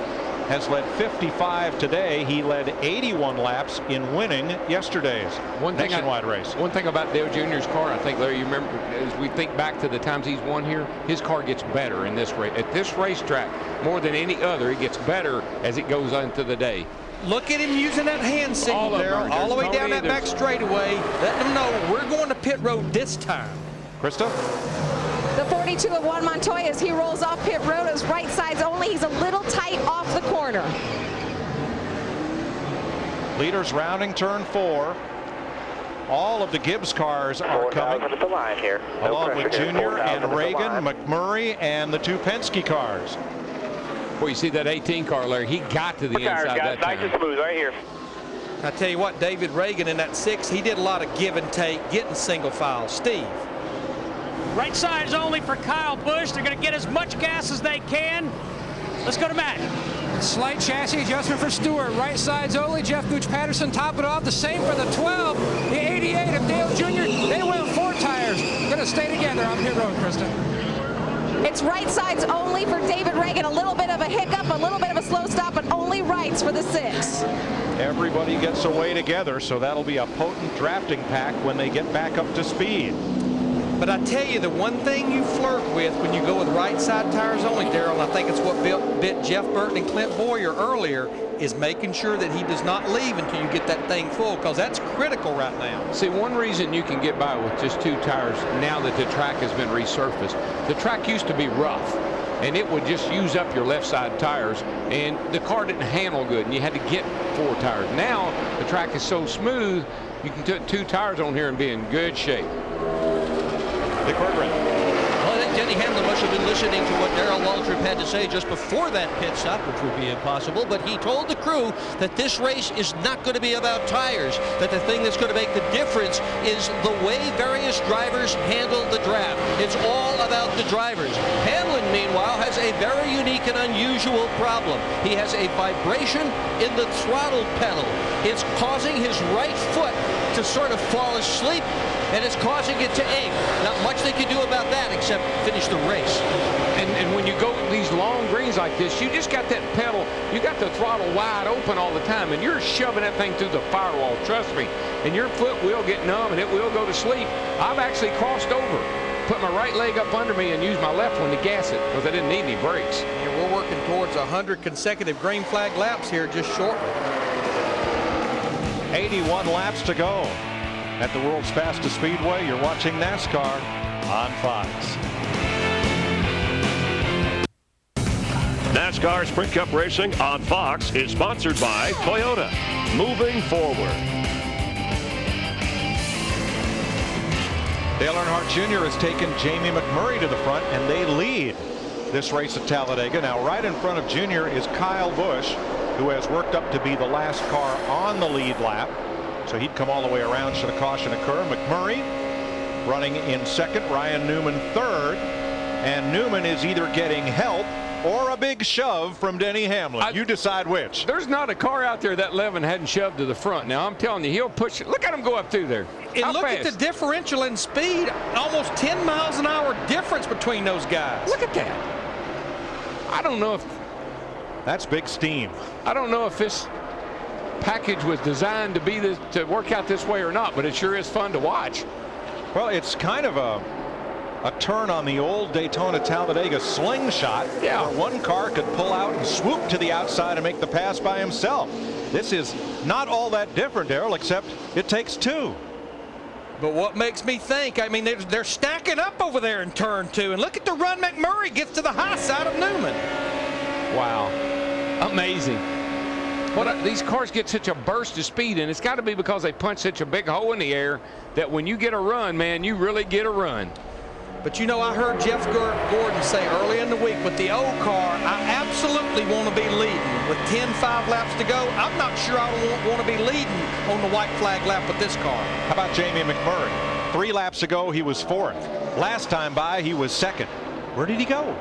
has led 55 today. He led 81 laps in winning yesterday's nationwide race. One thing about Dale Jr.'s car, I think, Larry, you remember, as we think back to the times he's won here, his car gets better in this race. At this racetrack, more than any other, it gets better as it goes into the day. Look at him using that hand signal there, all the way down that back straightaway, letting them know we're going to pit road this time. Krista? The 42 of Juan Montoya, as he rolls off pit road, is right sides only. He's a little tight off the corner. Leaders rounding turn 4. All of the Gibbs cars are coming, at the line here. along with Junior and Reagan, McMurray, and the 2 Penske cars. Well, you see that 18 car, Larry, he got to the inside that time. Nice and smooth right here. I tell you what, David Reagan in that 6, he did a lot of give and take, getting single file. Steve. Right sides only for Kyle Busch. They're going to get as much gas as they can. Let's go to Matt. Slight chassis adjustment for Stewart. Right sides only. Jeff Gooch Patterson top it off. The same for the 12. The 88 of Dale Jr. They went 4 tires. Going to stay together on pit road, Krista. It's right sides only for David Reagan. A little bit of a hiccup, a little bit of a slow stop, but only rights for the 6. Everybody gets away together, so that'll be a potent drafting pack when they get back up to speed. But I tell you, the one thing you flirt with when you go with right side tires only, Darrell, and I think it's what bit Jeff Burton and Clint Boyer earlier, is making sure that he does not leave until you get that thing full, because that's critical right now. See, one reason you can get by with just 2 tires now that the track has been resurfaced, the track used to be rough, and it would just use up your left side tires, and the car didn't handle good, and you had to get 4 tires. Now, the track is so smooth, you can put 2 tires on here and be in good shape. Well, I think Denny Hamlin must have been listening to what Darrell Waltrip had to say just before that pit stop, which would be impossible, but he told the crew that this race is not going to be about tires, that the thing that's going to make the difference is the way various drivers handle the draft. It's all about the drivers. Hamlin, meanwhile, has a very unique and unusual problem. He has a vibration in the throttle pedal. It's causing his right foot to sort of fall asleep, and it's causing it to ache. Not much they can do about that except finish the race. And when you go these long greens like this, you just got that pedal, you got the throttle wide open all the time, and you're shoving that thing through the firewall, trust me. And your foot will get numb, and it will go to sleep. I've actually crossed over, put my right leg up under me, and used my left one to gas it, because I didn't need any brakes. And we're working towards 100 consecutive green flag laps here just shortly. 81 laps to go at the world's fastest speedway. You're watching NASCAR on Fox. NASCAR Sprint Cup Racing on Fox is sponsored by Toyota. Moving forward. Dale Earnhardt Jr. has taken Jamie McMurray to the front, and they lead this race at Talladega. Now, right in front of Jr. is Kyle Busch, who has worked up to be the last car on the lead lap. So he'd come all the way around should a caution occur. McMurray running in second, Ryan Newman third, and Newman is either getting help or a big shove from Denny Hamlin. You decide which. There's not a car out there that Levin hadn't shoved to the front. Now, I'm telling you, he'll push it. Look at him go up through there. And look at the differential in speed. Almost 10 miles an hour difference between those guys. Look at that. I don't know if... That's big steam. I don't know if this package was designed to be to work out this way or not, but it sure is fun to watch. Well, it's kind of a turn on the old Daytona Talladega slingshot, where one car could pull out and swoop to the outside and make the pass by himself. This is not all that different, Darrell, except it takes 2. But what makes me think, I mean, they're stacking up over there in turn 2, and look at the run McMurray gets to the high side of Newman. Wow, amazing. These cars get such a burst of speed, and it's got to be because they punch such a big hole in the air that when you get a run, man, you really get a run. But you know, I heard Jeff Gordon say early in the week, with the old car, I absolutely want to be leading. With 10-5 laps to go, I'm not sure I want to be leading on the white flag lap with this car. How about Jamie McMurray? 3 laps ago, he was 4th. Last time by, he was 2nd. Where did he go?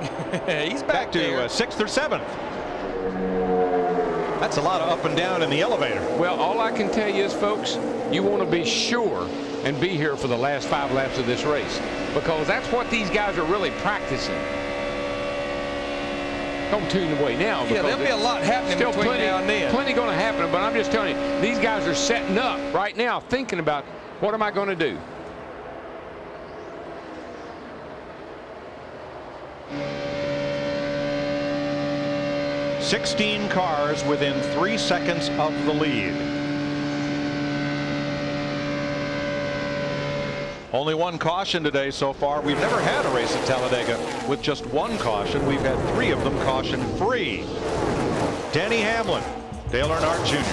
He's back to 6th or 7th. That's a lot of up and down in the elevator. Well, all I can tell you is, folks, you want to be sure and be here for the last 5 laps of this race, because that's what these guys are really practicing. Don't tune away now. Yeah, there'll be a lot happening between now and then. Plenty going to happen, but I'm just telling you, these guys are setting up right now, thinking about, what am I going to do? "16 cars within 3 seconds of the lead." Only 1 caution today so far. We've never had a race at Talladega with just 1 caution. We've had 3 of them caution free. Denny Hamlin, Dale Earnhardt Jr.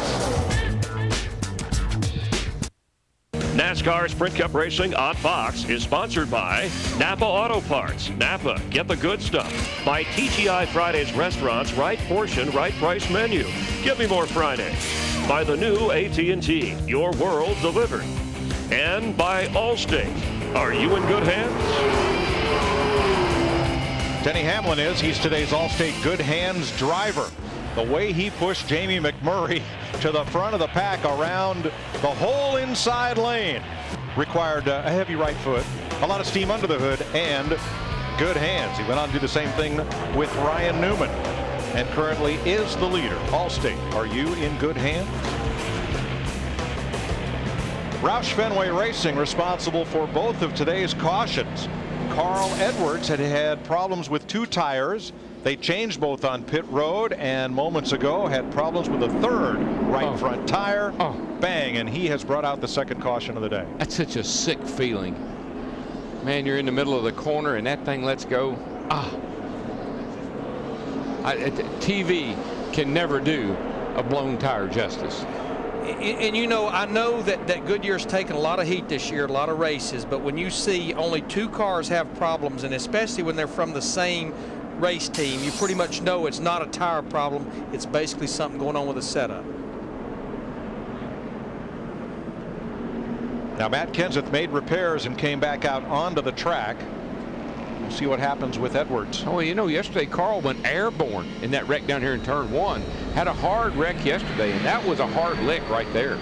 NASCAR Sprint Cup Racing on Fox is sponsored by Napa Auto Parts. Napa, get the good stuff. By TGI Fridays Restaurants, right portion, right price menu. Give me more Fridays. By the new AT&T, your world delivered. And by Allstate. Are you in good hands? Denny Hamlin is. He's today's Allstate Good Hands driver. The way he pushed Jamie McMurray to the front of the pack around the whole inside lane required a heavy right foot, a lot of steam under the hood, and good hands. He went on to do the same thing with Ryan Newman and currently is the leader. Allstate, are you in good hands? Roush Fenway Racing responsible for both of today's cautions. Carl Edwards had problems with 2 tires. They changed both on pit road, and moments ago had problems with a third right front tire. Bang, and he has brought out the second caution of the day. That's such a sick feeling. Man, you're in the middle of the corner and that thing lets go. TV can never do a blown tire justice. And you know, I know that Goodyear's taken a lot of heat this year, a lot of races, but when you see only 2 cars have problems, and especially when they're from the same race team, you pretty much know it's not a tire problem. It's basically something going on with the setup. Now Matt Kenseth made repairs and came back out onto the track. We'll see what happens with Edwards. Oh, you know, yesterday Carl went airborne in that wreck down here in turn 1. Had a hard wreck yesterday, and that was a hard lick right there.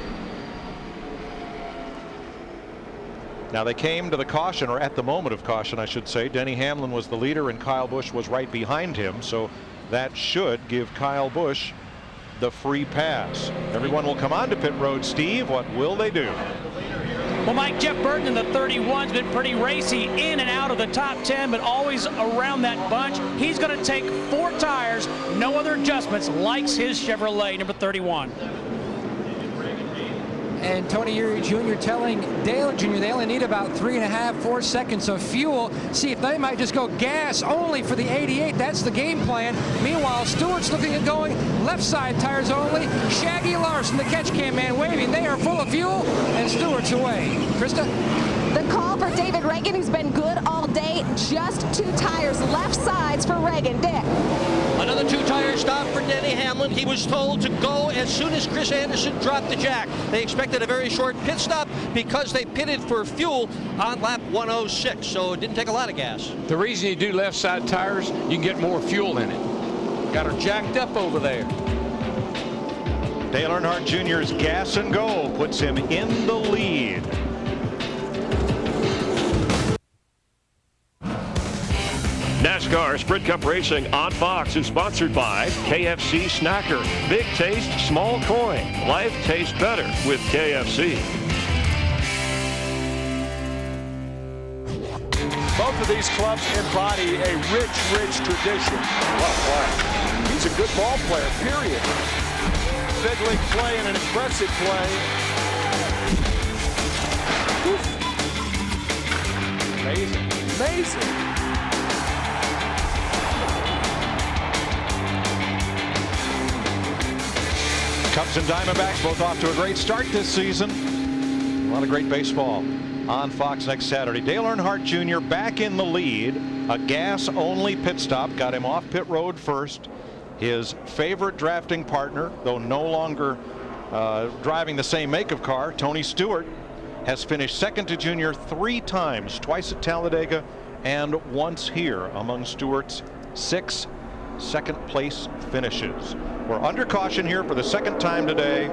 Now they came to the caution, or at the moment of caution, I should say. Denny Hamlin was the leader and Kyle Busch was right behind him, so that should give Kyle Busch the free pass. Everyone will come on to pit road. Steve, what will they do? Well, Mike, Jeff Burton in the 31's been pretty racy in and out of the top 10, but always around that bunch. He's going to take 4 tires, no other adjustments, likes his Chevrolet number 31. And Tony Eury Jr. telling Dale Jr. they only need about 3.5, 4 seconds of fuel. See if they might just go gas only for the 88. That's the game plan. Meanwhile, Stewart's looking at going left side tires only. Shaggy Larson, the catch cam man, waving. They are full of fuel, and Stewart's away. Krista? The call for David Reagan, who's been good all day. Just 2 tires, left sides for Reagan. Dick. Another 2-tire stop for Denny Hamlin. He was told to go as soon as Chris Anderson dropped the jack. They expected a very short pit stop because they pitted for fuel on lap 106, so it didn't take a lot of gas. The reason you do left side tires, you can get more fuel in it. Got her jacked up over there. Dale Earnhardt Jr.'s gas and go puts him in the lead. NASCAR Sprint Cup Racing on Fox is sponsored by KFC Snacker. Big taste, small coin. Life tastes better with KFC. Both of these clubs embody a rich tradition. Wow. He's a good ball player, period. Big league play and an impressive play. Amazing. Cubs and Diamondbacks both off to a great start this season. A lot of great baseball on Fox next Saturday. Dale Earnhardt Jr. back in the lead. A gas-only pit stop got him off pit road first. His favorite drafting partner, though no longer driving the same make of car, Tony Stewart, has finished second to Junior 3 times, twice at Talladega and once here, among Stewart's 6 second-place finishes. We're under caution here for the second time today.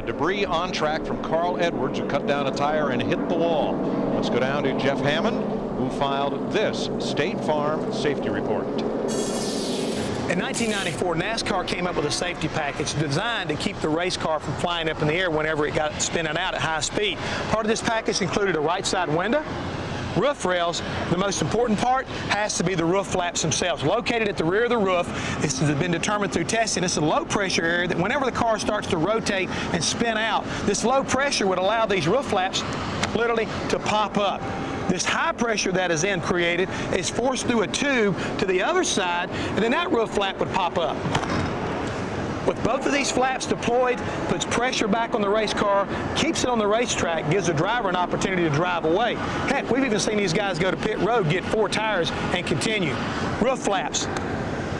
Debris on track from Carl Edwards, who cut down a tire and hit the wall. Let's go down to Jeff Hammond, who filed this State Farm safety report. In 1994, NASCAR came up with a safety package designed to keep the race car from flying up in the air whenever it got spinning out at high speed. Part of this package included a right side window, roof rails. The most important part has to be the roof flaps themselves. Located at the rear of the roof, this has been determined through testing. It's a low pressure area that whenever the car starts to rotate and spin out, this low pressure would allow these roof flaps literally to pop up. This high pressure that is then created is forced through a tube to the other side, and then that roof flap would pop up. With both of these flaps deployed, puts pressure back on the race car, keeps it on the racetrack, gives the driver an opportunity to drive away. Heck, we've even seen these guys go to pit road, get 4 tires, and continue. Roof flaps,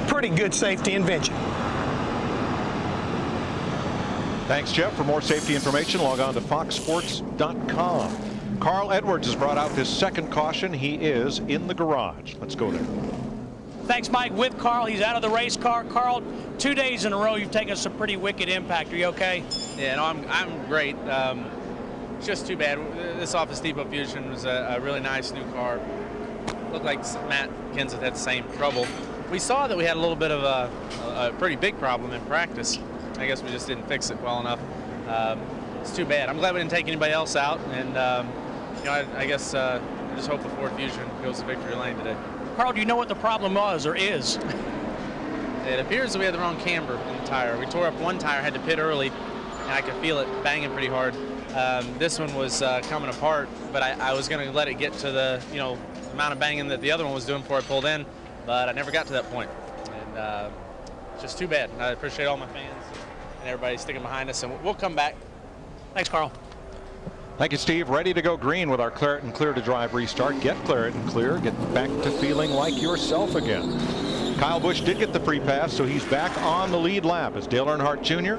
pretty good safety invention. Thanks, Jeff. For more safety information, log on to foxsports.com. Carl Edwards has brought out this second caution. He is in the garage. Let's go there. Thanks, Mike. With Carl, he's out of the race car. Carl, 2 days in a row, you've taken some pretty wicked impact. Are you okay? Yeah, no, I'm great. It's just too bad. This Office Depot Fusion was a really nice new car. looked like Matt Kenseth had the same trouble. We saw that we had a little bit of a pretty big problem in practice. I guess we just didn't fix it well enough. It's too bad. I'm glad we didn't take anybody else out, and you know, I guess I just hope the Ford Fusion goes to victory lane today. Carl, do you know what the problem was or is? It appears that we had the wrong camber in the tire. We tore up one tire, had to pit early, and I could feel it banging pretty hard. This one was coming apart, but I was going to let it get to the amount of banging that the other one was doing before I pulled in, but I never got to that point. And it's just too bad. I appreciate all my fans and everybody sticking behind us, and we'll come back. Thanks, Carl. Thank you, Steve. Ready to go green with our Claret and Clear to Drive restart. Get Claret and Clear. Get back to feeling like yourself again. Kyle Busch did get the free pass, so he's back on the lead lap as Dale Earnhardt Jr.,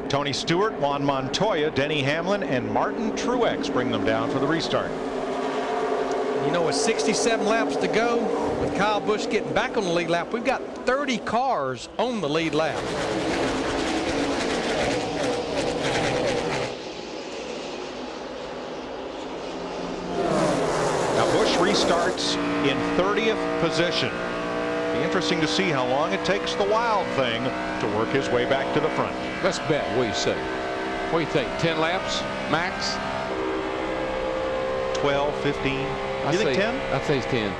Tony Stewart, Juan Montoya, Denny Hamlin, and Martin Truex bring them down for the restart. You know, with 67 laps to go, with Kyle Busch getting back on the lead lap, we've got 30 cars on the lead lap. Now Busch restarts in 30th position. Be interesting to see how long it takes the Wild Thing to work his way back to the front. Let's bet. What do you say? What do you think? 10 laps max? 12, 15. You think 10? I'd say 10.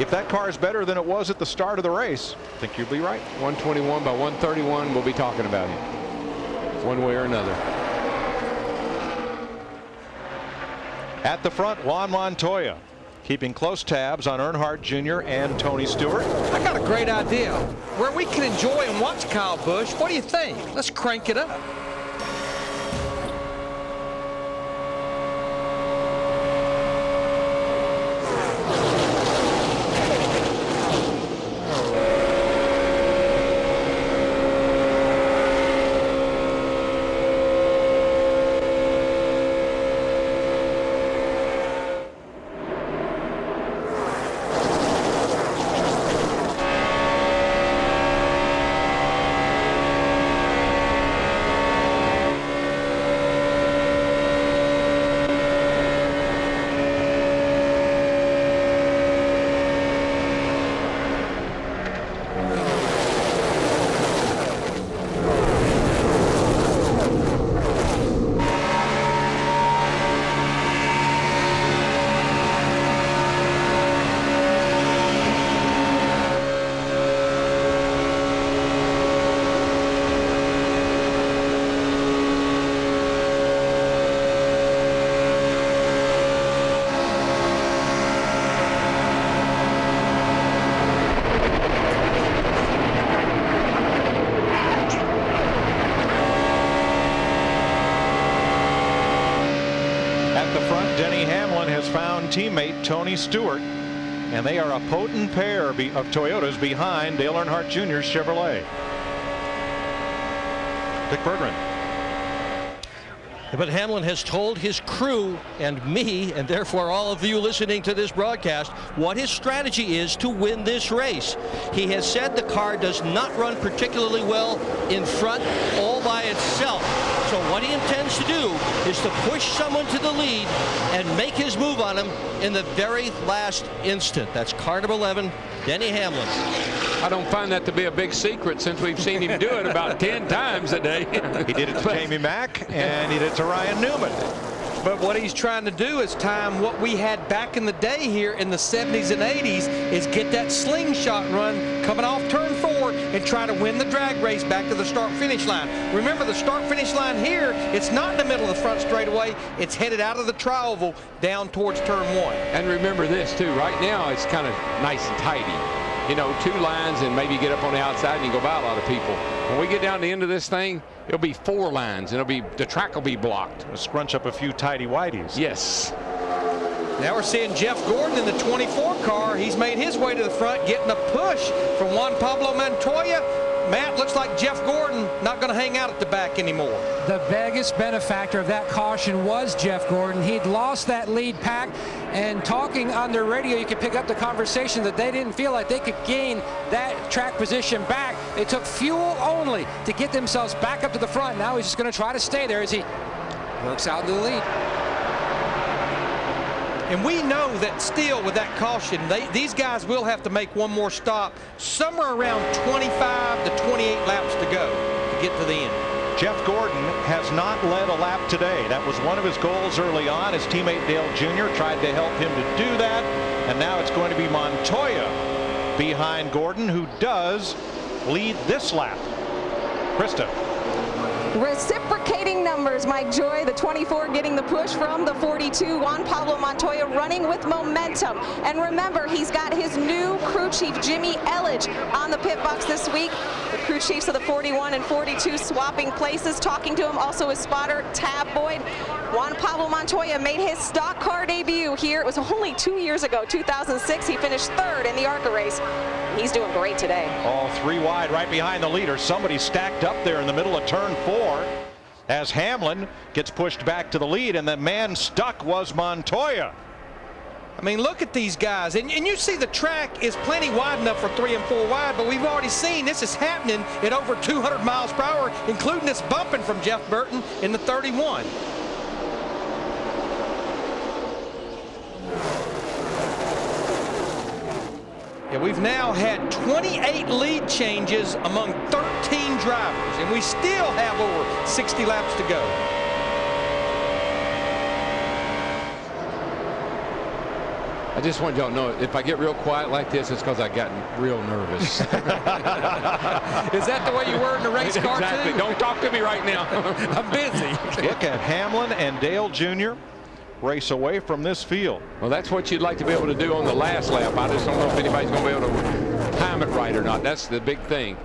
If that car is better than it was at the start of the race, I think you'll be right. 121 by 131, we'll be talking about him one way or another. At the front, Juan Montoya keeping close tabs on Earnhardt Jr. and Tony Stewart. I got a great idea where we can enjoy and watch Kyle Busch. What do you think? Let's crank it up. Teammate Tony Stewart, and they are a potent pair of Toyotas behind Dale Earnhardt Jr.'s Chevrolet. Dick Berggren. But Hamlin has told his crew and me, and therefore all of you listening to this broadcast, what his strategy is to win this race. He has said the car does not run particularly well in front all by itself. So what he intends to do is to push someone to the lead and make his move on him in the very last instant. That's car number 11, Denny Hamlin. I don't find that to be a big secret since we've seen him do it about 10 times a day. He did it to Jamie Mack, and he did it to Ryan Newman. But what he's trying to do is time what we had back in the day here in the 70s and 80s is get that slingshot run coming off turn 4 and try to win the drag race back to the start-finish line. Remember, the start-finish line here, it's not in the middle of the front straightaway. It's headed out of the tri-oval down towards turn 1. And remember this, too. Right now, it's kind of nice and tidy. You know, 2 lines and maybe get up on the outside and you go by a lot of people. When we get down to the end of this thing, it'll be 4 lines and the track will be blocked. We'll scrunch up a few tidy whiteys. Yes. Now we're seeing Jeff Gordon in the 24 car. He's made his way to the front, getting a push from Juan Pablo Montoya. Matt, looks like Jeff Gordon not going to hang out at the back anymore. The biggest benefactor of that caution was Jeff Gordon. He'd lost that lead pack, and talking on their radio, you could pick up the conversation that they didn't feel like they could gain that track position back. They took fuel only to get themselves back up to the front. Now he's just going to try to stay there as he works out into the lead. And we know that still with that caution, these guys will have to make one more stop, somewhere around 25 to 28 laps to go to get to the end. Jeff Gordon has not led a lap today. That was one of his goals early on. His teammate Dale Jr. tried to help him to do that. And now it's going to be Montoya behind Gordon, who does lead this lap. Krista. Reciprocating numbers, Mike Joy, the 24 getting the push from the 42. Juan Pablo Montoya running with momentum. And remember, he's got his new crew chief, Jimmy Elledge, on the pit box this week. The crew chiefs of the 41 and 42 swapping places. Talking to him also his spotter, Tab Boyd. Juan Pablo Montoya made his stock car debut here. It was only 2 years ago, 2006. He finished third in the ARCA race. He's doing great today. All 3 wide right behind the leader. Somebody stacked up there in the middle of turn 4 as Hamlin gets pushed back to the lead, and the man stuck was Montoya. I mean, look at these guys, and you see the track is plenty wide enough for 3 and 4 wide, but we've already seen this is happening at over 200 miles per hour, including this bumping from Jeff Burton in the 31. Yeah, we've now had 28 lead changes among 13 drivers, and we still have over 60 laps to go. I just want y'all to know, if I get real quiet like this, it's because I've gotten real nervous. Is that the way you were in the race car, exactly. too? Don't talk to me right now. I'm busy. Look at Hamlin and Dale Jr. race away from this field. Well, that's what you'd like to be able to do on the last lap. I just don't know if anybody's going to be able to time it right or not. That's the big thing.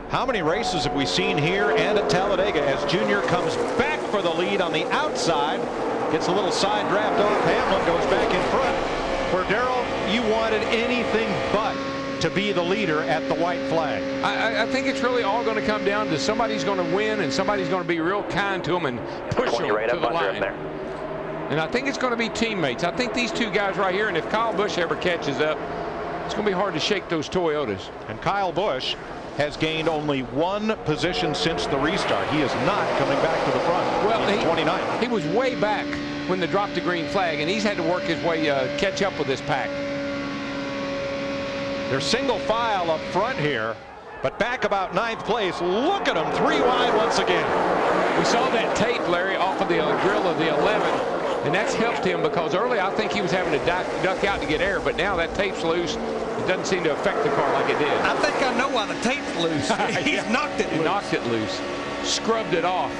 How many races have we seen here and at Talladega as Jr. comes back for the lead on the outside, gets a little side draft off Hamlin, goes back in front, where Darrell, you wanted anything but to be the leader at the white flag. I think it's really all going to come down to somebody's going to win and somebody's going to be real kind to them and push them right to up the under line. him there. And I think it's going to be teammates. I think these 2 guys right here, and if Kyle Busch ever catches up, it's going to be hard to shake those Toyotas. And Kyle Busch has gained only 1 position since the restart. He is not coming back to the front. Well, he's 29th. He was way back when they dropped the green flag, and he's had to work his way catch up with this pack. They're single file up front here, but back about 9th place. Look at them, 3 wide once again. We saw that tape, Larry, off of the grill of the 11. And that's helped him because early I think he was having to duck out to get air, but now that tape's loose. It doesn't seem to affect the car like it did. I think I know why the tape's loose. He's knocked it loose. He knocked it loose. Scrubbed it off.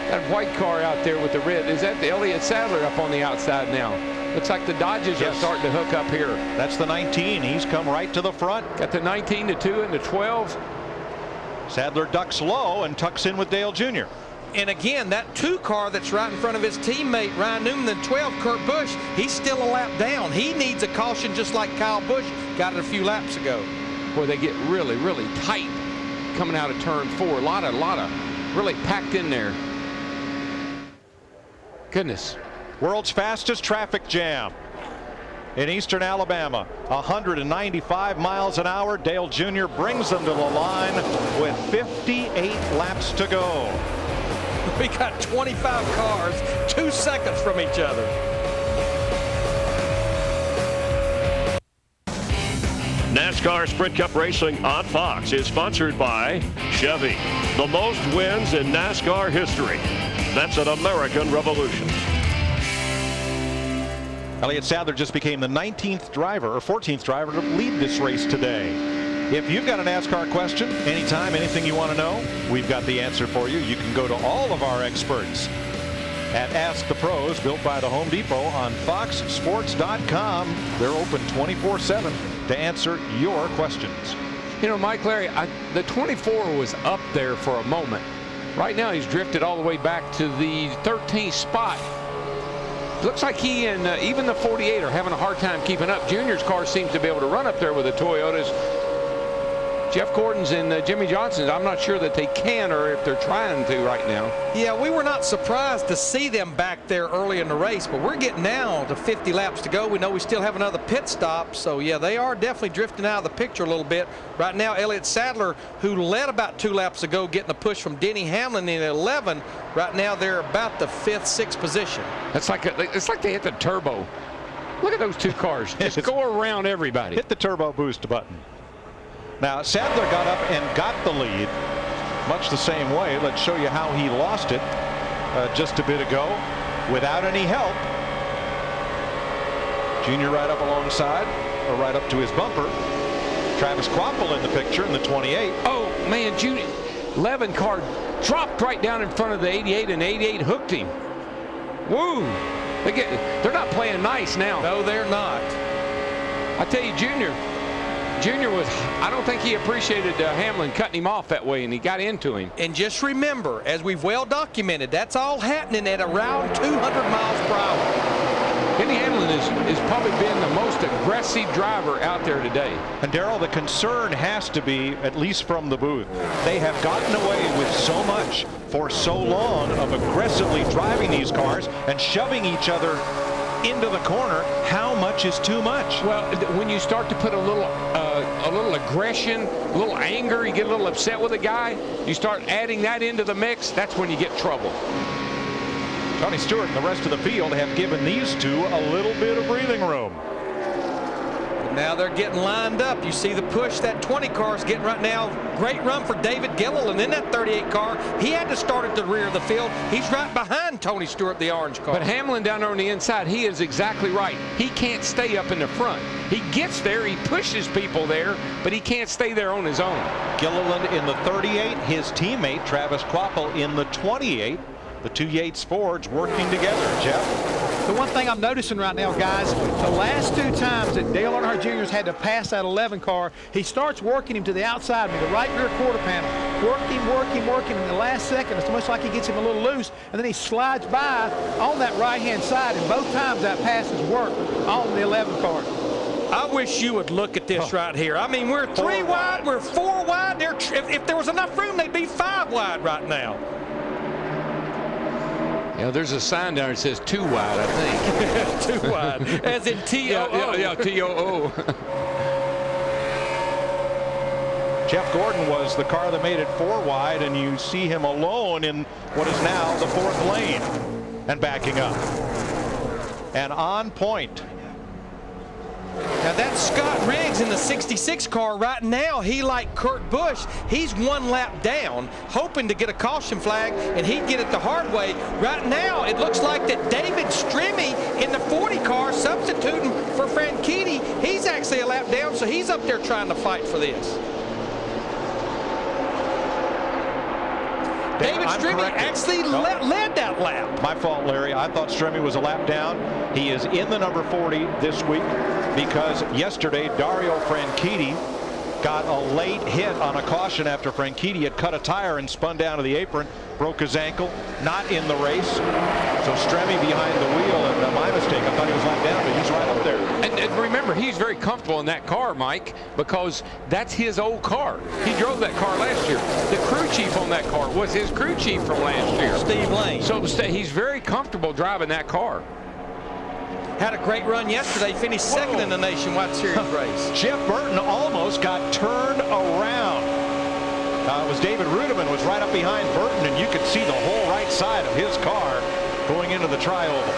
That white car out there with the red, is that the Elliott Sadler up on the outside now? Looks like the Dodges are starting to hook up here. That's the 19. He's come right to the front. Got the 19, the 2, and the 12. Sadler ducks low and tucks in with Dale Jr. And again, that 2 car that's right in front of his teammate Ryan Newman, the 12, Kurt Busch, he's still a lap down. He needs a caution just like Kyle Busch got it a few laps ago. Boy, they get really, really tight coming out of turn 4. A lot of really packed in there. Goodness. World's fastest traffic jam in eastern Alabama, 195 miles an hour. Dale Jr. brings them to the line with 58 laps to go. We got 25 cars 2 seconds from each other. NASCAR Sprint Cup Racing on Fox is sponsored by Chevy, the most wins in NASCAR history. That's an American revolution. Elliott Sadler just became the 19th driver or 14th driver to lead this race today. If you've got a NASCAR question, anytime, anything you want to know, we've got the answer for you. You can go to all of our experts at Ask the Pros, built by the Home Depot on foxsports.com. They're open 24/7 to answer your questions. You know, Mike, Larry, the 24 was up there for a moment. Right now, he's drifted all the way back to the 13th spot. Looks like he and even the 48 are having a hard time keeping up. Junior's car seems to be able to run up there with the Toyotas. Jeff Gordon's and Jimmy Johnson's, I'm not sure that they can or if they're trying to right now. Yeah, we were not surprised to see them back there early in the race, but we're getting now to 50 laps to go. We know we still have another pit stop, so yeah, they are definitely drifting out of the picture a little bit. Right now, Elliott Sadler, who led about 2 laps ago, getting a push from Denny Hamlin in 11. Right now, they're about the 5th, 6th position. It's like they hit the turbo. Look at those 2 cars. Just go around everybody. Hit the turbo boost button. Now, Sadler got up and got the lead much the same way. Let's show you how he lost it just a bit ago without any help. Junior right up alongside, or right up to his bumper. Travis Quapple in the picture in the 28. Oh, man, Junior. 11 car dropped right down in front of the 88, and 88 hooked him. Woo! They're not playing nice now. No, they're not. I tell you, Junior was, I don't think he appreciated Hamlin cutting him off that way, and he got into him. And just remember, as we've well documented, that's all happening at around 200 miles per hour. Denny Hamlin has probably been the most aggressive driver out there today. And Darrell, the concern has to be, at least from the booth, they have gotten away with so much for so long of aggressively driving these cars and shoving each other into the corner. How much is too much? Well, when you start to put a little aggression, a little anger, you get a little upset with a guy, you start adding that into the mix, that's when you get trouble. Tony Stewart and the rest of the field have given these two a little bit of breathing room. Now they're getting lined up. You see the push that 20 car is getting right now. Great run for David Gilliland in that 38 car. He had to start at the rear of the field. He's right behind Tony Stewart, the orange car. But Hamlin down there on the inside, he is exactly right. He can't stay up in the front. He gets there, he pushes people there, but he can't stay there on his own. Gilliland in the 38, his teammate Travis Quapple in the 28. The two Yates Fords working together, Jeff. The one thing I'm noticing right now, guys, the last 2 times that Dale Earnhardt Jr. has had to pass that 11 car, he starts working him to the outside with the right rear quarter panel. Working. In the last second, it's almost like he gets him a little loose, and then he slides by on that right-hand side, and both times that pass has worked on the 11 car. I wish you would look at this right here. I mean, we're 3 wide, we're 4 wide. If there was enough room, they'd be 5 wide right now. Yeah, there's a sign down that says 2 wide, I think. 2 wide, as in T-O-O. Yeah, T-O-O. Jeff Gordon was the car that made it 4 wide, and you see him alone in what is now the 4th lane and backing up. And on point. Now that's Scott Riggs in the 66 car right now. He, like Kurt Busch, he's 1 lap down, hoping to get a caution flag, and he'd get it the hard way. Right now, it looks like that David Stremme in the 40 car, substituting for Franchitti, he's actually a lap down, so he's up there trying to fight for this. David Stremme actually led that lap. My fault, Larry. I thought Stremme was a lap down. He is in the number 40 this week because yesterday Dario Franchitti got a late hit on a caution after Franchitti had cut a tire and spun down to the apron, broke his ankle, not in the race. So Stremme behind the wheel, and my mistake, I thought he was lap down, but he's right up there. And remember, he's very comfortable in that car, Mike, because that's his old car. He drove that car last year. The crew chief on that car was his crew chief from last year. Steve Lane. So he's very comfortable driving that car. Had a great run yesterday, finished 2nd in the Nationwide Series race. Jeff Burton almost got turned around. It was David Rudiman was right up behind Burton, and you could see the whole right side of his car going into the tri-oval.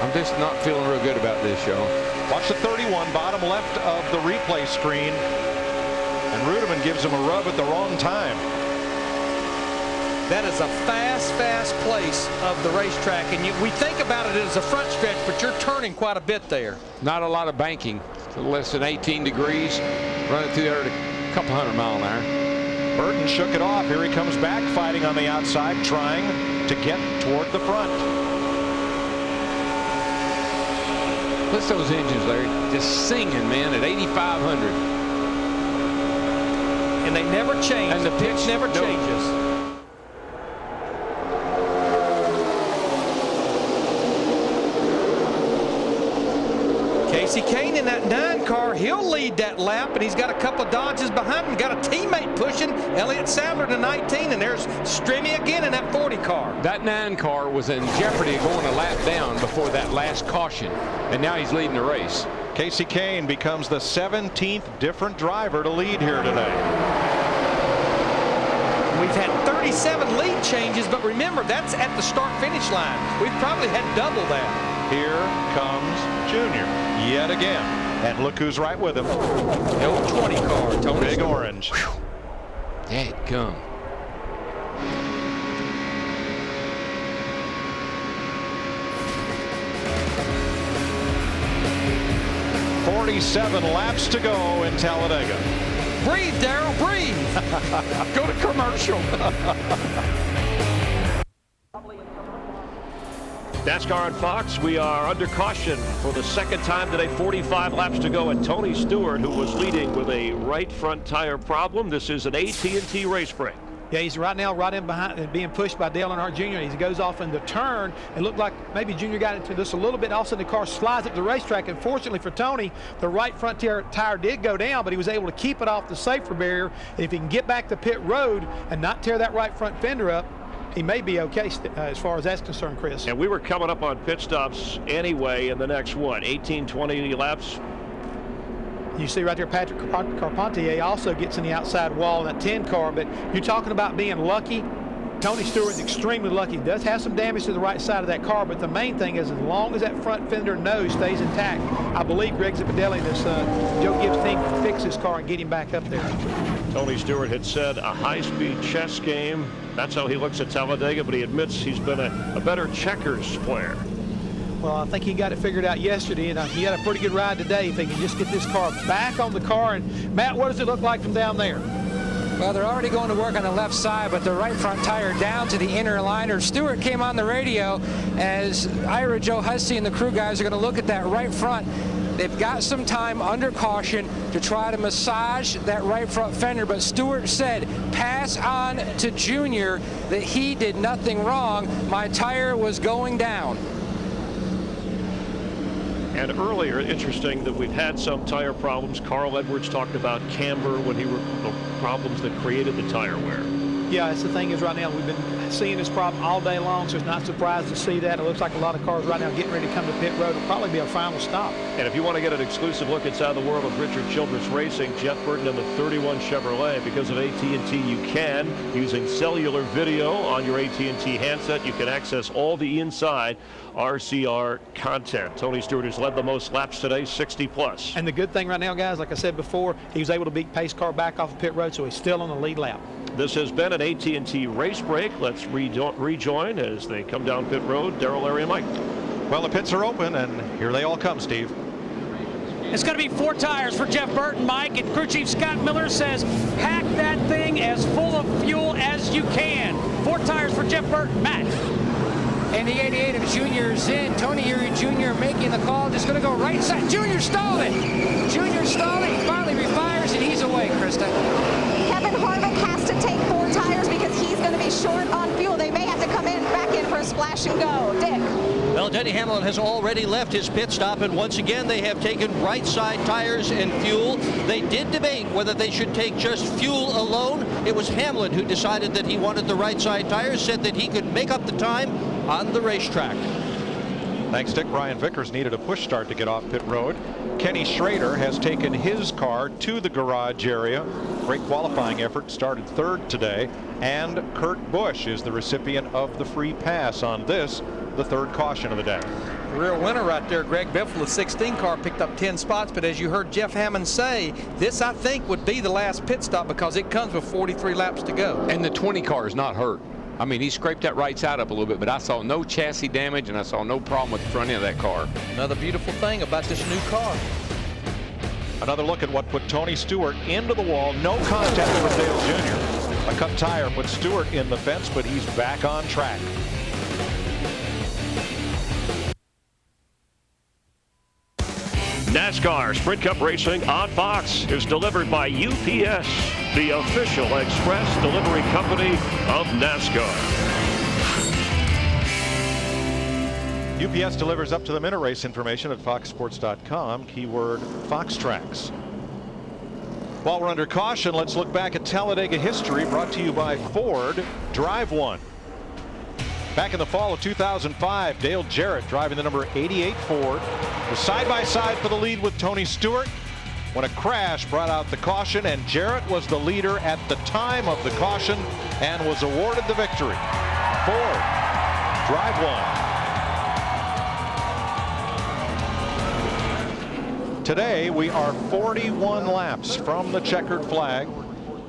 I'm just not feeling real good about this, y'all. Watch the 31, bottom left of the replay screen, and Rudiman gives him a rub at the wrong time. That is a fast place of the racetrack, and we think about it as a front stretch, but you're turning quite a bit there. Not a lot of banking. Less than 18 degrees. Running through there at a couple 100 miles an hour. Burton shook it off. Here he comes back, fighting on the outside, trying to get toward the front. Listen to those engines, Larry. Just singing, man, at 8,500. And they never change. And the pitch never changes. Casey Kane in that 9 car, he'll lead that lap, and he's got a couple of Dodges behind him. Got a teammate pushing, Elliott Sadler to 19, and there's Stremme again in that 40 car. That 9 car was in jeopardy of going a lap down before that last caution, and now he's leading the race. Casey Kane becomes the 17th different driver to lead here today. We've had 37 lead changes, but remember, that's at the start-finish line. We've probably had double that. Here comes Junior yet again. And look who's right with him. The old 20 car, Tony. Big orange. Dadgum. "47 laps to go in Talladega." Breathe, Darrell, breathe. Go to commercial. NASCAR on Fox, we are under caution for the second time today. 45 laps to go, and Tony Stewart, who was leading with a right front tire problem. This is an AT&T race break. Yeah, he's right now right in behind and being pushed by Dale Earnhardt Jr. He goes off in the turn. It looked like maybe Junior got into this a little bit. All of a sudden, the car slides up the racetrack. And fortunately for Tony, the right front tire did go down, but he was able to keep it off the safety barrier. And if he can get back to pit road and not tear that right front fender up, he may be okay as far as that's concerned, Chris. And we were coming up on pit stops anyway in the next, 18, 20 laps? You see right there, Patrick Carpentier also gets in the outside wall in that 10 car, but you're talking about being lucky. Tony Stewart's extremely lucky. He does have some damage to the right side of that car, but the main thing is as long as that front fender nose stays intact, I believe Greg Zipadelli, this Joe Gibbs team, can fix his car and get him back up there. Tony Stewart had said a high-speed chess game. That's how he looks at Talladega, but he admits he's been a better checkers player. Well, I think he got it figured out yesterday, and he had a pretty good ride today if he can just get this car back on the car. And Matt, what does it look like from down there? Well, they're already going to work on the left side, but the right front tire down to the inner liner. Stewart came on the radio as Ira, Joe Hussey, and the crew guys are going to look at that right front. They've got some time under caution to try to massage that right front fender, but Stewart said, pass on to Junior that he did nothing wrong. My tire was going down. And earlier, interesting that we've had some tire problems. Carl Edwards talked about camber when he were the problems that created the tire wear. Yeah, that's the thing is right now we've been seeing this problem all day long, so it's not surprised to see that. It looks like a lot of cars right now getting ready to come to pit road. It'll probably be a final stop. And if you want to get an exclusive look inside the world of Richard Childress Racing, Jeff Burton in the 31 Chevrolet, because of AT&T, you can, using cellular video on your AT&T handset, you can access all the inside RCR content. Tony Stewart has led the most laps today, 60 plus. And the good thing right now, guys, like I said before, he was able to beat pace car back off of pit road, so he's still on the lead lap. This has been an AT&T race break. Let's rejoin as they come down pit road. Darrell, Larry, and Mike. Well, the pits are open, and here they all come, Steve. It's going to be 4 tires for Jeff Burton, Mike, and crew chief Scott Miller says, pack that thing as full of fuel as you can. 4 tires for Jeff Burton. Matt. And the 88 of Junior's in. Tony Eury Jr. making the call. Just going to go right side. Junior stalled it. Junior stalled it. He finally refires, and he's away, Krista. Kevin Harvick has to take 4 tires because he's going to be short on fuel. They may have to come back in for a splash and go. Dick. Well, Denny Hamlin has already left his pit stop, and once again they have taken right side tires and fuel. They did debate whether they should take just fuel alone. It was Hamlin who decided that he wanted the right side tires, said that he could make up the time on the racetrack. Thanks, Dick. Brian Vickers needed a push start to get off pit road. Kenny Schrader has taken his car to the garage area. Great qualifying effort, started 3rd today. And Kurt Busch is the recipient of the free pass on this, the 3rd caution of the day. Real winner right there. Greg Biffle, the 16 car, picked up 10 spots, but as you heard Jeff Hammond say, this I think would be the last pit stop because it comes with 43 laps to go. And the 20 car is not hurt. I mean, he scraped that right side up a little bit, but I saw no chassis damage and I saw no problem with the front end of that car. Another beautiful thing about this new car. Another look at what put Tony Stewart into the wall. No contact with Dale Jr. A cut tire put Stewart in the fence, but he's back on track. NASCAR Sprint Cup Racing on Fox is delivered by UPS, the official express delivery company of NASCAR. UPS delivers up-to-the-minute race information at foxsports.com. Keyword Fox Tracks. While we're under caution, let's look back at Talladega history, brought to you by Ford. Drive One. Back in the fall of 2005, Dale Jarrett, driving the number 88 Ford, was side-by-side for the lead with Tony Stewart when a crash brought out the caution, and Jarrett was the leader at the time of the caution and was awarded the victory. Ford. Drive One. Today, we are 41 laps from the checkered flag.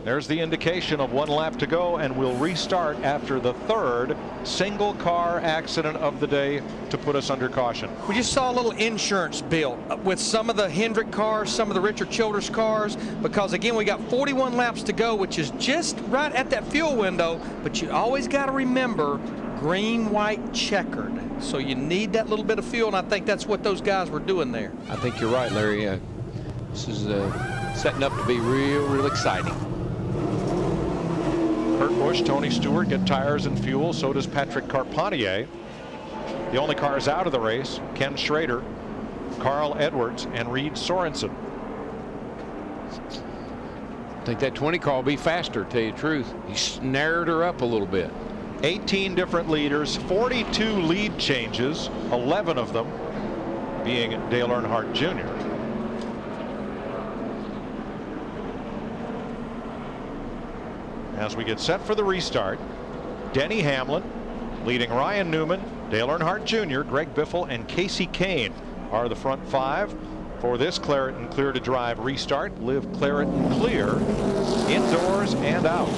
There's the indication of 1 lap to go, and we'll restart after the third single car accident of the day to put us under caution. We just saw a little insurance bill with some of the Hendrick cars, some of the Richard Childress cars, because again, we got 41 laps to go, which is just right at that fuel window, but you always got to remember green, white, checkered. So you need that little bit of fuel, and I think that's what those guys were doing there. I think you're right, Larry. This is setting up to be real exciting. Kurt Busch, Tony Stewart get tires and fuel. So does Patrick Carpentier. The only cars out of the race, Ken Schrader, Carl Edwards, and Reed Sorensen. I think that 20 car will be faster, to tell you the truth. He snared her up a little bit. 18 different leaders, 42 lead changes, 11 of them being Dale Earnhardt Jr. As we get set for the restart, Denny Hamlin leading Ryan Newman, Dale Earnhardt Jr., Greg Biffle, and Casey Kane are the front 5 for this Claret and Clear to Drive restart. Live Claret and Clear, indoors and out.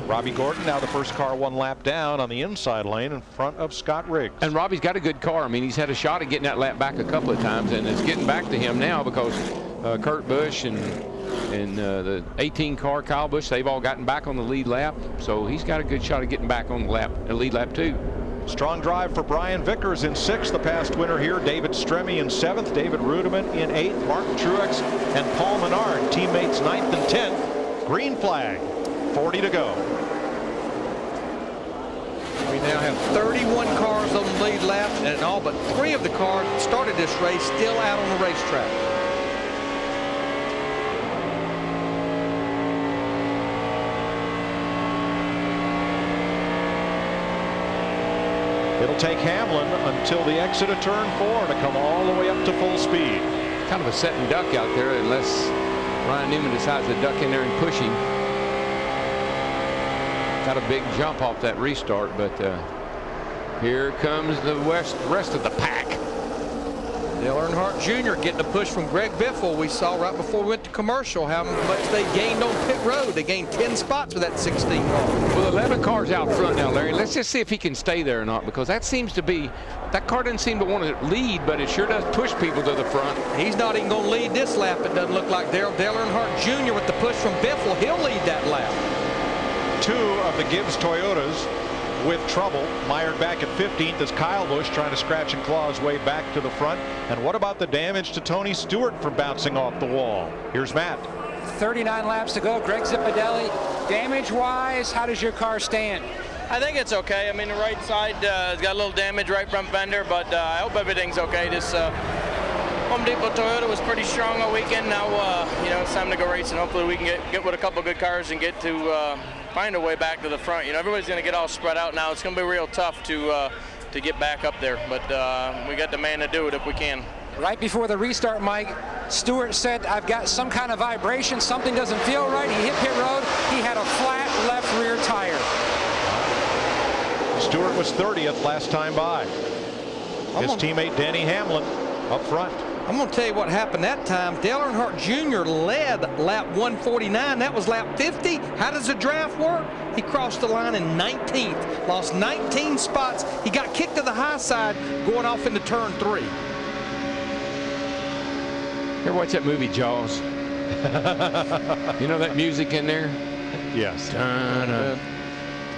Robbie Gordon, now the first car 1 lap down on the inside lane in front of Scott Riggs. And Robbie's got a good car. I mean, he's had a shot at getting that lap back a couple of times, and it's getting back to him now because Kurt Busch and the 18 car Kyle Busch, they've all gotten back on the lead lap, so he's got a good shot at getting back on the lead lap too. Strong drive for Brian Vickers in 6th, the past winner here. David Stremme in 7th, David Rudiman in 8th, Mark Truex and Paul Menard, teammates 9th and 10th. Green flag, 40 to go. We now have 31 cars on the lead lap, and all but 3 of the cars that started this race still out on the racetrack. It'll take Hamlin until the exit of turn 4 to come all the way up to full speed. Kind of a set and duck out there unless Ryan Newman decides to duck in there and push him. Got a big jump off that restart, but here comes the rest of the pack. Dale Earnhardt Jr. getting a push from Greg Biffle. We saw right before we went to commercial how much they gained on pit road. They gained 10 spots with that 16 car. Well, 11 cars out front now, Larry. Let's just see if he can stay there or not, because that seems to be, that car doesn't seem to want to lead, but it sure does push people to the front. He's not even going to lead this lap. It doesn't look like Dale Earnhardt Jr. with the push from Biffle. He'll lead that lap. 2 of the Gibbs Toyotas with trouble, mired back at 15th as Kyle Busch trying to scratch and claw his way back to the front. And what about the damage to Tony Stewart from bouncing off the wall? Here's Matt. 39 laps to go. Greg Zipadelli, damage-wise, how does your car stand? I think it's okay. I mean, the right side has got a little damage, right front fender, but I hope everything's okay. This Home Depot Toyota was pretty strong all weekend. Now, it's time to go racing. Hopefully we can get with a couple good cars and get to find a way back to the front. Everybody's going to get all spread out now. It's going to be real tough to get back up there, but we got the man to do it if we can. Right before the restart, Mike, Stewart said, I've got some kind of vibration. Something doesn't feel right. He hit pit road. He had a flat left rear tire. Stewart was 30th last time by. His teammate Denny Hamlin up front. I'm going to tell you what happened that time. Dale Earnhardt Jr. led lap 149. That was lap 50. How does the draft work? He crossed the line in 19th, lost 19 spots. He got kicked to the high side going off into turn 3. Ever watch that movie Jaws? You know that music in there? Yes. Dun-dun,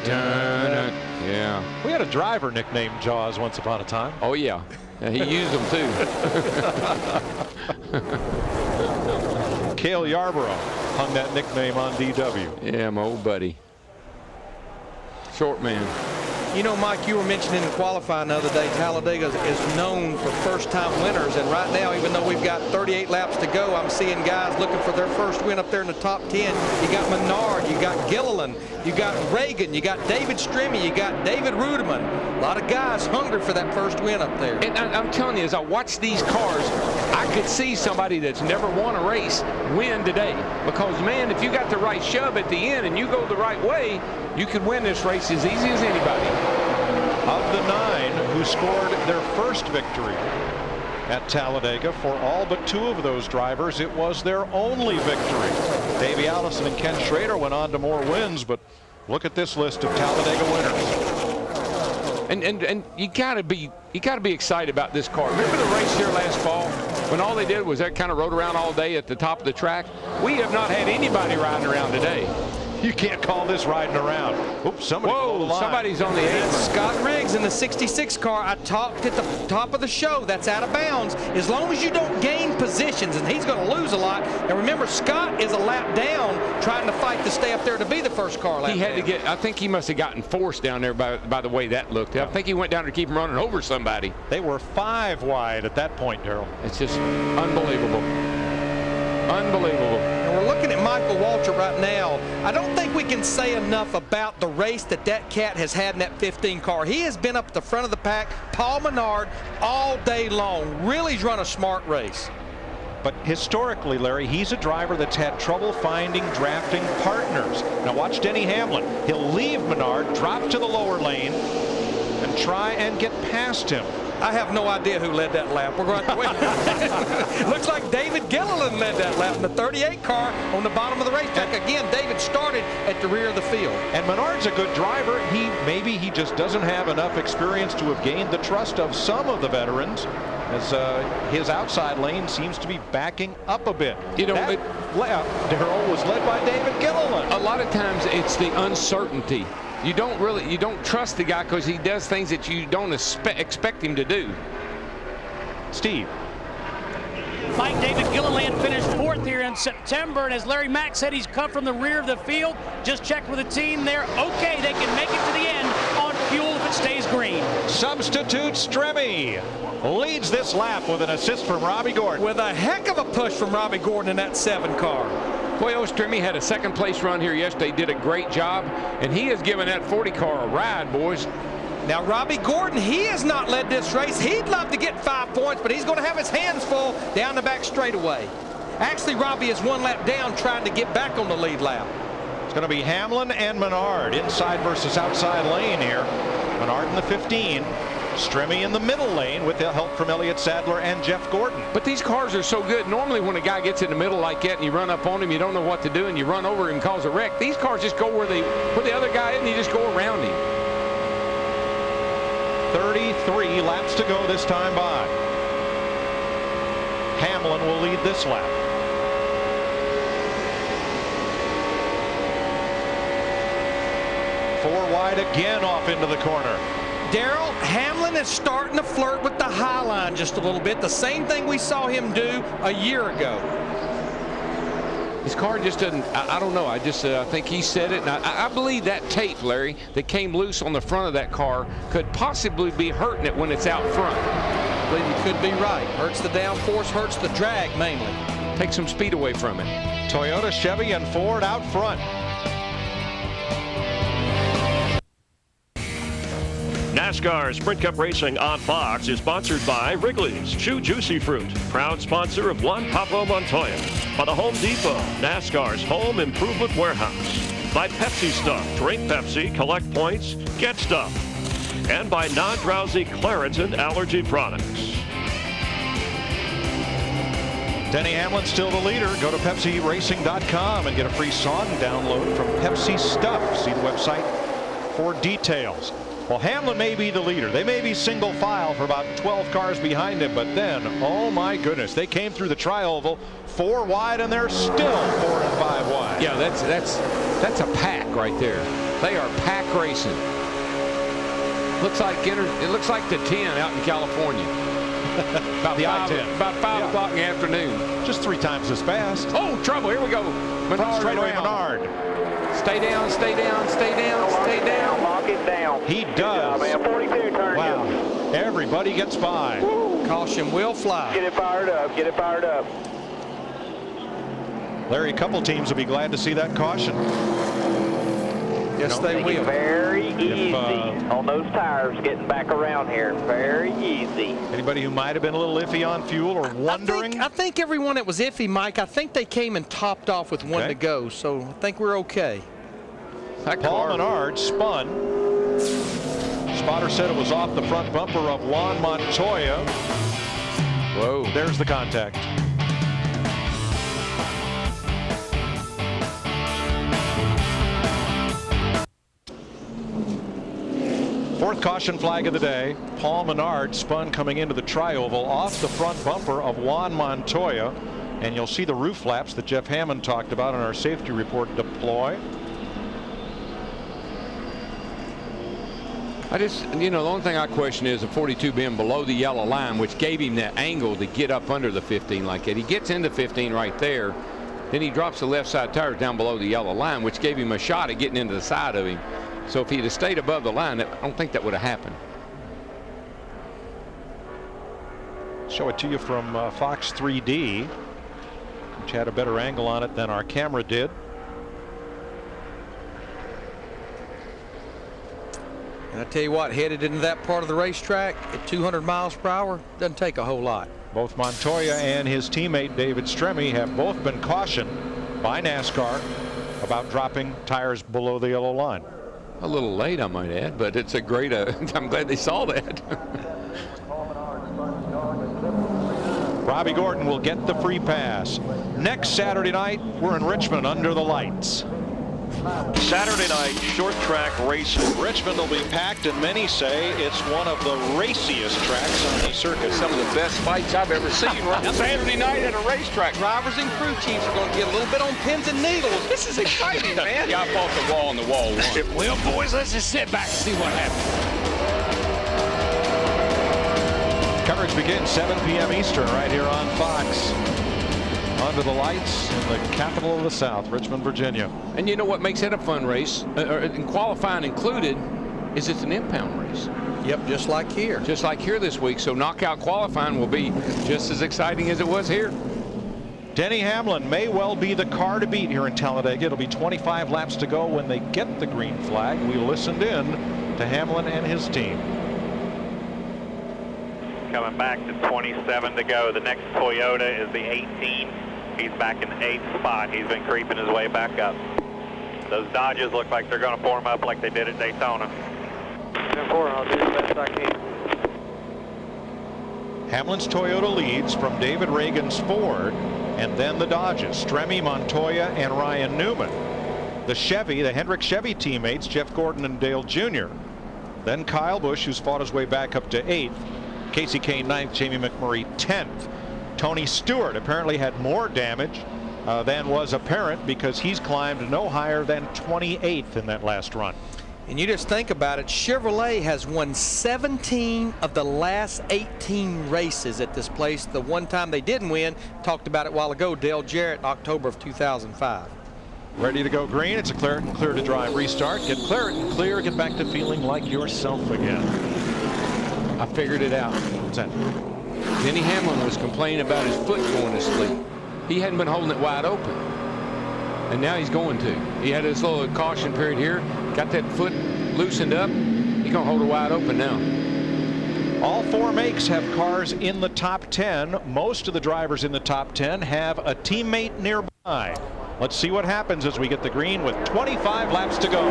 dun-dun. Yeah. We had a driver nicknamed Jaws once upon a time. Oh, yeah. He used them, too. Cale Yarborough hung that nickname on DW. Yeah, my old buddy. Short man. You know, Mike, you were mentioning in qualifying the other day, Talladega is known for first-time winners, and right now, even though we've got 38 laps to go, I'm seeing guys looking for their first win up there in the top 10. You got Menard, you got Gilliland, you got Reagan, you got David Stremme, you got David Rudeman. A lot of guys hungry for that first win up there. And I'm telling you, as I watch these cars, I could see somebody that's never won a race win today. Because, man, if you got the right shove at the end and you go the right way, you could win this race as easy as anybody. Of the 9 who scored their first victory at Talladega, for all but 2 of those drivers, it was their only victory. Davey Allison and Ken Schrader went on to more wins, but look at this list of Talladega winners. And you gotta be excited about this car. Remember the race here last fall when all they did was they kind of rode around all day at the top of the track? We have not had anybody riding around today. You can't call this riding around. Oops, somebody's on the 8. Scott Riggs in the 66 car. I talked at the top of the show. That's out of bounds. As long as you don't gain positions, and he's going to lose a lot. And remember, Scott is a lap down trying to fight to stay up there to be the first car lap He had down. to get, I think he must have gotten forced down there by the way that looked. I think he went down to keep him running over somebody. They were 5 wide at that point, Darrell. It's just unbelievable. Unbelievable. And we're looking at Michael Waltrip right now. I don't think we can say enough about the race that cat has had in that 15 car. He has been up at the front of the pack, Paul Menard, all day long. Really run a smart race. But historically, Larry, he's a driver that's had trouble finding drafting partners. Now watch Denny Hamlin. He'll leave Menard, drop to the lower lane, and try and get past him. I have no idea who led that lap. We're going to win. Looks like David Gilliland led that lap in the 38 car on the bottom of the racetrack. Again, David started at the rear of the field. And Menard's a good driver. Maybe he just doesn't have enough experience to have gained the trust of some of the veterans, as his outside lane seems to be backing up a bit. You know, that lap, Darrell, was led by David Gilliland. A lot of times it's the uncertainty. You don't trust the guy because he does things that you don't expect him to do. Steve. Mike, David Gilliland finished 4th here in September, and as Larry Mack said, he's come from the rear of the field. Just checked with the team there. Okay, they can make it to the end on fuel if it stays green. Substitute Stremme leads this lap with an assist from Robbie Gordon. With a heck of a push from Robbie Gordon in that 7 car. Boy, Stremme had a 2nd place run here yesterday, did a great job, and he has given that 40 car a ride, boys. Now, Robbie Gordon, he has not led this race. He'd love to get 5 points, but he's going to have his hands full down the back straightaway. Actually, Robbie is 1 lap down trying to get back on the lead lap. It's going to be Hamlin and Menard, inside versus outside lane here. Menard in the 15. Stremme in the middle lane with the help from Elliott Sadler and Jeff Gordon. But these cars are so good. Normally when a guy gets in the middle like that and you run up on him, you don't know what to do, and you run over him and cause a wreck. These cars just go where the other guy is, and you just go around him. 33 laps to go this time by. Hamlin will lead this lap. Four wide again off into the corner. Darrell, Hamlin is starting to flirt with the high line just a little bit. The same thing we saw him do a year ago. His car just doesn't, I don't know. I think he said it. And I believe that tape, Larry, that came loose on the front of that car could possibly be hurting it when it's out front. I believe you could be right. Hurts the downforce, hurts the drag mainly. Take some speed away from it. Toyota, Chevy, and Ford out front. NASCAR Sprint Cup Racing on Fox is sponsored by Wrigley's Chew Juicy Fruit, proud sponsor of Juan Pablo Montoya. By the Home Depot, NASCAR's home improvement warehouse. By Pepsi Stuff, drink Pepsi, collect points, get stuff. And by non-drowsy Claritin allergy products. Denny Hamlin still the leader. Go to PepsiRacing.com and get a free song download from Pepsi Stuff. See the website for details. Well, Hamlin may be the leader. They may be single file for about 12 cars behind him, but then, oh my goodness, they came through the tri-oval 4 wide, and they're still 4 and 5 wide. Yeah, that's a pack right there. They are pack racing. It looks like the 10 out in California. About the I-10. About 5 o'clock in the afternoon. Just 3 times as fast. Oh, trouble! Here we go. Menard straightaway Menard. Stay down, stay down, stay down, stay down. Lock it down. He does. Man, 42 turns. Wow. Everybody gets by. Caution will fly. Get it fired up. Get it fired up. Larry, a couple teams will be glad to see that caution. Yes, they will. Very easy on those tires getting back around here. Very easy. Anybody who might have been a little iffy on fuel or wondering? I think everyone that was iffy, Mike, I think they came and topped off with one to go, so I think we're okay. Paul Menard spun. Spotter said it was off the front bumper of Juan Montoya. Whoa. There's the contact. Fourth caution flag of the day. Paul Menard spun coming into the tri-oval off the front bumper of Juan Montoya. And you'll see the roof flaps that Jeff Hammond talked about in our safety report deploy. I just, the only thing I question is the 42 being below the yellow line, which gave him that angle to get up under the 15 like that. He gets into 15 right there. Then he drops the left side tires down below the yellow line, which gave him a shot at getting into the side of him. So if he'd have stayed above the line, I don't think that would have happened. Show it to you from Fox 3D, which had a better angle on it than our camera did. And I tell you what, headed into that part of the racetrack at 200 miles per hour, doesn't take a whole lot. Both Montoya and his teammate David Stremme have both been cautioned by NASCAR about dropping tires below the yellow line. A little late, I might add, but it's a great, I'm glad they saw that. Robbie Gordon will get the free pass. Next Saturday night, we're in Richmond under the lights. Saturday night short track racing. Richmond will be packed, and many say it's one of the raciest tracks on the circuit. Some of the best fights I've ever seen right Saturday night at a racetrack. Drivers and crew chiefs are going to get a little bit on pins and needles. This is exciting, man. Yeah, I fought the wall on the wall once. Well, boys, let's just sit back and see what happens. Coverage begins 7 p.m. Eastern right here on Fox. Under the lights in the capital of the South, Richmond, Virginia. And you know what makes it a fun race, and qualifying included, is it's an impound race. Yep, just like here. Just like here this week. So knockout qualifying will be just as exciting as it was here. Denny Hamlin may well be the car to beat here in Talladega. It'll be 25 laps to go when they get the green flag. We listened in to Hamlin and his team. Coming back to 27 to go. The next Toyota is the 18. He's back in the 8th spot. He's been creeping his way back up. Those Dodges look like they're going to form up like they did at Daytona. 10-4, I'll do the best I can. Hamlin's Toyota leads from David Reagan's Ford, and then the Dodges, Stremme, Montoya, and Ryan Newman. The Chevy, the Hendrick Chevy teammates, Jeff Gordon and Dale Jr. Then Kyle Busch, who's fought his way back up to 8th. Casey Kane 9th, Jamie McMurray 10th. Tony Stewart apparently had more damage than was apparent because he's climbed no higher than 28th in that last run. And you just think about it, Chevrolet has won 17 of the last 18 races at this place. The one time they didn't win, talked about it a while ago, Dale Jarrett, October of 2005. Ready to go green. It's a Claret and Clear to Drive restart. Get Claret and Clear, get back to feeling like yourself again. I figured it out. What's that? Denny Hamlin was complaining about his foot going to sleep. He hadn't been holding it wide open, and now he's going to. He had his little caution period here, got that foot loosened up. He's going to hold it wide open now. All 4 makes have cars in the top 10. Most of the drivers in the top 10 have a teammate nearby. Let's see what happens as we get the green with 25 laps to go.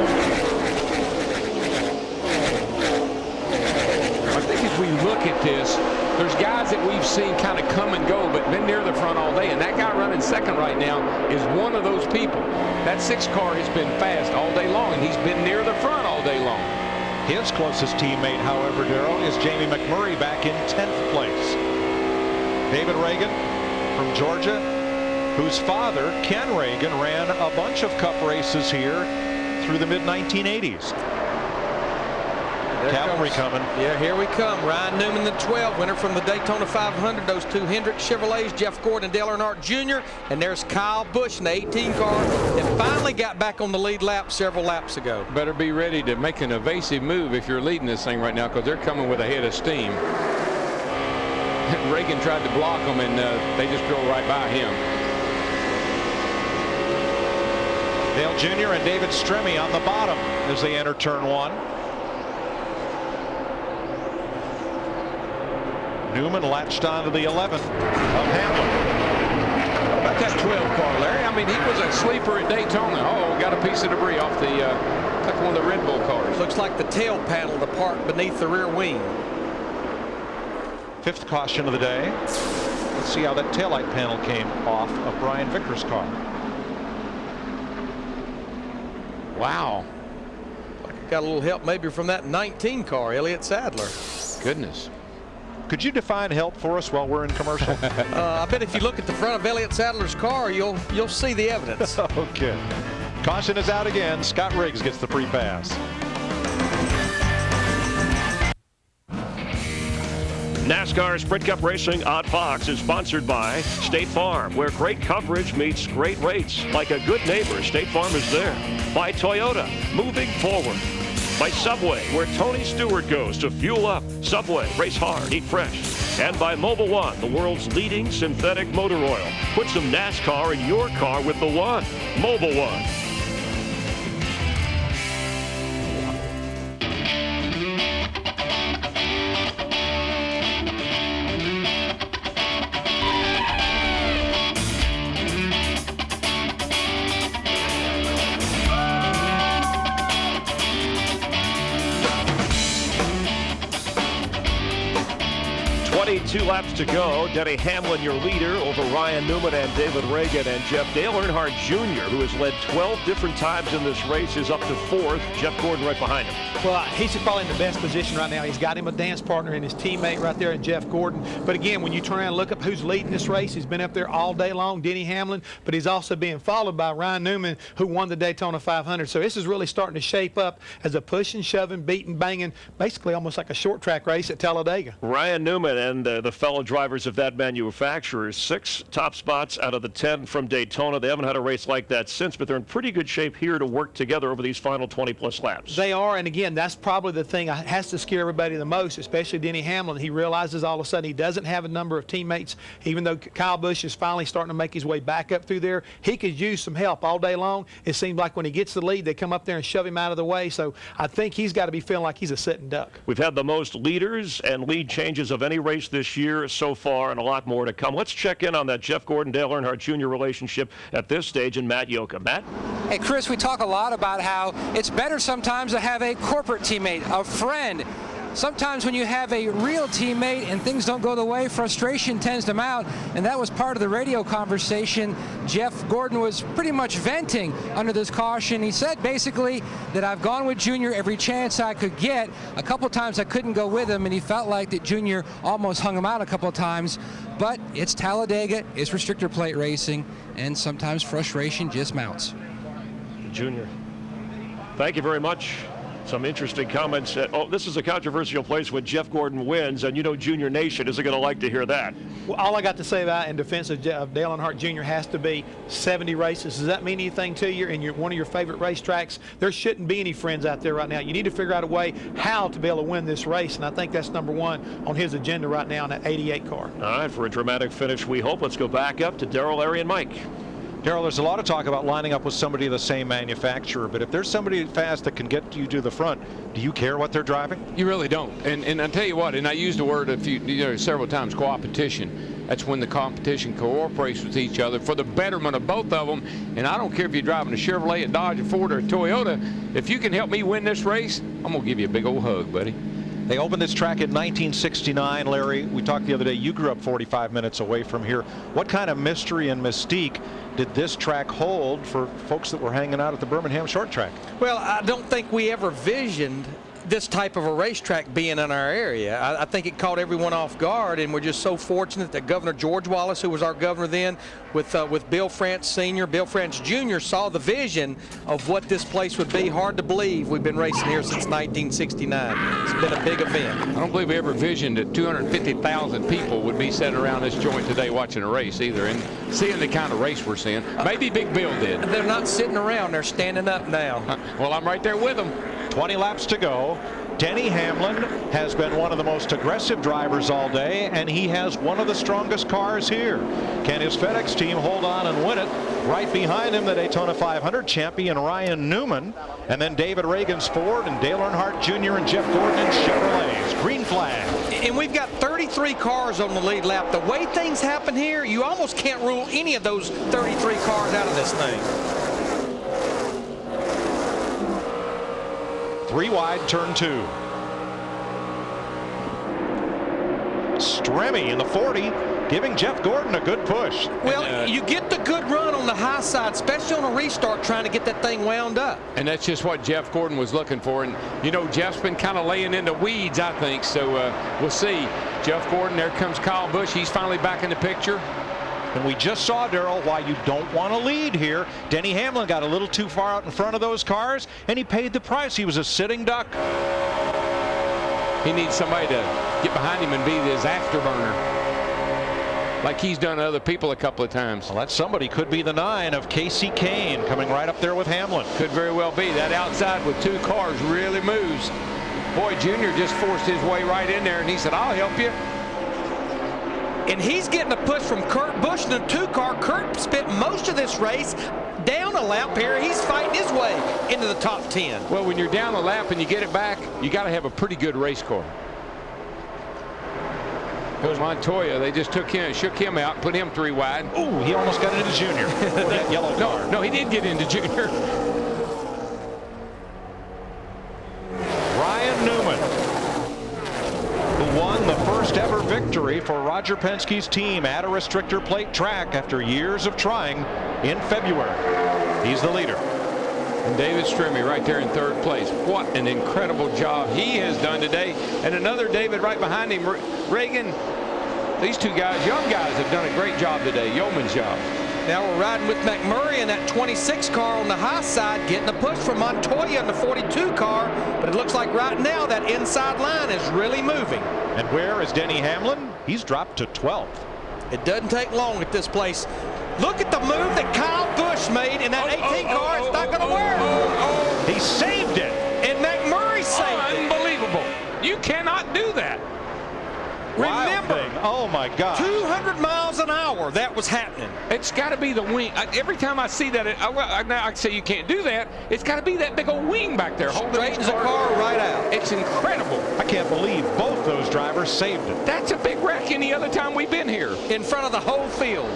I think as we look at this, there's guys that we've seen kind of come and go, but been near the front all day. And that guy running second right now is one of those people. That 6 car has been fast all day long, and he's been near the front all day long. His closest teammate, however, Darrell, is Jamie McMurray back in 10th place. David Reagan from Georgia, whose father, Ken Reagan, ran a bunch of Cup races here through the mid-1980s. Cavalry coming. Yeah, here we come. Ryan Newman, the 12, winner from the Daytona 500. Those two Hendrick Chevrolets, Jeff Gordon and Dale Earnhardt Jr. And there's Kyle Busch in the 18 car that finally got back on the lead lap several laps ago. Better be ready to make an evasive move if you're leading this thing right now, because they're coming with a head of steam. Reagan tried to block them, and they just drove right by him. Dale Jr. and David Stremme on the bottom as they enter turn 1. Newman latched onto the 11 of Hamlin. About that 12 car, Larry. I mean, he was a sleeper at Daytona. Oh, got a piece of debris off the like one of the Red Bull cars. Looks like the tail panel, the part beneath the rear wing. 5th caution of the day. Let's see how that taillight panel came off of Brian Vicker's car. Wow. Got a little help maybe from that 19 car, Elliott Sadler. Goodness. Could you define help for us while we're in commercial? I bet if you look at the front of Elliott Sadler's car, you'll see the evidence. Okay. Caution is out again. Scott Riggs gets the free pass. NASCAR Sprint Cup Racing on Fox is sponsored by State Farm, where great coverage meets great rates. Like a good neighbor, State Farm is there. By Toyota, moving forward. By Subway, where Tony Stewart goes to fuel up. Subway, race hard, eat fresh. And by Mobil 1, the world's leading synthetic motor oil. Put some NASCAR in your car with the One. Mobil 1. 22 laps to go. Denny Hamlin, your leader, over Ryan Newman and David Reagan and Jeff. Dale Earnhardt Jr., who has led 12 different times in this race, is up to 4th. Jeff Gordon right behind him. Well, he's probably in the best position right now. He's got him a dance partner in his teammate right there in Jeff Gordon. But again, when you turn around and look up who's leading this race, he's been up there all day long, Denny Hamlin, but he's also being followed by Ryan Newman, who won the Daytona 500. So this is really starting to shape up as a pushing, shoving, beating, banging, basically almost like a short track race at Talladega. Ryan Newman and the fellow drivers of that manufacturer, 6 top spots out of the 10 from Daytona. They haven't had a race like that since, but they're in pretty good shape here to work together over these final 20-plus laps. They are, and again, that's probably the thing that has to scare everybody the most, especially Denny Hamlin. He realizes all of a sudden he doesn't have a number of teammates, even though Kyle Busch is finally starting to make his way back up through there. He could use some help all day long. It seems like when he gets the lead, they come up there and shove him out of the way, so I think he's got to be feeling like he's a sitting duck. We've had the most leaders and lead changes of any race this year so far, and a lot more to come. Let's check in on that Jeff Gordon, Dale Earnhardt Jr. relationship at this stage, and Matt Yoka. Matt? Hey, Chris, we talk a lot about how it's better sometimes to have a corporate teammate, a friend. Sometimes when you have a real teammate and things don't go the way, frustration tends to mount, and that was part of the radio conversation. Jeff Gordon was pretty much venting under this caution. He said basically that I've gone with Junior every chance I could get. A couple times I couldn't go with him, and he felt like that Junior almost hung him out a couple of times. But it's Talladega, it's restrictor plate racing, and sometimes frustration just mounts. Junior, thank you very much. Some interesting comments. This is a controversial place when Jeff Gordon wins, and you know Junior Nation isn't going to like to hear that. Well, all I got to say about in defense of Dale Earnhardt Jr. has to be 70 races. Does that mean anything to you in one of your favorite racetracks? There shouldn't be any friends out there right now. You need to figure out a way how to be able to win this race, and I think that's number one on his agenda right now in that 88 car. All right, for a dramatic finish, we hope. Let's go back up to Darrell, Larry, and Mike. Darrell, there's a lot of talk about lining up with somebody of the same manufacturer, but if there's somebody fast that can get you to the front, do you care what they're driving? You really don't. And I tell you what, and I used the word several times, co-opetition. That's when the competition cooperates with each other for the betterment of both of them. And I don't care if you're driving a Chevrolet, a Dodge, a Ford, or a Toyota. If you can help me win this race, I'm going to give you a big old hug, buddy. They opened this track in 1969, Larry. We talked the other day, you grew up 45 minutes away from here. What kind of mystery and mystique did this track hold for folks that were hanging out at the Birmingham Short Track? Well, I don't think we ever visioned this type of a racetrack being in our area. I think it caught everyone off guard, and we're just so fortunate that Governor George Wallace, who was our governor then, with Bill France Sr., Bill France Jr., saw the vision of what this place would be. Hard to believe we've been racing here since 1969. It's been a big event. I don't believe we ever visioned that 250,000 people would be sitting around this joint today watching a race either, and seeing the kind of race we're seeing. Maybe Big Bill did. They're not sitting around, they're standing up now. Well, I'm right there with them. 20 laps to go. Denny Hamlin has been one of the most aggressive drivers all day, and he has one of the strongest cars here. Can his FedEx team hold on and win it? Right behind him, the Daytona 500 champion Ryan Newman, and then David Reagan's Ford and Dale Earnhardt Jr. and Jeff Gordon in Chevrolets. Green flag. And we've got 33 cars on the lead lap. The way things happen here, you almost can't rule any of those 33 cars out of this thing. 3 wide, turn 2. Stremme in the 40, giving Jeff Gordon a good push. Well, you get the good run on the high side, especially on a restart, trying to get that thing wound up. And that's just what Jeff Gordon was looking for. And, you know, Jeff's been kind of laying in the weeds, I think. So we'll see. Jeff Gordon, there comes Kyle Busch. He's finally back in the picture. And we just saw, Darrell, why you don't want to lead here. Denny Hamlin got a little too far out in front of those cars, and he paid the price. He was a sitting duck. He needs somebody to get behind him and be his afterburner, like he's done to other people a couple of times. Well, that somebody could be the 9 of Casey Kane, coming right up there with Hamlin. Could very well be. That outside with 2 cars really moves. Boy, Junior just forced his way right in there, and he said, I'll help you. And he's getting a push from Kurt Busch in the 2-car. Kurt spent most of this race down a lap here. He's fighting his way into the top 10. Well, when you're down a lap and you get it back, you got to have a pretty good race car. Goes Montoya. They just took him, shook him out, put him 3 wide. Ooh, he almost got into Junior. That yellow car. No, he did get into Junior. Ryan Newman, who won the first ever victory for Roger Penske's team at a restrictor plate track after years of trying in February. He's the leader. And David Stremme right there in 3rd place. What an incredible job he has done today. And another David right behind him, Reagan. These 2 guys, young guys, have done a great job today. Yeoman's job. Now we're riding with McMurray in that 26 car on the high side, getting a push from Montoya in the 42 car. But it looks like right now that inside line is really moving. And where is Denny Hamlin? He's dropped to 12th. It doesn't take long at this place. Look at the move that Kyle Busch made in that 18 car. It's not going to work. He saved it. And McMurray saved it. Unbelievable. You cannot do that. Remember, oh my God, 200 miles an hour that was happening. It's got to be the wing. Every time I see that, now I say you can't do that. It's got to be that big old wing back there. Straightens the car right out. It's incredible. I can't believe both those drivers saved it. That's a big wreck any other time we've been here. In front of the whole field.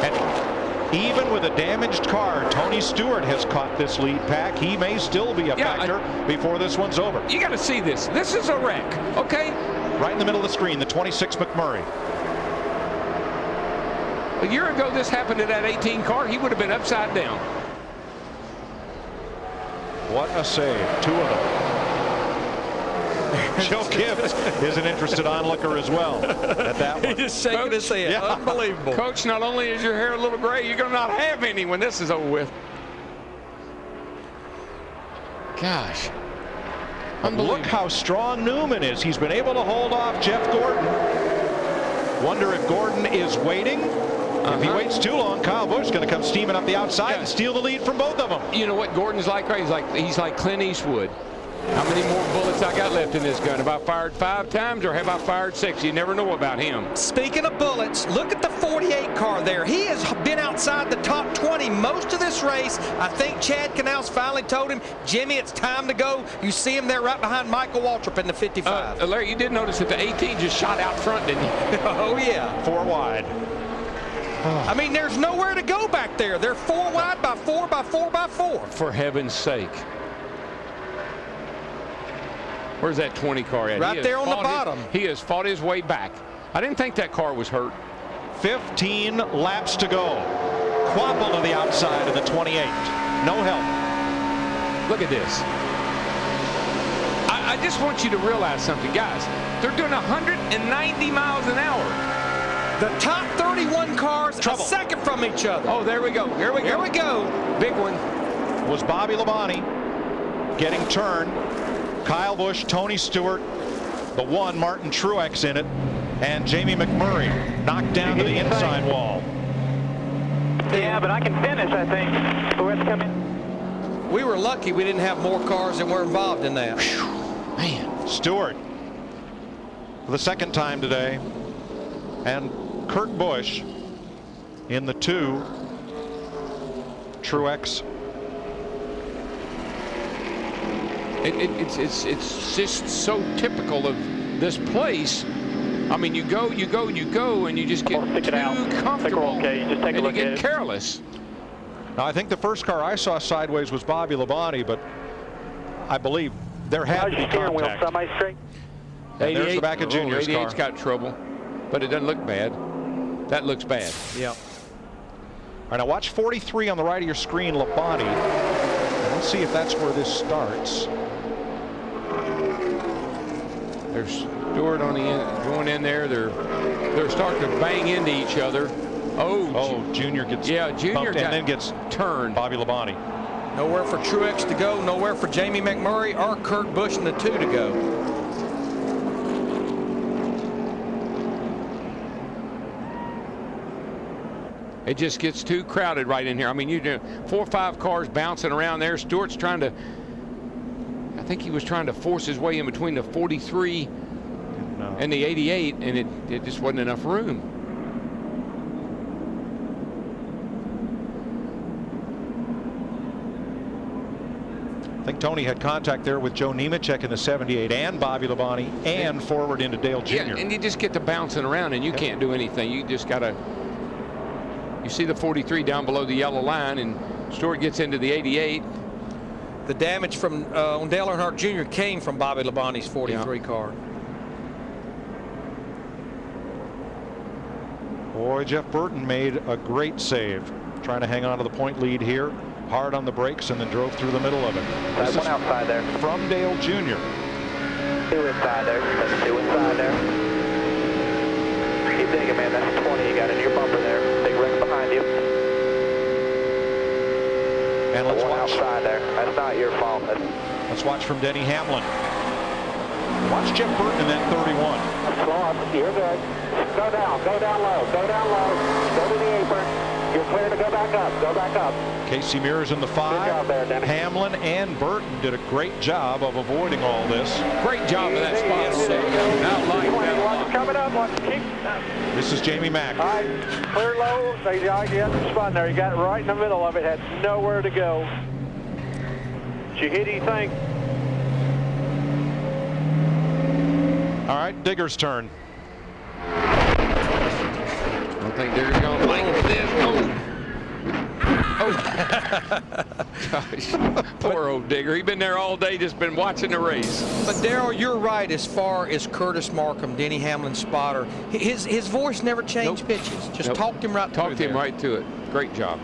And even with a damaged car, Tony Stewart has caught this lead pack. He may still be a factor before this one's over. You got to see this. This is a wreck, okay? Right in the middle of the screen, the 26 McMurray. A year ago, this happened to that 18 car. He would have been upside down. What a save. 2 of them. Joe Gibbs is an interested onlooker as well at that one. He just shaking his head. Yeah. Unbelievable. Coach, not only is your hair a little gray, you're going to not have any when this is over with. Gosh. Look how strong Newman is. He's been able to hold off Jeff Gordon. Wonder if Gordon is waiting. If he waits too long, Kyle Busch is going to come steaming up the outside and steal the lead from both of them. You know what Gordon's like, right? He's like Clint Eastwood. How many more bullets I got left in this gun? Have I fired 5 times or have I fired 6? You never know about him. Speaking of bullets, look at the 48 car there. He has been outside the top 20 most of this race. I think Chad Canals finally told him, Jimmy, it's time to go. You see him there right behind Michael Waltrip in the 55. Larry, you did notice that the 18 just shot out front, didn't you? Oh, yeah. 4 wide. I mean, there's nowhere to go back there. They're 4 wide by 4 by 4 by 4. For heaven's sake. Where's that 20 car at? Right there on the bottom. He has fought his way back. I didn't think that car was hurt. 15 laps to go. Quapple to the outside of the 28. No help. Look at this. just want you to realize something, guys. They're doing 190 miles an hour. The top 31 cars Trouble. a second from each other. Oh, there we go. Here we go. Here we go. Big one. Was Bobby Labonte getting turned. Kyle Busch, Tony Stewart, the one, Martin Truex in it, and Jamie McMurray knocked down to the inside wall. Yeah, but I can finish, I think. So let's come in. We were lucky we didn't have more cars that were involved in that. Man. Stewart for the second time today, and Kurt Busch in the 2. Truex. It's just so typical of this place. I mean, you go, and you just get too comfortable, okay. Just take a and you look get at it. careless. Now, I think the first car I saw sideways was Bobby Labonte, but I believe there had to be contact. Somebody straight. And there's the back of Junior's car. 88's got trouble, but it doesn't look bad. That looks bad. Yeah. All right, now watch 43 on the right of your screen, Labonte. Let's see if that's where this starts. There's Stewart on the end, going in there. They're starting to bang into each other. Oh, Junior gets Junior bumped and then gets turned. Bobby Labonte. Nowhere for Truex to go. Nowhere for Jamie McMurray or Kurt Busch in the 2 to go. It just gets too crowded right in here. I mean, you do 4 or 5 cars bouncing around there. Stewart's trying to, I think he was trying to force his way in between the 43 and the 88, and it just wasn't enough room. I think Tony had contact there with Joe Nemechek in the 78 and Bobby Labonte and forward into Dale Jr. Yeah, and you just get to bouncing around and you can't do anything. You just got to, you see the 43 down below the yellow line, and Stewart gets into the 88. The damage from on Dale Earnhardt Jr. came from Bobby Labonte's 43 car. Boy, Jeff Burton made a great save, trying to hang on to the point lead here. Hard on the brakes and then drove through the middle of it. That's one outside there. From Dale Jr. 2 inside there. That's 2 inside there. Keep digging, man. That's 20. You got into your bumper there. Big wreck behind you. And let's one watch. Outside there. That's not your fault. Let's watch from Denny Hamlin. Watch Jeff Burton in that 31. Slow up. You're good. Go down. Go down low. Go down low. Go to the apron. You're clear to go back up. Go back up. Casey Mears in the 5. Good job there, Denny. Hamlin and Burton did a great job of avoiding all this. Great job of that spot. Coming up. This is Jamie Mack. All right, clear low. You had the spun there. You got it right in the middle of it. Had nowhere to go. Did you hit anything? All right, Digger's turn. I don't think Digger's going to like this. Oh, gosh, poor old Digger. He's been there all day, just been watching the race. But Darrell, you're right as far as Curtis Markham, Denny Hamlin's spotter. His voice never changed pitches. Just talked him right through. Talked him right to it. Great job.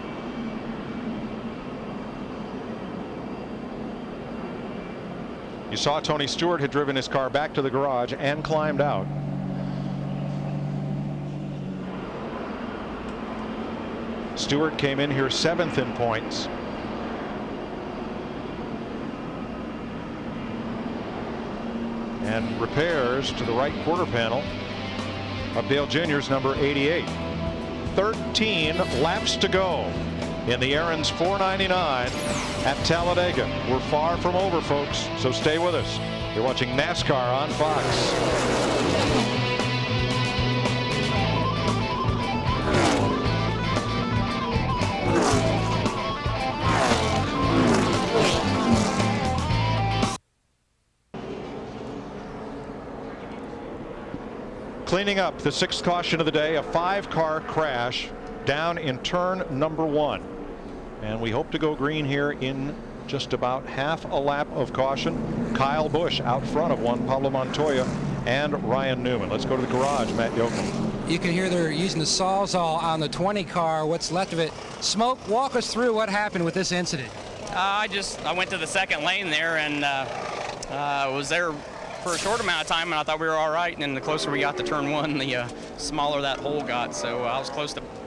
You saw Tony Stewart had driven his car back to the garage and climbed out. Stewart came in here 7th in points. And repairs to the right quarter panel of Dale Jr.'s number 88. 13 laps to go in the Aaron's 499 at Talladega. We're far from over, folks, so stay with us. You're watching NASCAR on Fox. Cleaning up the 6th caution of the day, a 5-car crash down in turn number 1. And we hope to go green here in just about half a lap of caution. Kyle Busch out front of one, Pablo Montoya and Ryan Newman. Let's go to the garage, Matt Yoakum. You can hear they're using the Sawzall on the 20 car, what's left of it. Smoke, walk us through what happened with this incident. I went to the second lane there, and Was there for a short amount of time, and I thought we were all right. And then the closer we got to turn 1, the smaller that hole got. So I was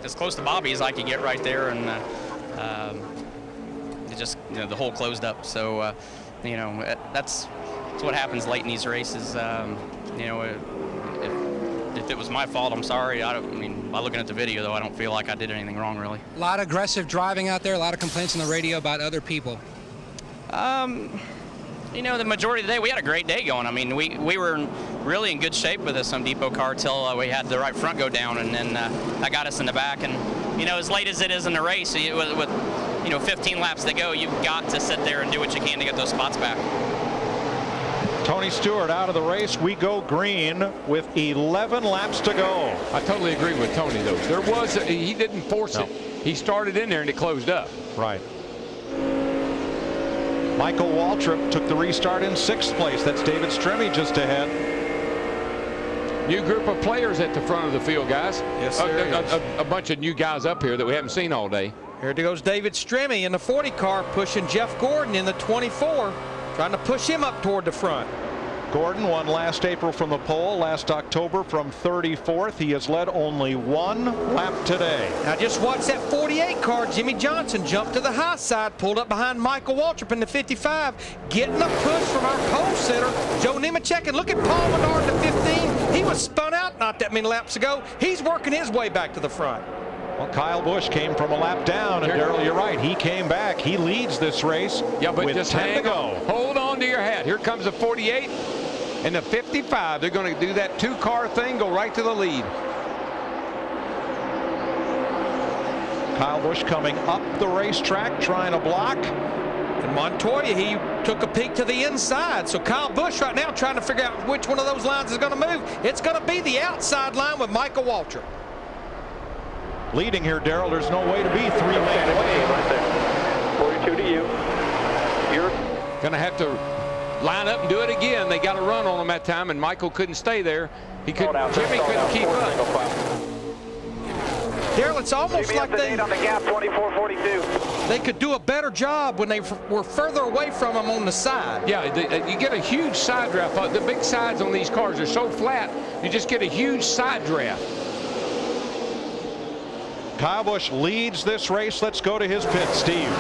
as close to Bobby as I could get right there, and it just, the hole closed up. So that's what happens late in these races. If it was my fault, I'm sorry. By looking at the video, though, I don't feel like I did anything wrong, really. A lot of aggressive driving out there, a lot of complaints on the radio about other people. The majority of the day, we had a great day going. I mean, we were really in good shape with this Home Depot car till we had the right front go down, and then that got us in the back. And, as late as it is in the race, with 15 laps to go, you've got to sit there and do what you can to get those spots back. Tony Stewart out of the race. We go green with 11 laps to go. I totally agree with Tony, though. He didn't force it. He started in there and it closed up. Right. Michael Waltrip took the restart in 6th place. That's David Stremme just ahead. New group of players at the front of the field, guys. Yes, sir. A bunch of new guys up here that we haven't seen all day. Here goes David Stremme in the 40 car, pushing Jeff Gordon in the 24. Trying to push him up toward the front. Gordon won last April from the pole, last October from 34th. He has led only 1 lap today. Now just watch that 48 car. Jimmy Johnson jumped to the high side, pulled up behind Michael Waltrip in the 55, getting a push from our pole sitter, Joe Nemechek. And look at Paul Menard in the 15. He was spun out not that many laps ago. He's working his way back to the front. Well, Kyle Busch came from a lap down, and Darrell, you're right. He came back. He leads this race. Yeah, but with just 10 to go. Hold on to your hat. Here comes the 48 and the 55. They're going to do that 2-car thing, go right to the lead. Kyle Busch coming up the racetrack, trying to block. And Montoya, he took a peek to the inside. So Kyle Busch right now trying to figure out which one of those lines is going to move. It's going to be the outside line with Michael Waltrip. Leading here, Darrell. There's no way to be 3 lanes away. Right there. 42 to you. You're going to have to line up and do it again. They got a run on him that time, and Michael couldn't stay there. Jimmy couldn't keep up. Darrell, it's almost like they on the gap, 24-42. They could do a better job when they were further away from him on the side. Yeah, you get a huge side draft. The big sides on these cars are so flat, you just get a huge side draft. Kyle Busch leads this race. Let's go to his pit, Steve.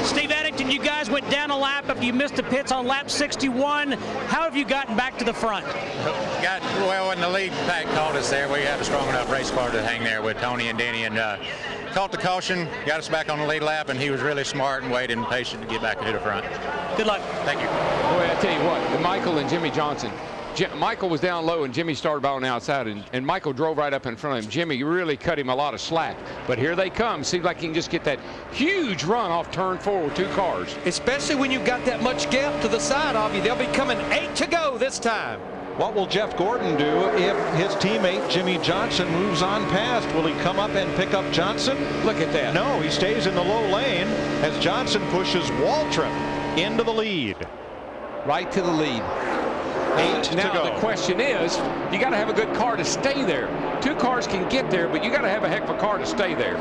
Steve Eddington, you guys went down a lap after you missed the pits on lap 61. How have you gotten back to the front? Well, when the lead pack called us there, we had a strong enough race car to hang there with Tony and Denny, and caught the caution, got us back on the lead lap, and he was really smart and waited and patient to get back to the front. Good luck. Thank you. Boy, I tell you what, Michael and Jimmy Johnson. Michael was down low and Jimmy started on the outside, and Michael drove right up in front of him. Jimmy really cut him a lot of slack, but here they come. Seems like he can just get that huge run off turn 4 with 2 cars. Especially when you've got that much gap to the side of you. They'll be coming 8 to go this time. What will Jeff Gordon do if his teammate Jimmy Johnson moves on past? Will he come up and pick up Johnson? Look at that. No, he stays in the low lane as Johnson pushes Waltrip into the lead. Right to the lead. 8 to now go. The question is, you got to have a good car to stay there. 2 cars can get there, but you got to have a heck of a car to stay there.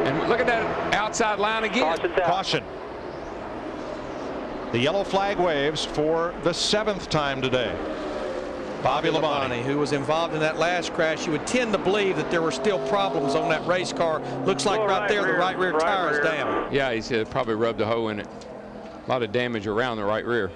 And look at that outside line again. Caution. The yellow flag waves for the 7th time today. Bobby Labonte, who was involved in that last crash. You would tend to believe that there were still problems on that race car. Looks like right there, the right rear tire is down. Yeah, he said probably rubbed a hole in it. A lot of damage around the right rear.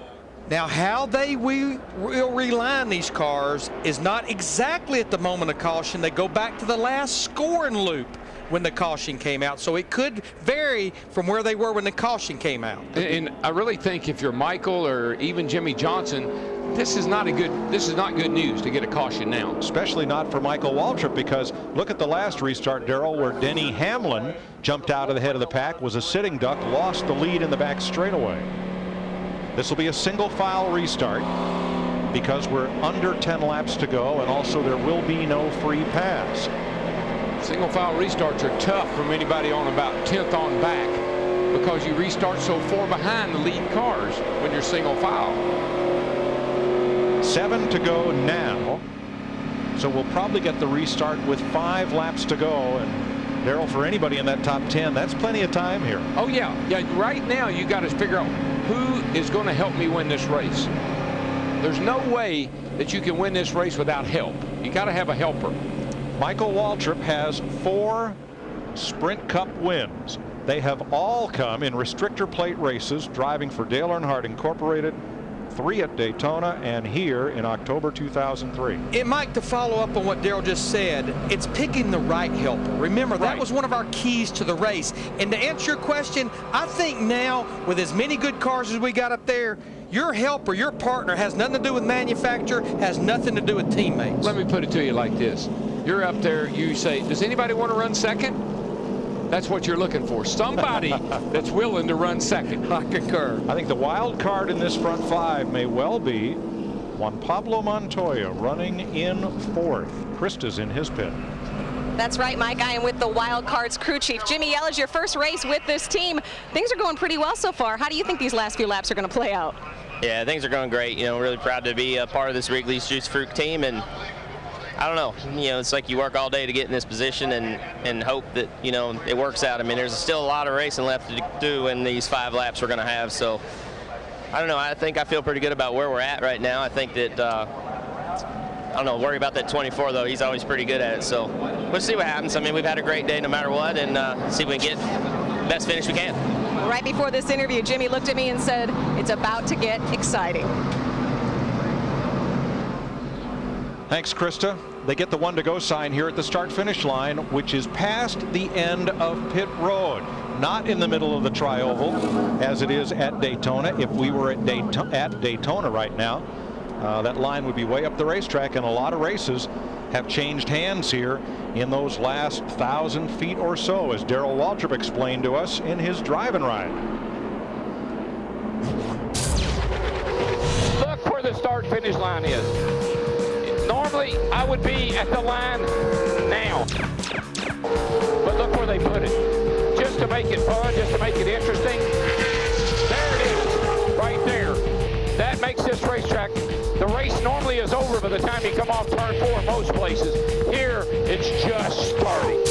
Now, how they will reline these cars is not exactly at the moment of caution. They go back to the last scoring loop when the caution came out, so it could vary from where they were when the caution came out. And I really think if you're Michael or even Jimmy Johnson, this is not good news to get a caution now. Especially not for Michael Waltrip, because look at the last restart, Darrell, where Denny Hamlin jumped out of the head of the pack, was a sitting duck, lost the lead in the back straightaway. This will be a single file restart because we're under 10 laps to go, and also there will be no free pass. Single file restarts are tough from anybody on about 10th on back because you restart so far behind the lead cars when you're single file. 7 to go now, so we'll probably get the restart with 5 laps to go, and Darrell, for anybody in that top 10, that's plenty of time here. Oh, yeah. Right now, you got to figure out who is going to help me win this race. There's no way that you can win this race without help. You got to have a helper. Michael Waltrip has 4 Sprint Cup wins. They have all come in restrictor plate races, driving for Dale Earnhardt Incorporated, 3 at Daytona and here in October 2003. And Mike, to follow up on what Darrell just said, it's picking the right helper. Remember, that was one of our keys to the race. And to answer your question, I think now with as many good cars as we got up there, your helper, your partner, has nothing to do with manufacturer, has nothing to do with teammates. Let me put it to you like this. You're up there, you say, does anybody want to run second? That's what you're looking for. Somebody that's willing to run second. I concur. I think the wild card in this front 5 may well be Juan Pablo Montoya running in 4th. Krista's in his pit. That's right, Mike. I am with the Wild Cards crew chief. Jimmy Yellis, your first race with this team. Things are going pretty well so far. How do you think these last few laps are going to play out? Yeah, things are going great. You know, really proud to be a part of this Wrigley's Juice Fruit team, and I don't know, you know, it's like you work all day to get in this position and hope that, you know, it works out. I mean, there's still a lot of racing left to do in these 5 laps we're going to have. So, I don't know, I think I feel pretty good about where we're at right now. I think that, I don't know, worry about that 24, though. He's always pretty good at it. So, we'll see what happens. I mean, we've had a great day no matter what, and see if we can get the best finish we can. Right before this interview, Jimmy looked at me and said, it's about to get exciting. Thanks, Krista. They get the 1 to go sign here at the start-finish line, which is past the end of pit road, not in the middle of the tri-oval as it is at Daytona. If we were at Daytona right now, that line would be way up the racetrack, and a lot of races have changed hands here in those last 1,000 feet or so, as Darrell Waltrip explained to us in his drive and ride. Look where the start-finish line is. Normally, I would be at the line now, but look where they put it. Just to make it fun, just to make it interesting. There it is, right there. That makes this racetrack, the race normally is over by the time you come off turn 4 in most places. Here, it's just starting.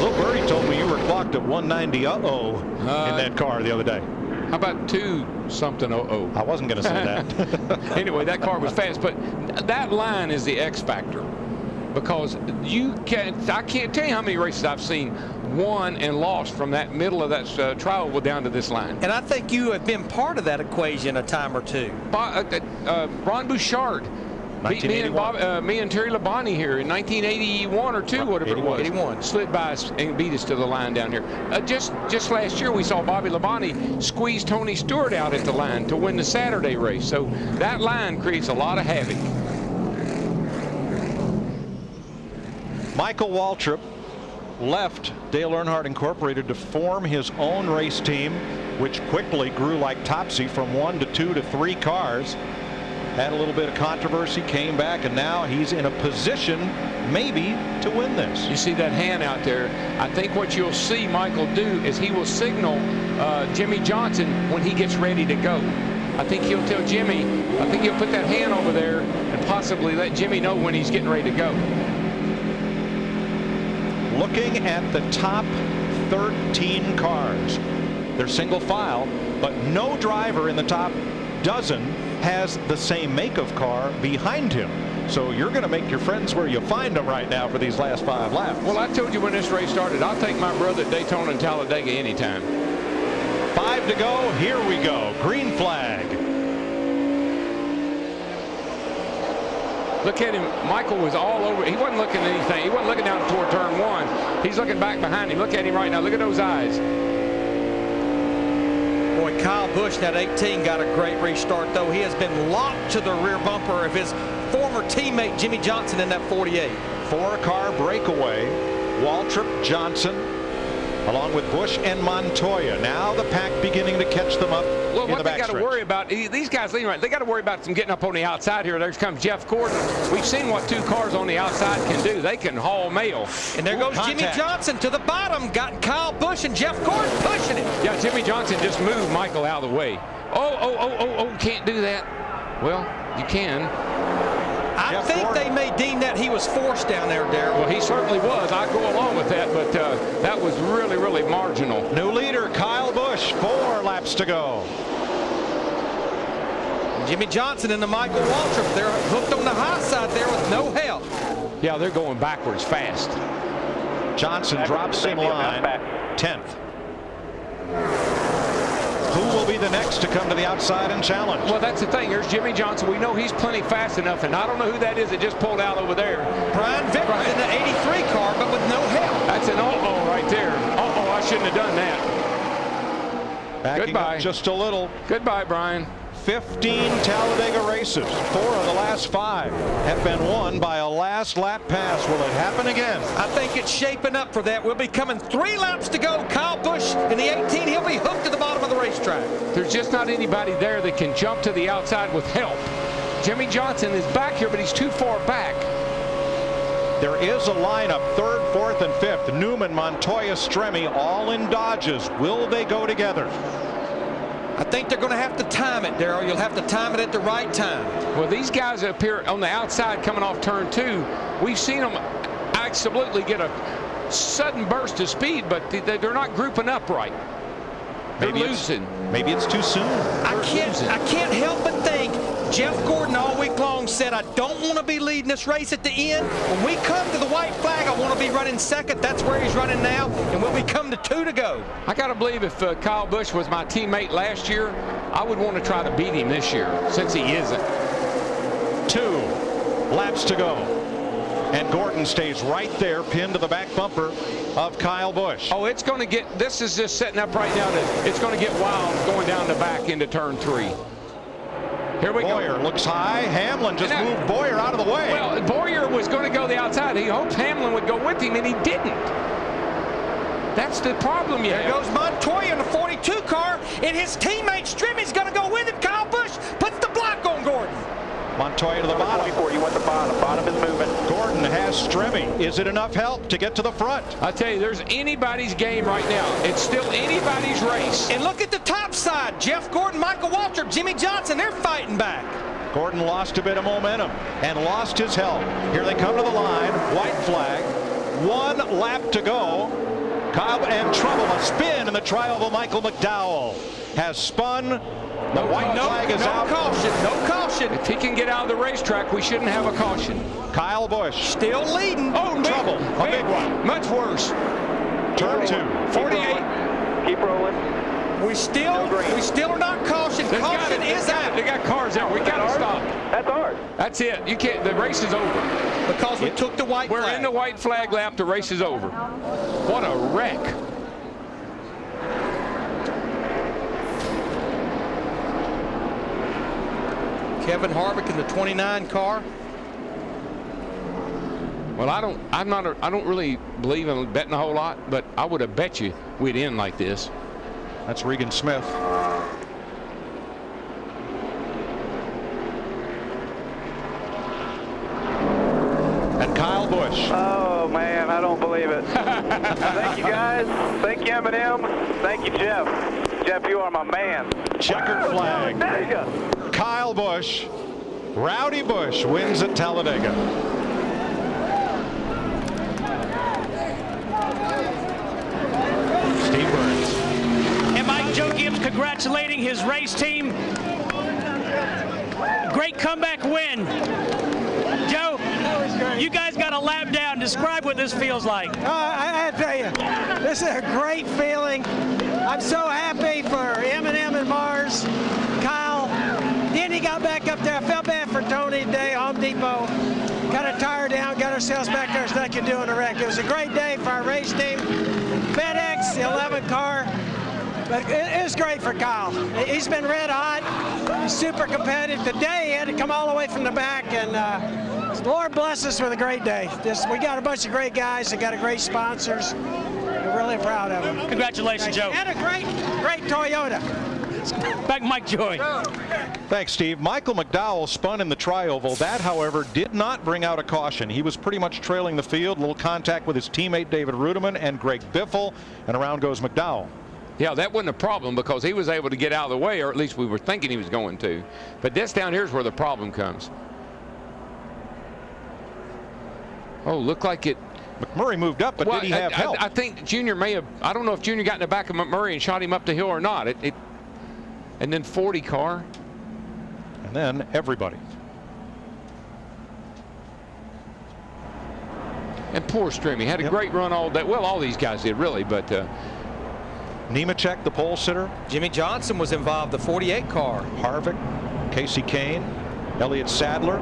Little Birdie told me you were clocked at 190 in that car the other day. How about 2-something 00? I wasn't going to say that. Anyway, that car was fast, but that line is the X factor, because I can't tell you how many races I've seen won and lost from that middle of that tri-oval down to this line. And I think you have been part of that equation a time or two. Ron Bouchard beat me and Terry Labonte here in 1981 or 2, whatever it was. 81. Slid by us and beat us to the line down here. Just last year we saw Bobby Labonte squeeze Tony Stewart out at the line to win the Saturday race. So that line creates a lot of havoc. Michael Waltrip left Dale Earnhardt Incorporated to form his own race team, which quickly grew like Topsy from 1 to 2 to 3 cars. Had a little bit of controversy, came back, and now he's in a position maybe to win this. You see that hand out there. I think what you'll see Michael do is he will signal Jimmy Johnson when he gets ready to go. I think he'll tell Jimmy, I think he'll put that hand over there and possibly let Jimmy know when he's getting ready to go. Looking at the top 13 cars, they're single file, but no driver in the top dozen has the same make of car behind him. So you're going to make your friends where you find them right now for these last 5 laps. Well, I told you when this race started, I'll take my brother at Daytona and Talladega anytime. 5 to go. Here we go. Green flag. Look at him. Michael was all over. He wasn't looking at anything. He wasn't looking down toward turn 1. He's looking back behind him. Look at him right now. Look at those eyes. Boy, Kyle Busch, that 18, got a great restart, though. He has been locked to the rear bumper of his former teammate Jimmy Johnson in that 48. 4-car breakaway. Waltrip, Johnson, along with Busch and Montoya. Now the pack beginning to catch them up. Well, what they got to worry about, these guys leading right, they got to worry about them getting up on the outside here. There comes Jeff Gordon. We've seen what 2 cars on the outside can do. They can haul mail. And there goes Jimmy Johnson to the bottom. Got Kyle Busch and Jeff Gordon pushing it. Yeah, Jimmy Johnson just moved Michael out of the way. Oh, can't do that. Well, you can. I think they may deem that he was forced down there, Darrell. Well, he certainly was. I go along with that, but that was really, really marginal. New leader, Kyle Busch, 4 laps to go. Jimmy Johnson and the Michael Waltrip, they're hooked on the high side there with no help. Yeah, they're going backwards fast. Johnson drops in line, 10th. Who will be the next to come to the outside and challenge? Well, that's the thing. There's Jimmy Johnson. We know he's plenty fast enough, and I don't know who that is that just pulled out over there. Brian Vickers in the 83 car, but with no help. That's an uh-oh right there. Uh-oh, I shouldn't have done that. Backing Goodbye. up just a little. Goodbye, Brian. 15 Talladega races. 4 of the last 5 have been won by a last lap pass. Will it happen again? I think it's shaping up for that. We'll be coming 3 laps to go. Kyle Busch in the 18, he'll be hooked to the bottom of the racetrack. There's just not anybody there that can jump to the outside with help. Jimmy Johnson is back here, but he's too far back. There is a lineup, 3rd, 4th, and 5th. Newman, Montoya, Stremme, all in Dodges. Will they go together? I think they're going to have to time it, Darrell. You'll have to time it at the right time. Well, these guys up here on the outside coming off turn 2, we've seen them absolutely get a sudden burst of speed, but they're not grouping up right. They're losing. Maybe it's too soon. I can't help but think Jeff Gordon all week long said, I don't want to be leading this race at the end. When we come to the white flag, I want to be running second. That's where he's running now. And when we come to 2 to go. I got to believe if Kyle Busch was my teammate last year, I would want to try to beat him this year, since he isn't. 2 laps to go. And Gordon stays right there, pinned to the back bumper of Kyle Busch. Oh, it's going to get, this is just setting up right now. It's going to get wild going down the back into turn 3. Here we go. Boyer looks high. Hamlin just moved Boyer out of the way. Well, Boyer was going to go the outside. He hoped Hamlin would go with him, and he didn't. That's the problem you have. There goes Montoya in the 42 car, and his teammate Stremme's going to go with him. Kyle Busch puts the block on Gordon. Montoya to the bottom. 24, you want the bottom. Bottom is moving. Gordon has Stremme. Is it enough help to get to the front? I tell you, there's anybody's game right now. It's still anybody's race. And look at the top side. Jeff Gordon, Michael Waltrip, Jimmy Johnson, they're fighting back. Gordon lost a bit of momentum and lost his help. Here they come to the line. White flag. 1 lap to go. Kyle and trouble. A spin in the trial of Michael McDowell. Has spun. The white flag is out. No caution. No caution. If he can get out of the racetrack, we shouldn't have a caution. Kyle Busch. Still leading. Oh, trouble. A big one. Much worse. Turn 2. 48. Keep rolling. We still are not cautioned. Caution is out. They got cars out. We got to stop. That's ours. That's it. You can't. The race is over. Because we took the white flag. We're in the white flag lap. The race is over. What a wreck. Kevin Harvick in the 29 car. Well, I don't really believe in betting a whole lot, but I would have bet you we'd end like this. That's Regan Smith. And Kyle Busch. Oh, man, I don't believe it. Thank you, guys. Thank you, Eminem. Thank you, Jeff. Jeff, you are my man. Checkered flag. There you go. Kyle Busch. Rowdy Busch wins at Talladega. Steve Burns. And Mike Joe Gibbs congratulating his race team. Great comeback win. Joe, you guys got a lap down. Describe what this feels like. I tell you, this is a great feeling. I'm so happy for Eminem and Mars, Kyle. Denny got back up there. I felt bad for Tony today, Home Depot. Got a tire down, got ourselves back there. There's nothing doing the wreck. It was a great day for our race team. FedEx, the 11 car. But it was great for Kyle. He's been red hot. He's super competitive. Today, he had to come all the way from the back, and Lord bless us with a great day. We got a bunch of great guys. They got a great sponsors. We're really proud of them. Congratulations, Joe. And a great Toyota. Back Mike Joy. Thanks, Steve. Michael McDowell spun in the trioval. That, however, did not bring out a caution. He was pretty much trailing the field. A little contact with his teammate David Rudiman and Greg Biffle, and around goes McDowell. Yeah, that wasn't a problem because he was able to get out of the way, or at least we were thinking he was going to. But this down here is where the problem comes. Oh, looked like it. McMurray moved up, but did he have help? I think Junior may have. I don't know if Junior got in the back of McMurray and shot him up the hill or not. And then 40 car. And then everybody. And poor Stremme had a great run all day. Well, all these guys did really, but Nemechek, the pole sitter. Jimmy Johnson was involved, the 48 car. Harvick, Casey Kane, Elliott Sadler.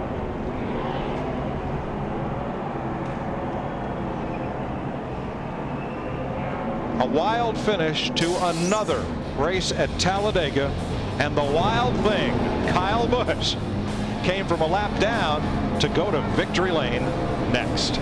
A wild finish to another race at Talladega, and the wild thing, Kyle Busch came from a lap down to go to victory lane next.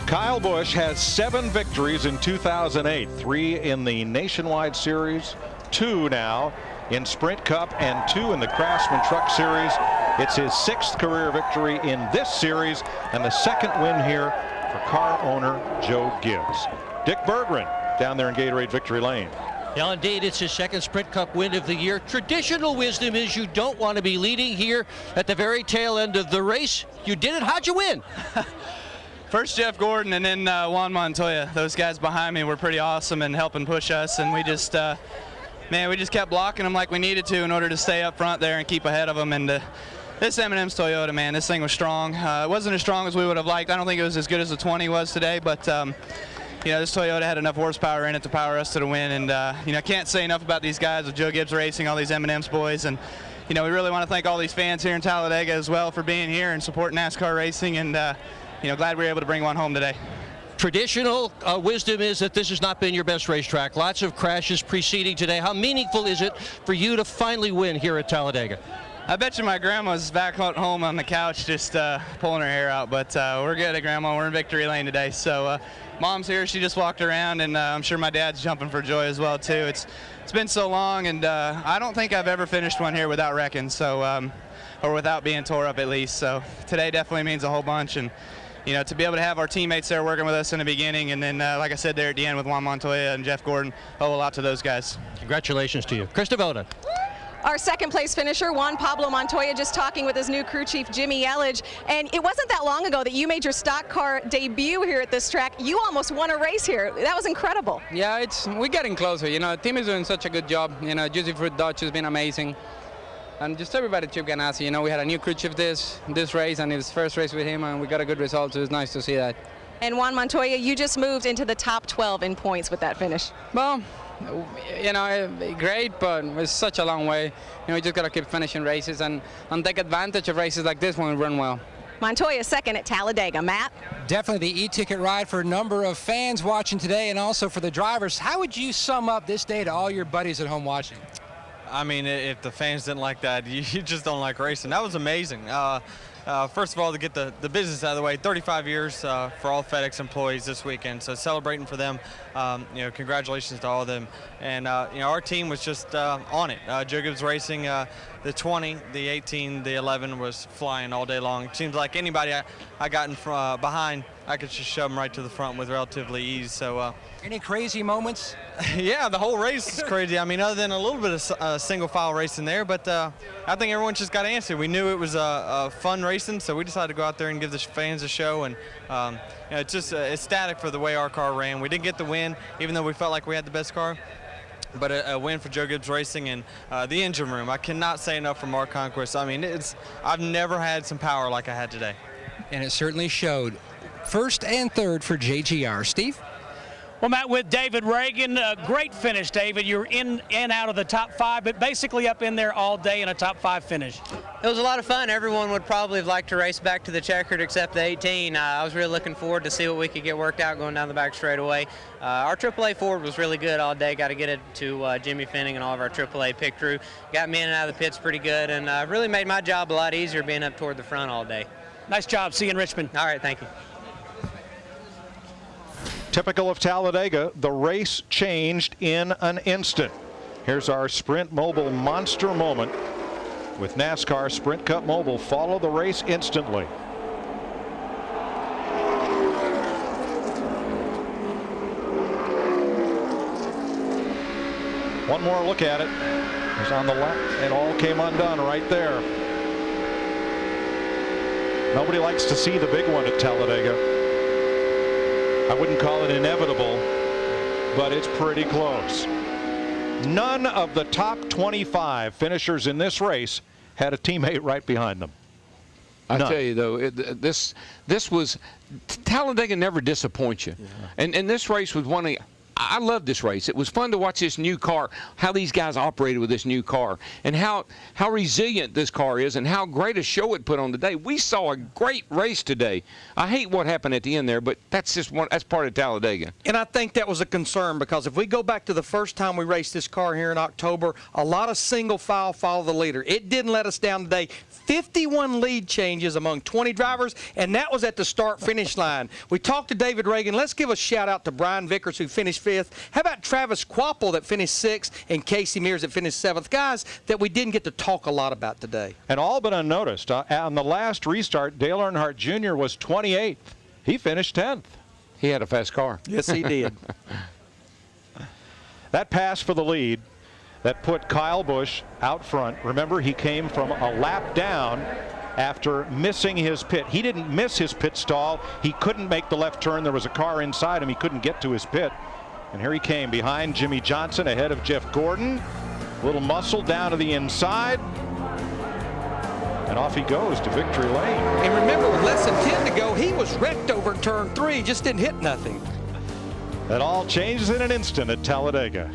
Kyle Busch has 7 victories in 2008, 3 in the Nationwide Series, 2 now in Sprint Cup, and 2 in the Craftsman Truck Series. It's his 6th career victory in this series and the 2nd win here for car owner Joe Gibbs. Dick Berggren down there in Gatorade Victory Lane. Yeah, indeed, it's his 2nd Sprint Cup win of the year. Traditional wisdom is you don't want to be leading here at the very tail end of the race. You did it. How'd you win? First Jeff Gordon and then Juan Montoya. Those guys behind me were pretty awesome and helping push us, and we just we just kept blocking them like we needed to in order to stay up front there and keep ahead of them. And this M&M's Toyota, man, this thing was strong. It wasn't as strong as we would have liked. I don't think it was as good as the 20 was today, but you know, this Toyota had enough horsepower in it to power us to the win. And you know, I can't say enough about these guys with Joe Gibbs Racing, all these M&M's boys, and you know, we really want to thank all these fans here in Talladega as well for being here and supporting NASCAR racing. And you know, glad we were able to bring one home today. Traditional wisdom is that this has not been your best racetrack. Lots of crashes preceding today. How meaningful is it for you to finally win here at Talladega? I bet you my grandma's back at home on the couch just pulling her hair out, but we're good at Grandma. We're in victory lane today. So Mom's here. She just walked around, and I'm sure my dad's jumping for joy as well, too. It's been so long, and I don't think I've ever finished one here without wrecking, so or without being tore up at least. So today definitely means a whole bunch. And you know, to be able to have our teammates there working with us in the beginning, and then, like I said, there at the end with Juan Montoya and Jeff Gordon, owe a lot to those guys. Congratulations to you. Chris Devoda. Our 2nd place finisher, Juan Pablo Montoya, just talking with his new crew chief, Jimmy Elledge. And it wasn't that long ago that you made your stock car debut here at this track. You almost won a race here. That was incredible. Yeah, we're getting closer. You know, the team is doing such a good job. You know, Juicy Fruit Dodge has been amazing. And just everybody at Chip Ganassi, you know, we had a new crew chief this race, and it was first race with him, and we got a good result, so it's nice to see that. And Juan Montoya, you just moved into the top 12 in points with that finish. Well, you know, great, but it's such a long way. You know, we just got to keep finishing races and take advantage of races like this when we run well. Montoya 2nd at Talladega. Matt? Definitely the e-ticket ride for a number of fans watching today and also for the drivers. How would you sum up this day to all your buddies at home watching? I mean, if the fans didn't like that, you just don't like racing. That was amazing. First of all, to get the business out of the way, 35 years for all FedEx employees this weekend, so celebrating for them. You know, congratulations to all of them. And you know, our team was just on it. Joe Gibbs Racing, the 20, the 18, the 11 was flying all day long. It seems like anybody I got in behind, I could just shove them right to the front with relatively ease. So. Any crazy moments? Yeah, the whole race is crazy. I mean, other than a little bit of single file racing there, but I think everyone just got antsy. We knew it was a fun racing, so we decided to go out there and give the fans a show. And you know, it's just ecstatic for the way our car ran. We didn't get the win, even though we felt like we had the best car. But a win for Joe Gibbs Racing, and the engine room. I cannot say enough for Mark Conquest. I mean, I've never had some power like I had today. And it certainly showed. 1st and 3rd for JGR. Steve? Well, Matt, with David Reagan, great finish, David. You're in and out of the top 5, but basically up in there all day in a top 5 finish. It was a lot of fun. Everyone would probably have liked to race back to the checkered except the 18. I was really looking forward to see what we could get worked out going down the back straightaway. Our AAA Ford was really good all day. Got to get it to Jimmy Finning and all of our AAA pit crew. Got me in and out of the pits pretty good, and really made my job a lot easier being up toward the front all day. Nice job. See you in Richmond. All right, thank you. Typical of Talladega, the race changed in an instant. Here's our Sprint Mobile monster moment with NASCAR Sprint Cup Mobile. Follow the race instantly. One more look at it. was on the left. It all came undone right there. Nobody likes to see the big one at Talladega. I wouldn't call it inevitable, but it's pretty close. None of the top 25 finishers in this race had a teammate right behind them. I tell you though, this was Talladega never disappoints you, and this race was one of. I love this race. It was fun to watch this new car, how these guys operated with this new car, and how resilient this car is, and how great a show it put on today. We saw a great race today. I hate what happened at the end there, but that's just that's part of Talladega. And I think that was a concern, because if we go back to the first time we raced this car here in October, a lot of single file follow the leader. It didn't let us down today. 51 lead changes among 20 drivers, and that was at the start-finish line. We talked to David Reagan. Let's give a shout-out to Brian Vickers, who finished 5th. How about Travis Quapple, that finished 6th, and Casey Mears, that finished 7th? Guys that we didn't get to talk a lot about today. And all but unnoticed. On the last restart, Dale Earnhardt Jr. was 28th. He finished 10th. He had a fast car. Yes, he did. That pass for the lead that put Kyle Busch out front. Remember, he came from a lap down after missing his pit. He didn't miss his pit stall. He couldn't make the left turn. There was a car inside him. He couldn't get to his pit. And here he came behind Jimmy Johnson, ahead of Jeff Gordon. Little muscle down to the inside. And off he goes to victory lane. And remember, with less than 10 to go, he was wrecked over turn 3. Just didn't hit nothing. That all changes in an instant at Talladega.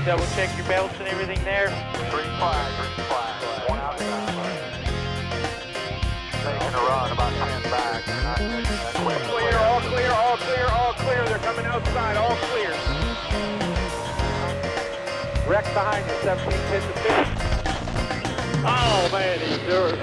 Double check your belts and everything there. Green flag, green flag. One outside. Taking a run about 10 back. Clear, all clear, all clear, all clear. They're coming outside, all clear. Wreck behind you, 17, hit the finish. Oh, man,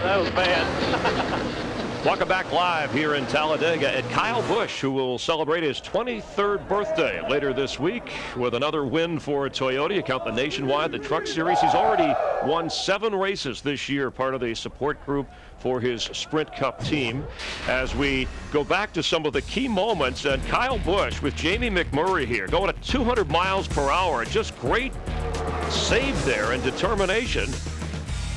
that was bad. Welcome back live here in Talladega at Kyle Busch, who will celebrate his 23rd birthday later this week with another win for Toyota. You count the Nationwide, the Truck Series. He's already won 7 races this year, part of the support group for his Sprint Cup team. As we go back to some of the key moments, and Kyle Busch with Jamie McMurray here going at 200 miles per hour. Just great save there and determination.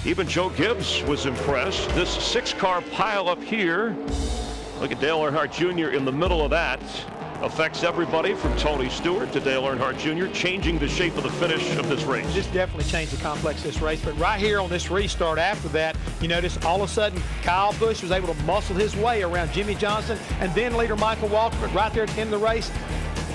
Even Joe Gibbs was impressed. This 6-car pile up here. Look at Dale Earnhardt Jr. in the middle of that. Affects everybody from Tony Stewart to Dale Earnhardt Jr., changing the shape of the finish of this race. This definitely changed the complex of this race. But right here on this restart after that, you notice all of a sudden Kyle Busch was able to muscle his way around Jimmy Johnson and then leader Michael Waltrip. But right there at the end of the race,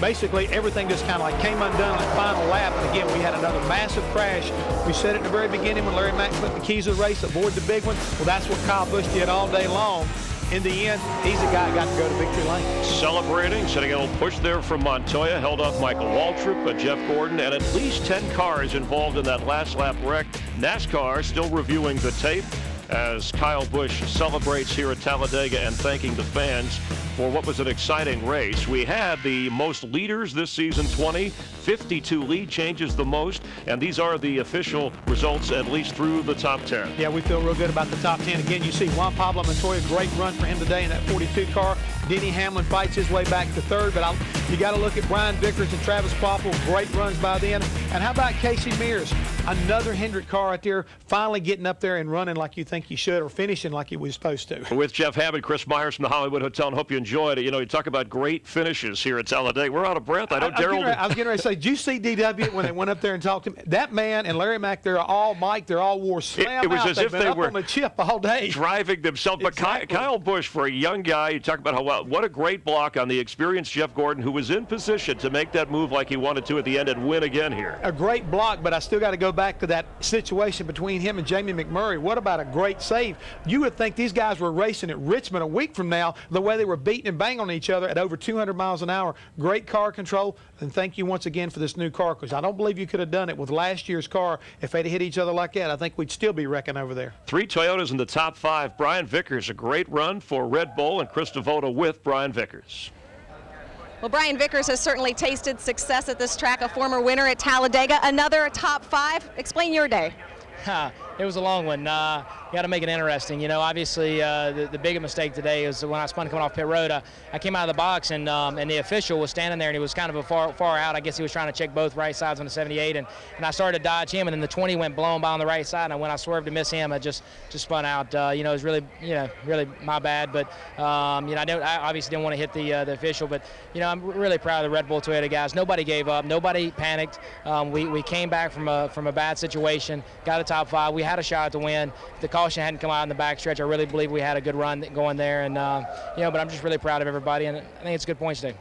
basically everything just kind of like came undone on the final lap. And again, we had another massive crash. We said at the very beginning when Larry Mack put the keys of the race, avoid the big one. Well, that's what Kyle Busch did all day long. In the end, he's the guy who got to go to victory lane. Celebrating, setting a little push there from Montoya, held off Michael Waltrip, Jeff Gordon, and at least 10 cars involved in that last lap wreck. NASCAR still reviewing the tape as Kyle Busch celebrates here at Talladega and thanking the fans for what was an exciting race. We had the most leaders this season, 20, 52 lead changes the most, and these are the official results at least through the top 10. Yeah, we feel real good about the top 10. Again, you see Juan Pablo Montoya, great run for him today in that 42 car. Denny Hamlin fights his way back to 3rd, but you got to look at Brian Vickers and Travis Quapple, great runs by them. And how about Casey Mears? Another Hendrick car out there, finally getting up there and running like you think he should, or finishing like he was supposed to. With Jeff Hammond, Chris Myers from the Hollywood Hotel, and hope you enjoyed it. You know, you talk about great finishes here at Talladega. We're out of breath. I was getting ready to say, did you see DW when they went up there and talked to him? That man and Larry Mack, they're all Mike, they're all wore slam. It was out. as if they were on the chip all day, driving themselves. Exactly. But Kyle Busch, for a young guy, you talk about how well, what a great block on the experienced Jeff Gordon, who was in position to make that move like he wanted to at the end and win again here. A great block, but I still got to go back to that situation between him and Jamie McMurray. What about a great save? You would think these guys were racing at Richmond a week from now, the way they were beating and banging on each other at over 200 miles an hour. Great car control, and thank you once again for this new car, because I don't believe you could have done it with last year's car. If they'd hit each other like that, I think we'd still be wrecking over there. 3 Toyotas in the top 5. Brian Vickers, a great run for Red Bull, and Chris Devoto with Brian Vickers. Well, Brian Vickers has certainly tasted success at this track, a former winner at Talladega, another top 5. Explain your day. It was a long one. You got to make it interesting. You know, obviously the bigger mistake today is when I spun coming off pit road. I came out of the box and the official was standing there and he was kind of a far out. I guess he was trying to check both right sides on the 78, and I started to dodge him, and then the 20 went blowing by on the right side, and when I swerved to miss him, I just spun out. You know, it was really really my bad, but you know, I obviously didn't want to hit the official, but you know, I'm really proud of the Red Bull Toyota guys. Nobody gave up. Nobody panicked. We came back from a bad situation, got a top 5. We had a shot to win. If the caution hadn't come out in the backstretch, I really believe we had a good run going there, and you know, but I'm just really proud of everybody, and I think it's good points today.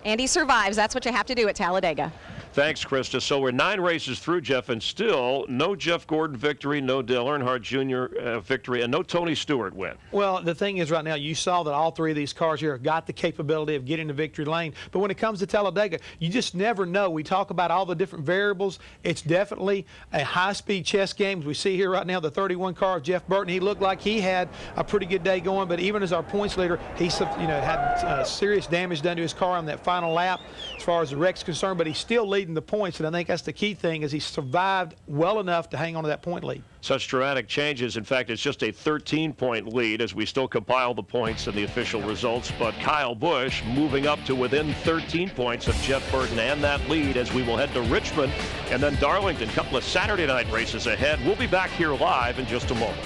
Andy survives. That's what you have to do at Talladega. Thanks, Krista. So we're 9 races through, Jeff, and still no Jeff Gordon victory, no Dale Earnhardt Jr. Victory, and no Tony Stewart win. Well, the thing is right now, you saw that all 3 of these cars here have got the capability of getting to victory lane. But when it comes to Talladega, you just never know. We talk about all the different variables. It's definitely a high-speed chess game. As we see here right now, the 31 car of Jeff Burton, he looked like he had a pretty good day going, but even as our points leader, he had serious damage done to his car on that final lap as far as the wreck's concerned, but he's still leading the points, and I think that's the key thing, is he survived well enough to hang on to that point lead. Such dramatic changes. In fact, it's just a 13-point lead as we still compile the points and the official results, but Kyle Busch moving up to within 13 points of Jeff Burton and that lead as we will head to Richmond and then Darlington. A couple of Saturday night races ahead. We'll be back here live in just a moment.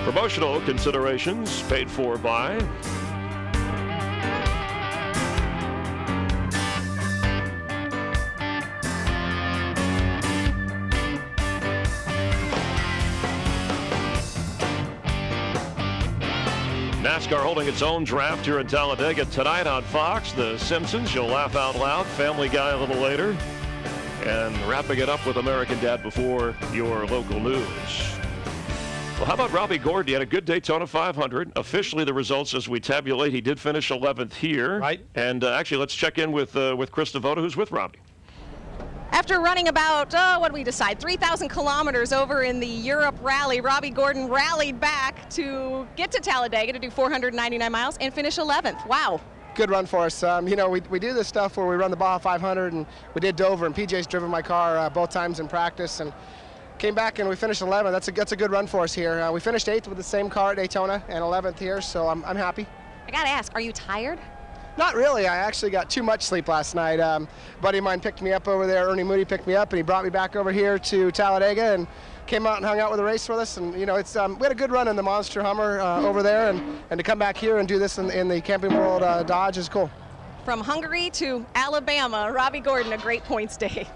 Promotional considerations paid for by NASCAR holding its own draft here in Talladega tonight on Fox. The Simpsons, you'll laugh out loud. Family Guy a little later. And wrapping it up with American Dad before your local news. Well, how about Robbie Gordon? He had a good Daytona 500. Officially, the results as we tabulate, he did finish 11th here. Right. And actually, let's check in with Chris Devoto, who's with Robbie. After running about, what did we decide, 3,000 kilometers over in the Europe Rally, Robbie Gordon rallied back to get to Talladega to do 499 miles and finish 11th. Wow. Good run for us. You know, we do this stuff where we run the Baja 500, and we did Dover, and PJ's driven my car both times in practice, and came back and we finished 11th. That's a good run for us here. We finished 8th with the same car at Daytona and 11th here, so I'm happy. I gotta ask, are you tired? Not really. I actually got too much sleep last night. A buddy of mine picked me up over there. Ernie Moody picked me up, and he brought me back over here to Talladega and came out and hung out with the race with us. And you know, it's we had a good run in the Monster Hummer over there, and to come back here and do this in the Camping World Dodge is cool. From Hungary to Alabama, Robbie Gordon, a great points day.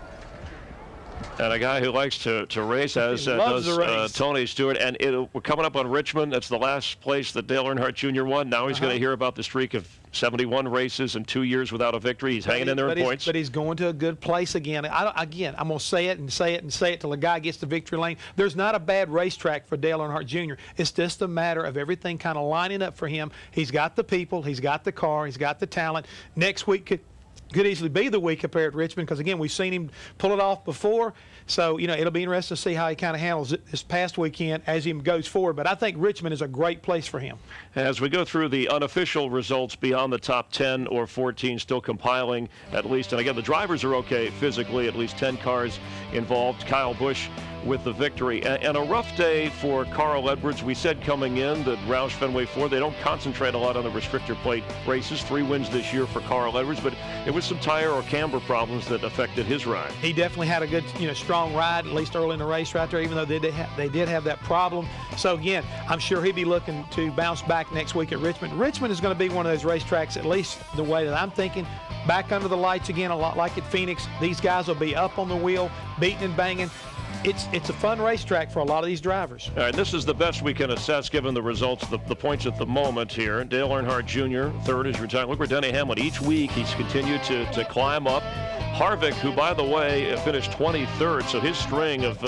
And a guy who likes to race, as does Tony Stewart. And we're coming up on Richmond. That's the last place that Dale Earnhardt Jr. won. Now he's going to hear about the streak of 71 races and 2 years without a victory. He's hanging in there in points. But he's going to a good place again. I'm going to say it and say it and say it till the guy gets to victory lane. There's not a bad racetrack for Dale Earnhardt Jr. It's just a matter of everything kind of lining up for him. He's got the people. He's got the car. He's got the talent. Next week could easily be the week up here at Richmond, because again, we've seen him pull it off before. So, you know, it'll be interesting to see how he kind of handles it this past weekend as he goes forward. But I think Richmond is a great place for him. As we go through the unofficial results beyond the top 10 or 14, still compiling at least. And again, the drivers are okay physically, at least 10 cars involved. Kyle Busch with the victory. And a rough day for Carl Edwards. We said coming in that Roush Fenway Ford, they don't concentrate a lot on the restrictor plate races. 3 wins this year for Carl Edwards, but it was some tire or camber problems that affected his ride. He definitely had a good, strong ride, at least early in the race right there, even though they did have that problem. So again, I'm sure he'll be looking to bounce back next week at Richmond. Richmond is going to be one of those racetracks, at least the way that I'm thinking, back under the lights again, a lot like at Phoenix. These guys will be up on the wheel, beating and banging. It's a fun racetrack for a lot of these drivers. All right, this is the best we can assess given the results, the points at the moment here. Dale Earnhardt Jr., third is retired. Look where Denny Hamlin, each week he's continued to climb up. Harvick, who, by the way, finished 23rd, so his string of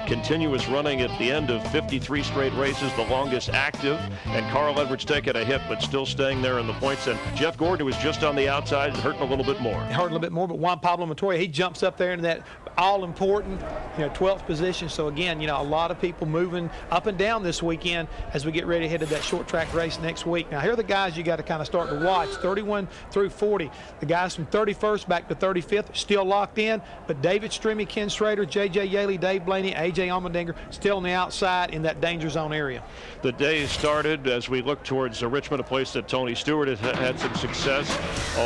continuous running at the end of 53 straight races, the longest active. And Carl Edwards taking a hit, but still staying there in the points. And Jeff Gordon, who was just on the outside, hurting a little bit more. Hurt a little bit more, but Juan Pablo Montoya, he jumps up there into that all-important, 12th position. So again, a lot of people moving up and down this weekend as we get ready to head to that short track race next week. Now, here are the guys you got to kind of start to watch, 31 through 40. The guys from 31st back to 35th, still locked in, but David Stremme, Ken Schrader, J.J. Yaley, Dave Blaney, A.J. Allmendinger still on the outside in that danger zone area. The day started as we look towards Richmond, a place that Tony Stewart has had some success,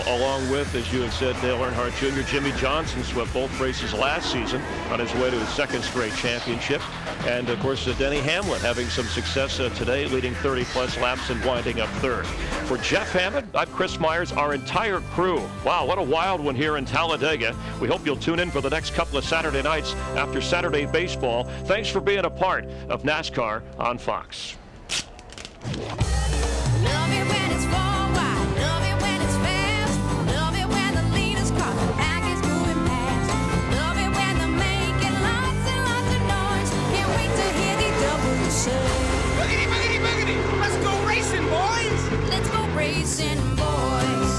along with, as you had said, Dale Earnhardt Jr. Jimmy Johnson swept both races last season on his way to his second straight championship. And, of course, Denny Hamlin having some success today, leading 30-plus laps and winding up third. For Jeff Hammond, I'm Chris Myers, our entire crew. Wow, what a wild one here in Talladega. We hope you'll tune in for the next couple of Saturday nights after Saturday baseball. Thanks for being a part of NASCAR on Fox. Love it when it's forward, love it when it's fast, love it when the leaders cross the back is moving past, love it when they're making lots and lots of noise, can't wait to hear the double say. Boogity, boogity, boogity, let's go racing, boys! Let's go racing, boys.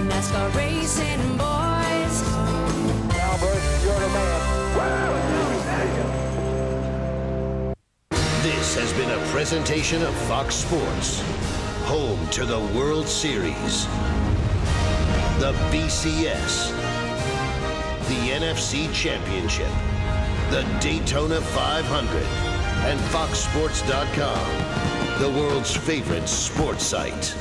NASCAR racing, boys. Now, Bruce, you're the man. This has been a presentation of Fox Sports, home to the World Series, the BCS, the NFC Championship, the Daytona 500, and FoxSports.com, the world's favorite sports site.